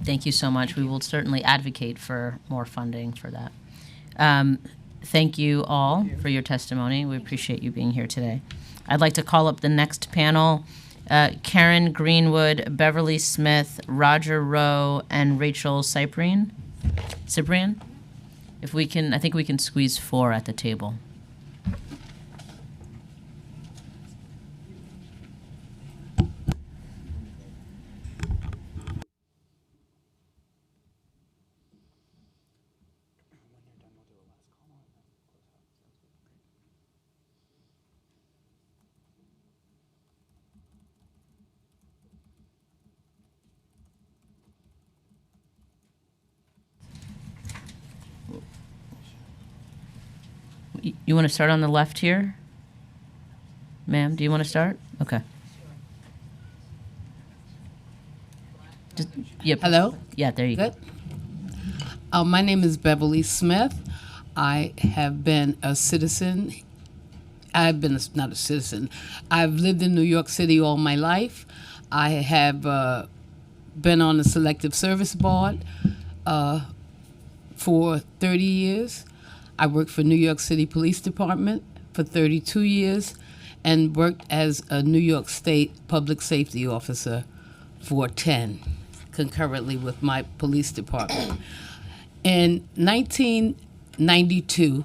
Thank you so much. We will certainly advocate for more funding for that. Thank you all for your testimony. We appreciate you being here today. I'd like to call up the next panel. Karen Greenwood, Beverly Smith, Roger Rowe, and Rachel Cyprian. If we can, I think we can squeeze 4 at the table. You want to start on the left here? Ma'am, do you want to start? Okay. Yep. Hello? Yeah, there you go. My name is Beverly Smith. I have been a citizen. Not a citizen. I've lived in New York City all my life. I have been on the Selective Service Board for 30 years. I worked for New York City Police Department for 32 years and worked as a New York State Public Safety Officer for 10, concurrently with my police department. In 1992,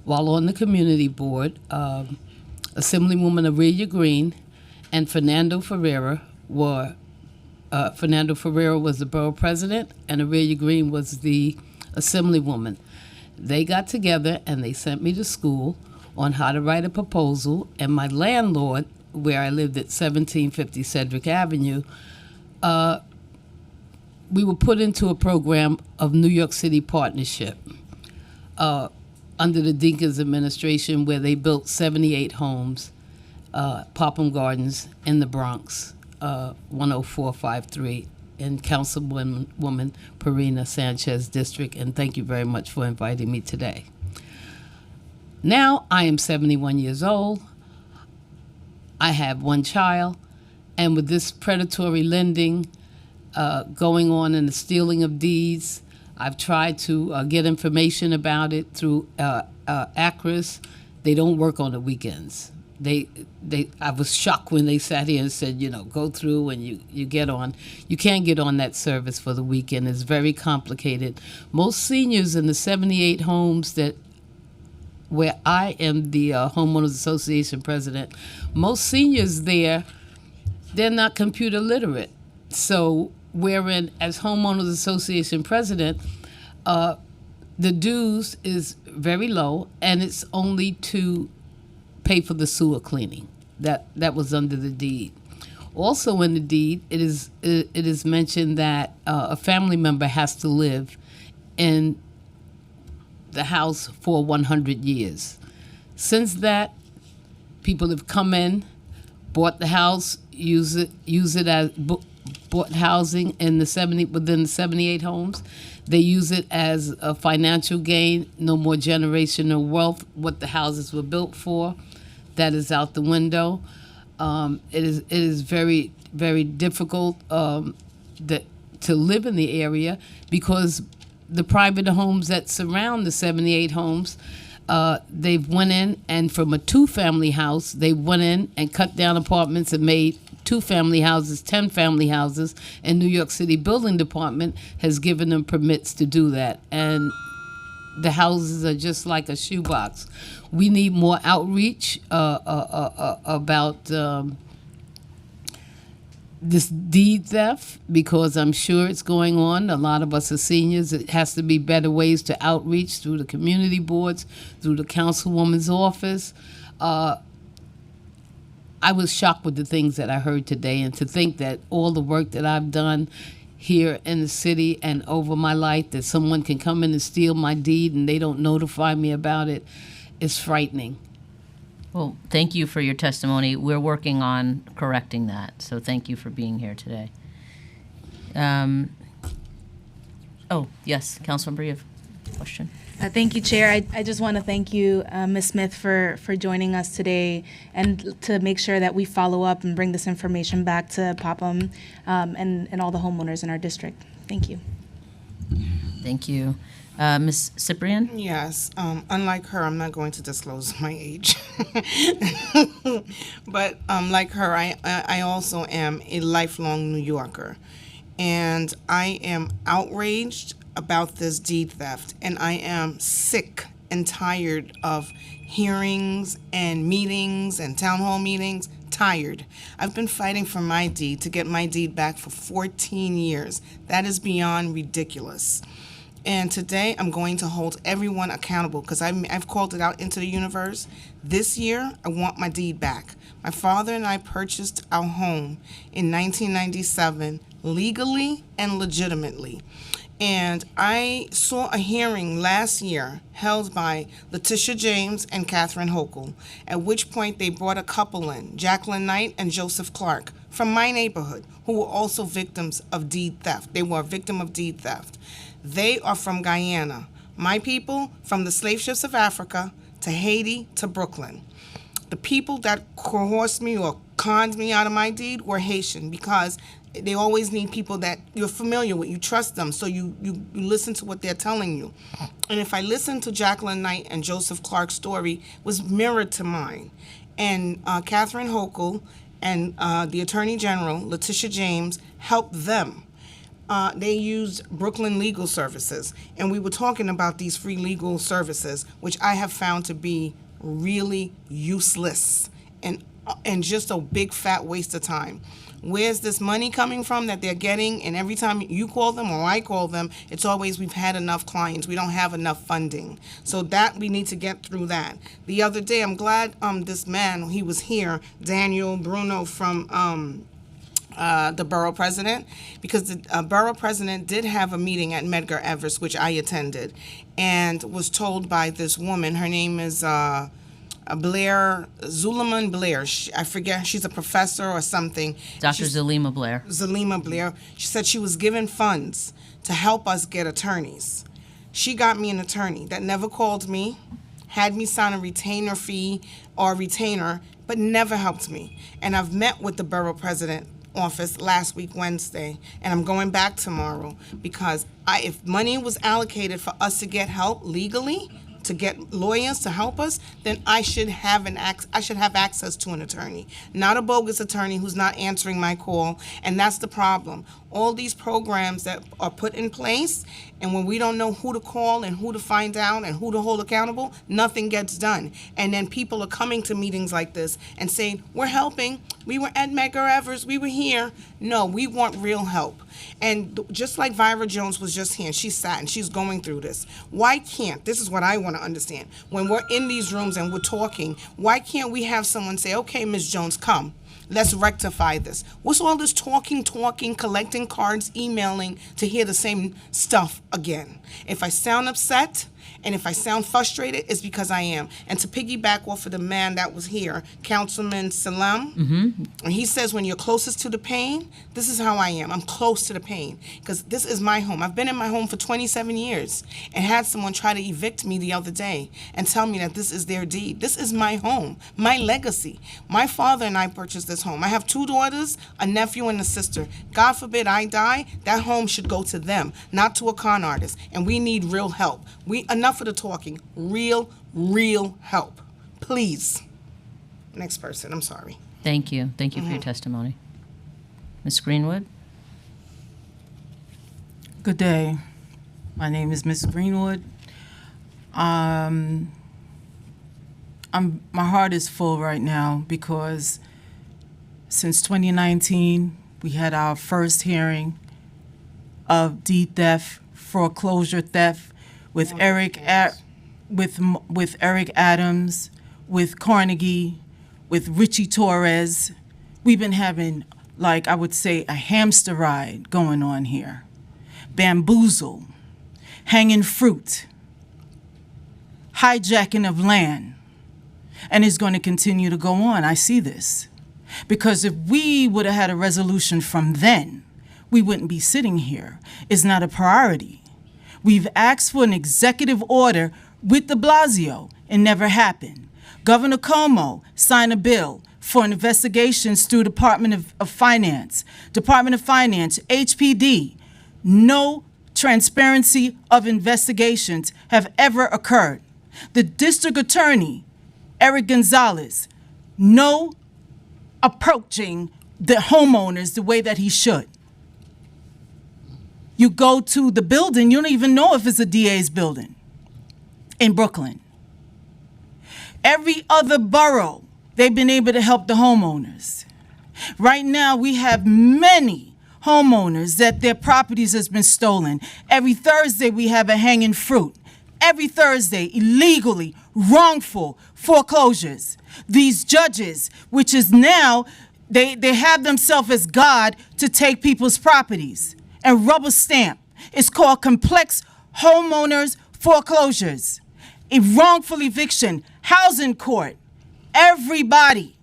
while on the community board, Assemblywoman Aurelia Green and Fernando Ferreira were, Fernando Ferreira was the borough president and Aurelia Green was the Assemblywoman. They got together and they sent me to school on how to write a proposal, and my landlord, where I lived at 1750 Cedric Avenue, we were put into a program of New York City Partnership under the Dinkins administration, where they built 78 homes, Popham Gardens in the Bronx, 10453. In Councilwoman Perina Sanchez District, and thank you very much for inviting me today. Now I am 71 years old. I have 1 child, and with this predatory lending going on and the stealing of deeds, I've tried to get information about it through ACRIS. They don't work on the weekends. I was shocked when they sat here and said, go through and you get on. You can't get on that service for the weekend. It's very complicated. Most seniors in the 78 homes where I am the Homeowners Association president, most seniors there, they're not computer literate. So wherein as Homeowners Association president, the dues is very low, and it's only to pay for the sewer cleaning. That was under the deed. Also in the deed, it is mentioned that a family member has to live in the house for 100 years. Since that, people have come in, bought the house, use it as bought housing in within the 78 homes. They use it as a financial gain. No more generational wealth. What the houses were built for, that is out the window. It is very, very difficult to live in the area because the private homes that surround the 78 homes. They've went in, and from a 2-family house, they went in and cut down apartments and made 2-family houses 10-family houses, and New York City Building Department has given them permits to do that. And the houses are just like a shoebox. We need more outreach about this deed theft, because I'm sure it's going on. A lot of us are seniors. It has to be better ways to outreach through the community boards, through the councilwoman's office. I was shocked with the things that I heard today, and to think that all the work that I've done here in the city and over my life, that someone can come in and steal my deed and they don't notify me about it, is frightening. Well, thank you for your testimony. We're working on correcting that, so thank you for being here today. Oh, yes, Councilmember, you have a question? Thank you, Chair. I just want to thank you, Ms. Smith, for joining us today, and to make sure that we follow up and bring this information back to Popham and all the homeowners in our district. Thank you. Thank you. Ms. Cyprian? Yes. Unlike her, I'm not going to disclose my age. But like her, I also am a lifelong New Yorker. And I am outraged about this deed theft. And I am sick and tired of hearings and meetings and town hall meetings. Tired. I've been fighting for my deed, to get my deed back, for 14 years. That is beyond ridiculous. And today I'm going to hold everyone accountable, because I've called it out into the universe. This year, I want my deed back. My father and I purchased our home in 1997 legally and legitimately. And I saw a hearing last year held by Letitia James and Catherine Hochul, at which point they brought a couple in, Jacqueline Knight and Joseph Clark, from my neighborhood, who were also victims of deed theft. They were a victim of deed theft. They are from Guyana. My people, from the slave ships of Africa to Haiti to Brooklyn. The people that coerced me or conned me out of my deed were Haitian, because they always need people that you're familiar with, you trust them, so you listen to what they're telling you. And if I listened to Jacqueline Knight and Joseph Clark's story, it was mirrored to mine. And Catherine Hochul and the Attorney General, Letitia James, helped them. They used Brooklyn Legal Services, and we were talking about these free legal services, which I have found to be really useless and just a big fat waste of time. Where's this money coming from that they're getting? And every time you call them or I call them, it's always, we've had enough clients, we don't have enough funding. So that, we need to get through that. The other day, I'm glad this man, he was here, Daniel Bruno from the borough president, because the borough president did have a meeting at Medgar Evers, which I attended, and was told by this woman, her name is Blair, Zuliman Blair. I forget, she's a professor or something. Dr. Zulima Blair. Zulima Blair. She said she was given funds to help us get attorneys. She got me an attorney that never called me, had me sign a retainer fee or retainer, but never helped me. And I've met with the borough president office last week, Wednesday, and I'm going back tomorrow, because if money was allocated for us to get help legally, to get lawyers to help us, then I should have access to an attorney, not a bogus attorney who's not answering my call. And that's the problem. All these programs that are put in place, and when we don't know who to call and who to find out and who to hold accountable, nothing gets done. And then people are coming to meetings like this and saying, we're helping, we were at Medgar Evers, we were here. No, we want real help. And just like Vira Jones was just here, and she sat and she's going through this. Why can't, this is what I want to understand, when we're in these rooms and we're talking, why can't we have someone say, okay, Ms. Jones, come. Let's rectify this. What's all this talking, collecting cards, emailing to hear the same stuff again? If I sound upset, And if I sound frustrated, it's because I am. And to piggyback off of the man that was here, Councilman Salam, and he says when you're closest to the pain, this is how I am. I'm close to the pain because this is my home. I've been in my home for 27 years and had someone try to evict me the other day and tell me that this is their deed. This is my home, my legacy. My father and I purchased this home. I have 2 daughters, a nephew, and a sister. God forbid I die, that home should go to them, not to a con artist. And we need real help. Enough of the talking. Real help. Please. Next person. I'm sorry. Thank you. Thank you for your testimony. Ms. Greenwood? Good day. My name is Miss Greenwood. My heart is full right now because since 2019, we had our first hearing of deed theft, foreclosure theft with Eric Adams, with Carnegie, with Richie Torres. We've been having, like I would say, a hamster ride going on here. Bamboozle, hanging fruit, hijacking of land, and it's going to continue to go on. I see this. Because if we would have had a resolution from then, we wouldn't be sitting here. It's not a priority. We've asked for an executive order with de Blasio. It never happened. Governor Cuomo signed a bill for investigations through Department of Finance, HPD. No transparency of investigations have ever occurred. The district attorney, Eric Gonzalez, no approaching the homeowners the way that he should. You go to the building, you don't even know if it's a DA's building in Brooklyn. Every other borough, they've been able to help the homeowners. Right now, we have many homeowners that their properties has been stolen. Every Thursday, we have a hanging fruit. Every Thursday, illegally, wrongful foreclosures. These judges, which is now, they have themselves as God to take people's properties and rubber stamp. It's called complex homeowners foreclosures, a wrongful eviction, housing court. Everybody,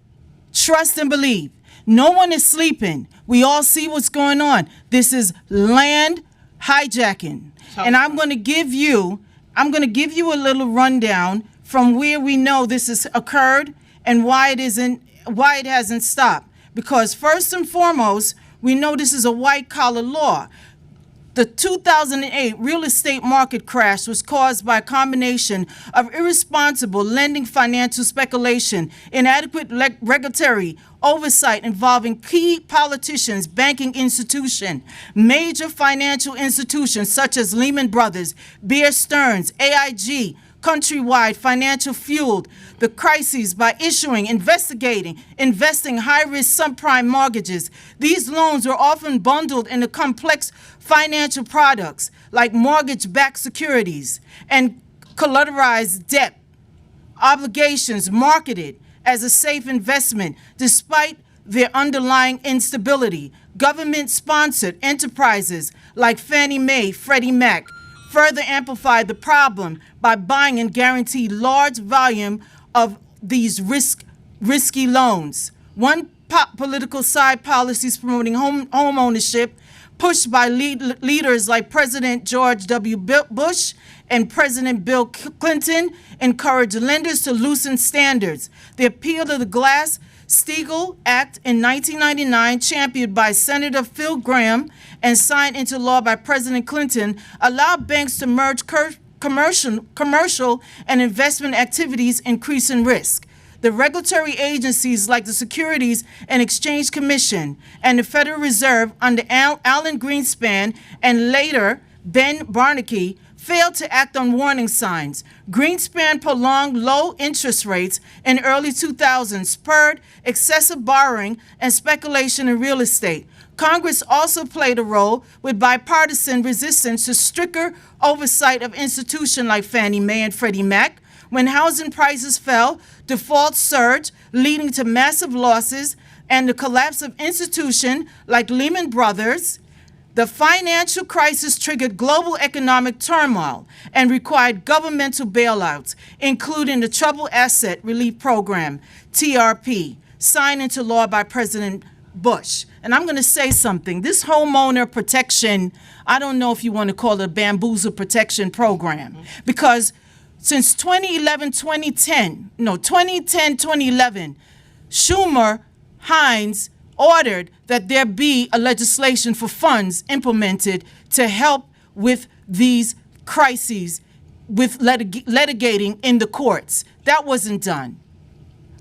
trust and believe. No one is sleeping. We all see what's going on. This is land hijacking. And I'm going to give you a little rundown from where we know this has occurred and why it hasn't stopped. Because first and foremost, we know this is a white-collar law. The 2008 real estate market crash was caused by a combination of irresponsible lending, financial speculation, inadequate regulatory oversight involving key politicians, banking institutions, major financial institutions such as Lehman Brothers, Bear Stearns, AIG, Countrywide Financial fueled the crises by investing high-risk subprime mortgages. These loans were often bundled into complex financial products like mortgage-backed securities and collateralized debt obligations marketed as a safe investment despite their underlying instability. Government-sponsored enterprises like Fannie Mae, Freddie Mac further amplified the problem by buying and guaranteed large volume of these risky loans. One political side policies promoting home ownership, pushed by leaders like President George W. Bush and President Bill Clinton, encouraged lenders to loosen standards. The appeal to the Glass-Steagall Act in 1999, championed by Senator Phil Gramm and signed into law by President Clinton, allowed banks to merge commercial and investment activities, increasing risk. The regulatory agencies like the Securities and Exchange Commission and the Federal Reserve under Alan Greenspan and later Ben Bernanke failed to act on warning signs. Greenspan prolonged low interest rates in early 2000s, spurred excessive borrowing and speculation in real estate. Congress also played a role with bipartisan resistance to stricter oversight of institutions like Fannie Mae and Freddie Mac. When housing prices fell, defaults surged, leading to massive losses and the collapse of institutions like Lehman Brothers, The financial crisis triggered global economic turmoil and required governmental bailouts, including the Troubled Asset Relief Program, TRP, signed into law by President Bush. And I'm going to say something. This homeowner protection, I don't know if you want to call it a bamboozle protection program, because since 2010, Schumer, Hines ordered that there be a legislation for funds implemented to help with these crises with litigating in the courts. That wasn't done.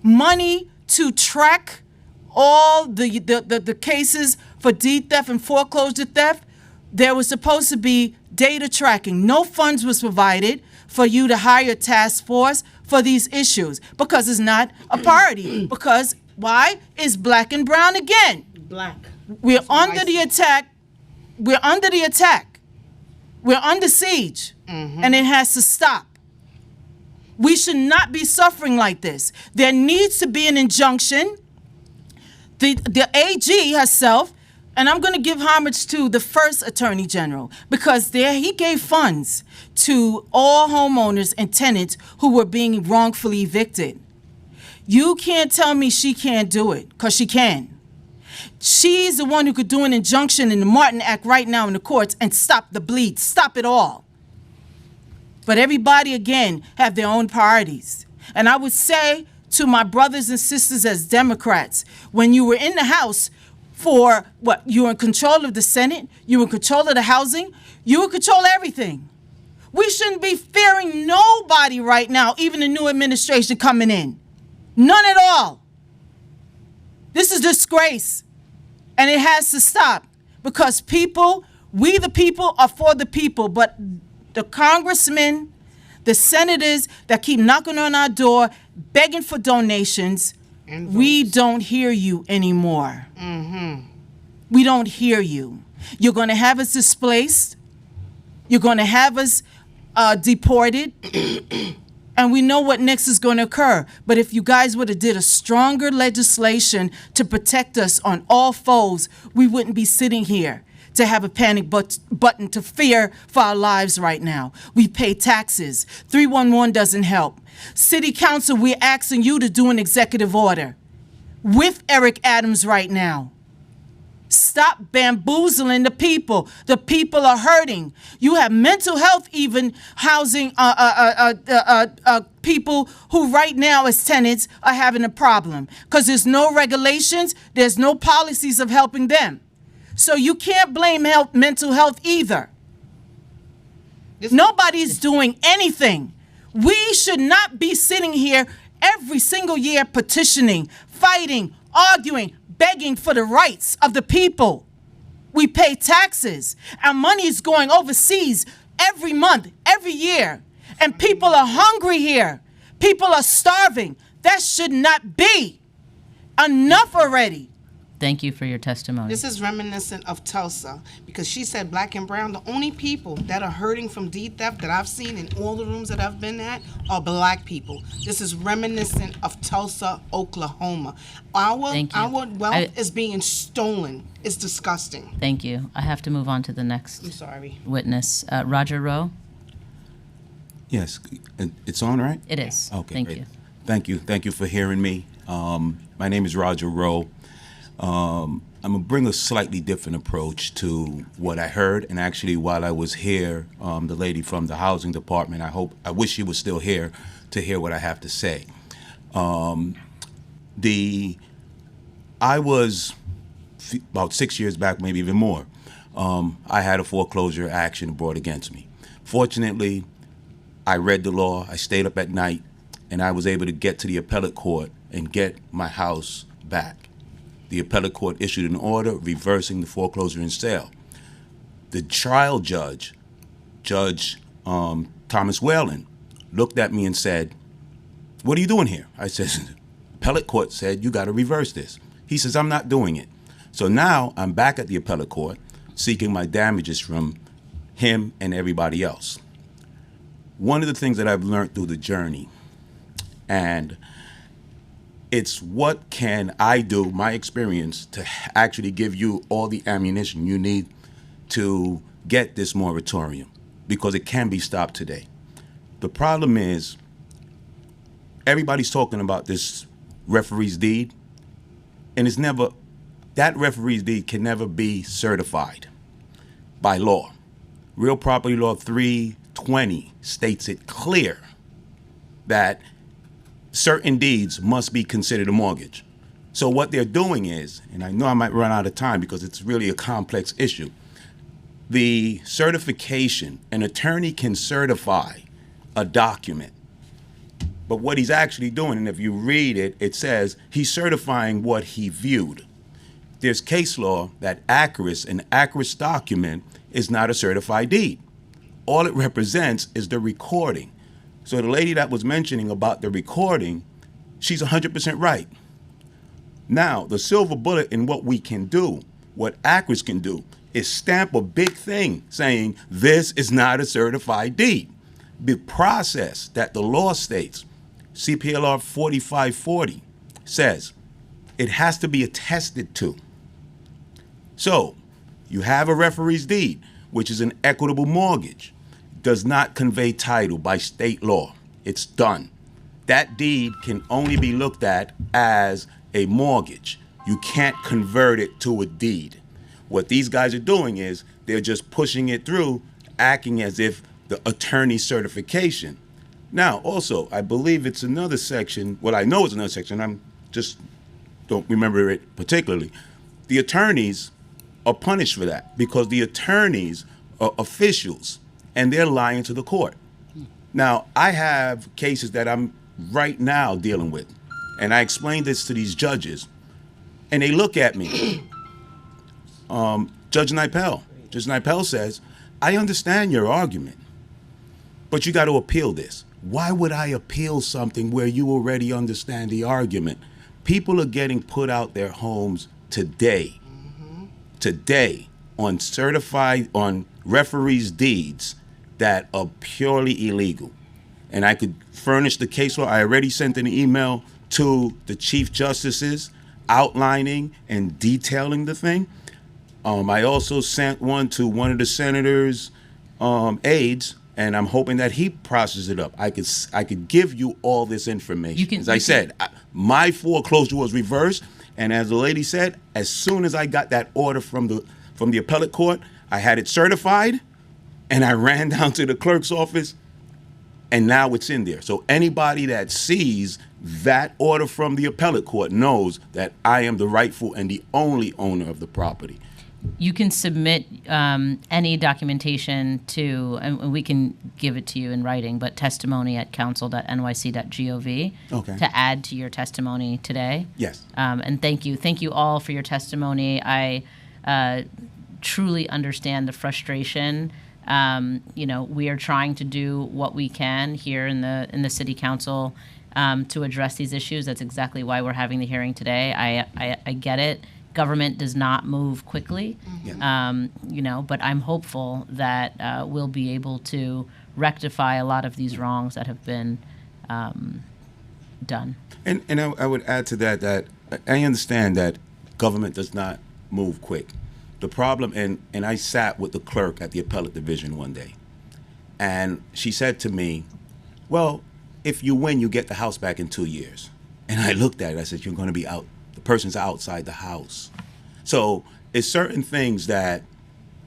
Money to track all the cases for deed theft and foreclosure theft, there was supposed to be data tracking. No funds was provided for you to hire a task force for these issues because it's not a priority. Because why? It's black and brown again. Black. We're under the attack. We're under the attack. We're under siege. And it has to stop. We should not be suffering like this. There needs to be an injunction. The AG herself, and I'm going to give homage to the first Attorney General, because he gave funds to all homeowners and tenants who were being wrongfully evicted. You can't tell me she can't do it, because she can. She's the one who could do an injunction in the Martin Act right now in the courts and stop the bleed, stop it all. But everybody, again, have their own priorities. And I would say to my brothers and sisters as Democrats, when you were in the House for what? You were in control of the Senate, you were in control of the housing, you were in control of everything. We shouldn't be fearing nobody right now, even the new administration coming in. None at all. This is a disgrace. And it has to stop, because people, we the people are for the people, but the congressmen, the senators that keep knocking on our door, begging for donations, we don't hear you anymore. We don't hear you. You're going to have us displaced. You're going to have us deported. And we know what next is going to occur. But if you guys would have did a stronger legislation to protect us on all foes, we wouldn't be sitting here to have a panic button to fear for our lives right now. We pay taxes. 311 doesn't help. City Council, we're asking you to do an executive order with Eric Adams right now. Stop bamboozling the people. The people are hurting. You have mental health, even housing people who right now as tenants are having a problem because there's no regulations, there's no policies of helping them. So you can't blame mental health either. Nobody's doing anything. We should not be sitting here every single year petitioning, fighting, arguing, begging for the rights of the people. We pay taxes. Our money is going overseas every month, every year. And people are hungry here. People are starving. That should not be. Enough already. Thank you for your testimony. This is reminiscent of Tulsa, because she said black and brown, the only people that are hurting from deed theft that I've seen in all the rooms that I've been at are black people. This is reminiscent of Tulsa, Oklahoma. Our wealth is being stolen. It's disgusting. Thank you. I have to move on to the next witness. Roger Rowe? Yes, it's on, right? It is. Okay, Thank great. you. Thank you. Thank you for hearing me. My name is Roger Rowe. I'm going to bring a slightly different approach to what I heard. And actually, while I was here, the lady from the housing department, I wish she was still here to hear what I have to say. I was about 6 years back, maybe even more. I had a foreclosure action brought against me. Fortunately, I read the law, I stayed up at night, and I was able to get to the appellate court and get my house back. The appellate court issued an order reversing the foreclosure and sale. The trial judge, Judge Thomas Whalen, looked at me and said, "What are you doing here?" I said, "Appellate court said you got to reverse this." He says, "I'm not doing it." So now I'm back at the appellate court seeking my damages from him and everybody else. One of the things that I've learned through the journey, and it's what can I do, my experience, to actually give you all the ammunition you need to get this moratorium because it can be stopped today. The problem is everybody's talking about this referee's deed, and that referee's deed can never be certified by law. Real Property Law 320 states it clear that certain deeds must be considered a mortgage. So what they're doing is, and I know I might run out of time because it's really a complex issue, the certification, an attorney can certify a document. But what he's actually doing, and if you read it, it says he's certifying what he viewed. There's case law that an ACRIS document is not a certified deed. All it represents is the recording. So the lady that was mentioning about the recording, she's 100% right. Now, the silver bullet in what we can do, what ACRIS can do, is stamp a big thing saying this is not a certified deed. The process that the law states, CPLR 4540, says it has to be attested to. So, you have a referee's deed, which is an equitable mortgage, does not convey title by state law. It's done. That deed can only be looked at as a mortgage. You can't convert it to a deed. What these guys are doing is they're just pushing it through, acting as if the attorney certification. Now, also, I believe it's another section. Well, I know it's another section. I'm just don't remember it particularly. The attorneys are punished for that because the attorneys are officials and they're lying to the court. Now, I have cases that I'm right now dealing with, and I explained this to these judges, and they look at me. Judge Nipel says, I understand your argument, but you got to appeal this. Why would I appeal something where you already understand the argument? People are getting put out their homes today on referees' deeds that are purely illegal. And I could furnish the case law. I already sent an email to the Chief Justices outlining and detailing the thing. I also sent one to one of the senator's aides, and I'm hoping that he processes it up. I could give you all this information. As I said, my foreclosure was reversed, and as the lady said, as soon as I got that order from the appellate court, I had it certified, and I ran down to the clerk's office, and now it's in there. So anybody that sees that order from the appellate court knows that I am the rightful and the only owner of the property. You can submit any documentation to, and we can give it to you in writing, but testimony@council.nyc.gov to add to your testimony today. Yes. And thank you all for your testimony. I truly understand the frustration. We are trying to do what we can here in the city council to address these issues. That's exactly why we're having the hearing today. I get it. Government does not move quickly, but I'm hopeful that we'll be able to rectify a lot of these wrongs that have been done. And I would add to that I understand that government does not move quick. The problem, and I sat with the clerk at the appellate division one day, and she said to me, well, if you win, you get the house back in 2 years. And I looked at it, I said, you're going to be out. The person's outside the house. So it's certain things that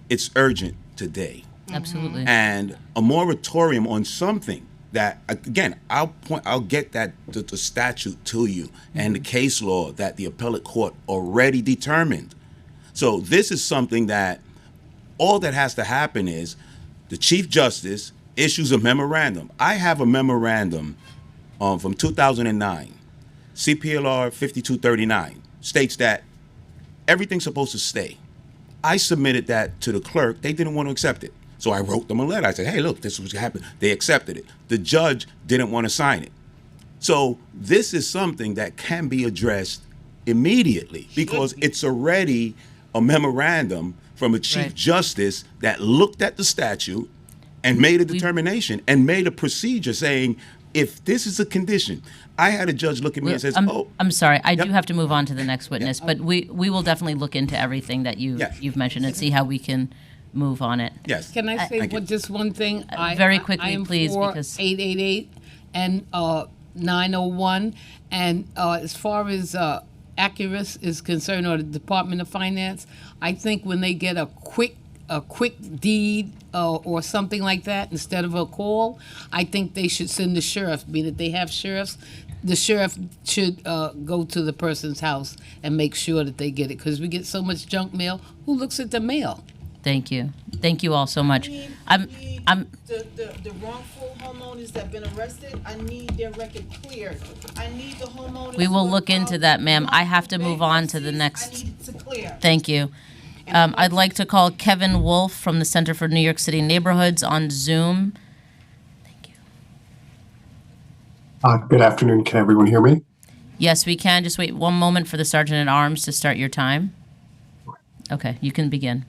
it's urgent today. Absolutely. And a moratorium on something that, again, I'll get the statute to you and the case law that the appellate court already determined. So this is something that all that has to happen is the Chief Justice issues a memorandum. I have a memorandum from 2009. CPLR 5239 states that everything's supposed to stay. I submitted that to the clerk. They didn't want to accept it. So I wrote them a letter. I said, hey, look, this is what happened. They accepted it. The judge didn't want to sign it. So this is something that can be addressed immediately because it's already a memorandum from a Chief Justice that looked at the statute and made a determination and made a procedure saying, if this is a condition, I had a judge look at me and says, I'm sorry, I do have to move on to the next witness, but we will definitely look into everything that you've mentioned and see how we can move on it. Yes. Can I say just one thing? Very quickly, I am please, for because 888 and 901. And as far as Accurus is concerned, or the Department of Finance, I think when they get a quick deed or something like that instead of a call, I think they should send the sheriff. Being that they have sheriffs, the sheriff should go to the person's house and make sure that they get it, because we get so much junk mail. Who looks at the mail? Thank you all so much. I'm The wrongful homeowners that have been arrested, I need their record cleared. I need the homeowners. We will look into that, ma'am. I have to move on to the next. I need it to clear. Thank you. I'd like to call Kevin Wolf from the Center for New York City Neighborhoods on Zoom. Good afternoon. Can everyone hear me? Yes, we can. Just wait one moment for the Sergeant at Arms to start your time. Okay, you can begin.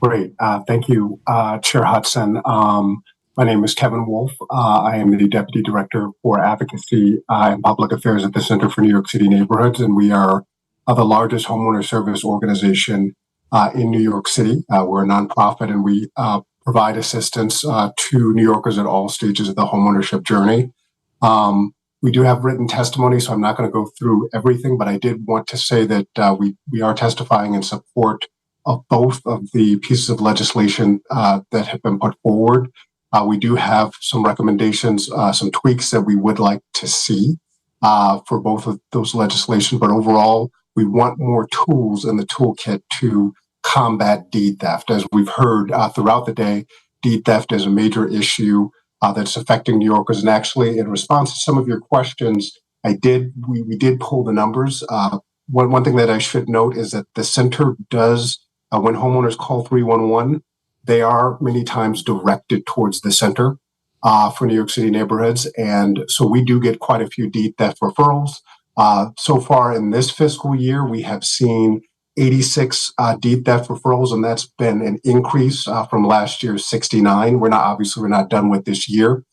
Great. Thank you, Chair Hudson. My name is Kevin Wolf. I am the Deputy Director for Advocacy and Public Affairs at the Center for New York City Neighborhoods, and we are the largest homeowner service organization in New York City. We're a nonprofit, and we provide assistance to New Yorkers at all stages of the homeownership journey. We do have written testimony, so I'm not going to go through everything, but I did want to say that we are testifying in support of both of the pieces of legislation that have been put forward. We do have some recommendations, some tweaks that we would like to see for both of those legislation, but overall, we want more tools in the toolkit to combat deed theft. As we've heard throughout the day, deed theft is a major issue that's affecting New Yorkers. And actually, in response to some of your questions, we did pull the numbers. One thing that I should note is that the center does, when homeowners call 311, they are many times directed towards the center for New York City neighborhoods. And so we do get quite a few deed theft referrals. So far in this fiscal year, we have seen 86 deed theft referrals, and that's been an increase from last year's 69. We're not done with this year.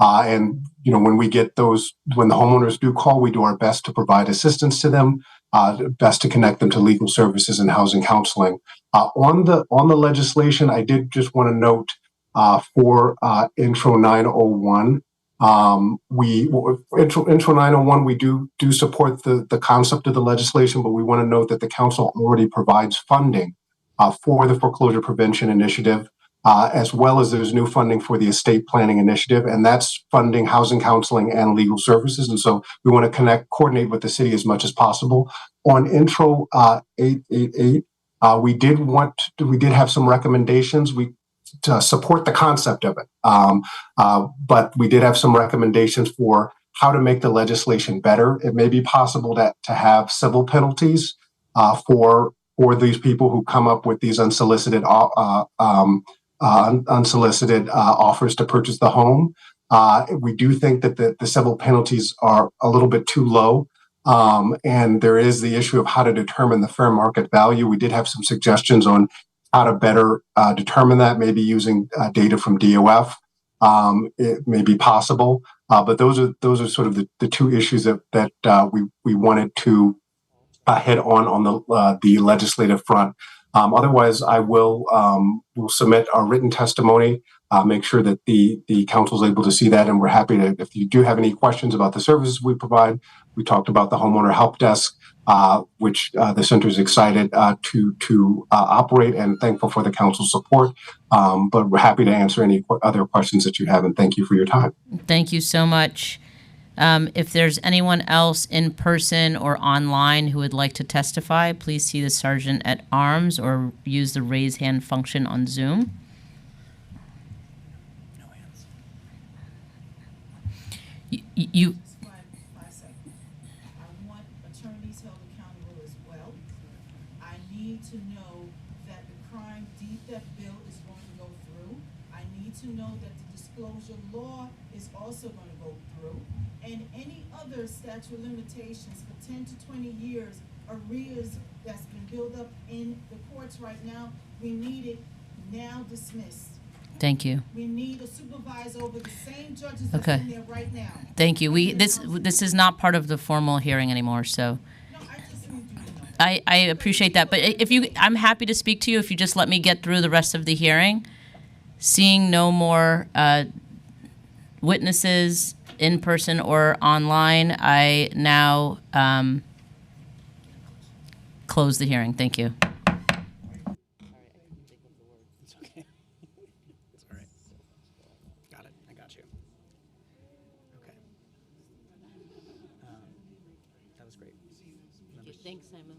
And when we get those, when the homeowners do call, we do our best to provide assistance to them, best to connect them to legal services and housing counseling. On the legislation, I did just want to note for Intro 901. Intro 901, we do support the concept of the legislation, but we want to note that the council already provides funding for the foreclosure prevention initiative, as well as there's new funding for the estate planning initiative, and that's funding housing counseling and legal services. And so we want to coordinate with the city as much as possible. On Intro 888, we did have some recommendations. To support the concept of it. But we did have some recommendations for how to make the legislation better. It may be possible to have civil penalties for these people who come up with these unsolicited offers to purchase the home. We do think that the civil penalties are a little bit too low. And there is the issue of how to determine the fair market value. We did have some suggestions on how to better determine that, maybe using data from DOF. It may be possible, but those are sort of the two issues that we wanted to hit on the legislative front. Otherwise, I will submit our written testimony, make sure that the council is able to see that, and we're happy to, if you do have any questions about the services we provide. We talked about the homeowner help desk, which the center is excited to operate, and thankful for the council's support. But we're happy to answer any other questions that you have, and thank you for your time. Thank you so much. If there's anyone else in person or online who would like to testify, please see the Sergeant at Arms or use the raise hand function on Zoom. You to know that the crime deed theft bill is going to go through. I need to know that the disclosure law is also going to go through. And any other statute of limitations for 10 to 20 years arrears that's been built up in the courts right now, we need it now dismissed. Thank you. We need a supervisor over the same judges that's in there right now. Thank you. This is not part of the formal hearing anymore, so. I appreciate that. But I'm happy to speak to you if you just let me get through the rest of the hearing. Seeing no more witnesses in person or online, I now close the hearing. Thank you. It's okay. It's all right. Got it. I got you. Okay. That was great. Thanks, Simon.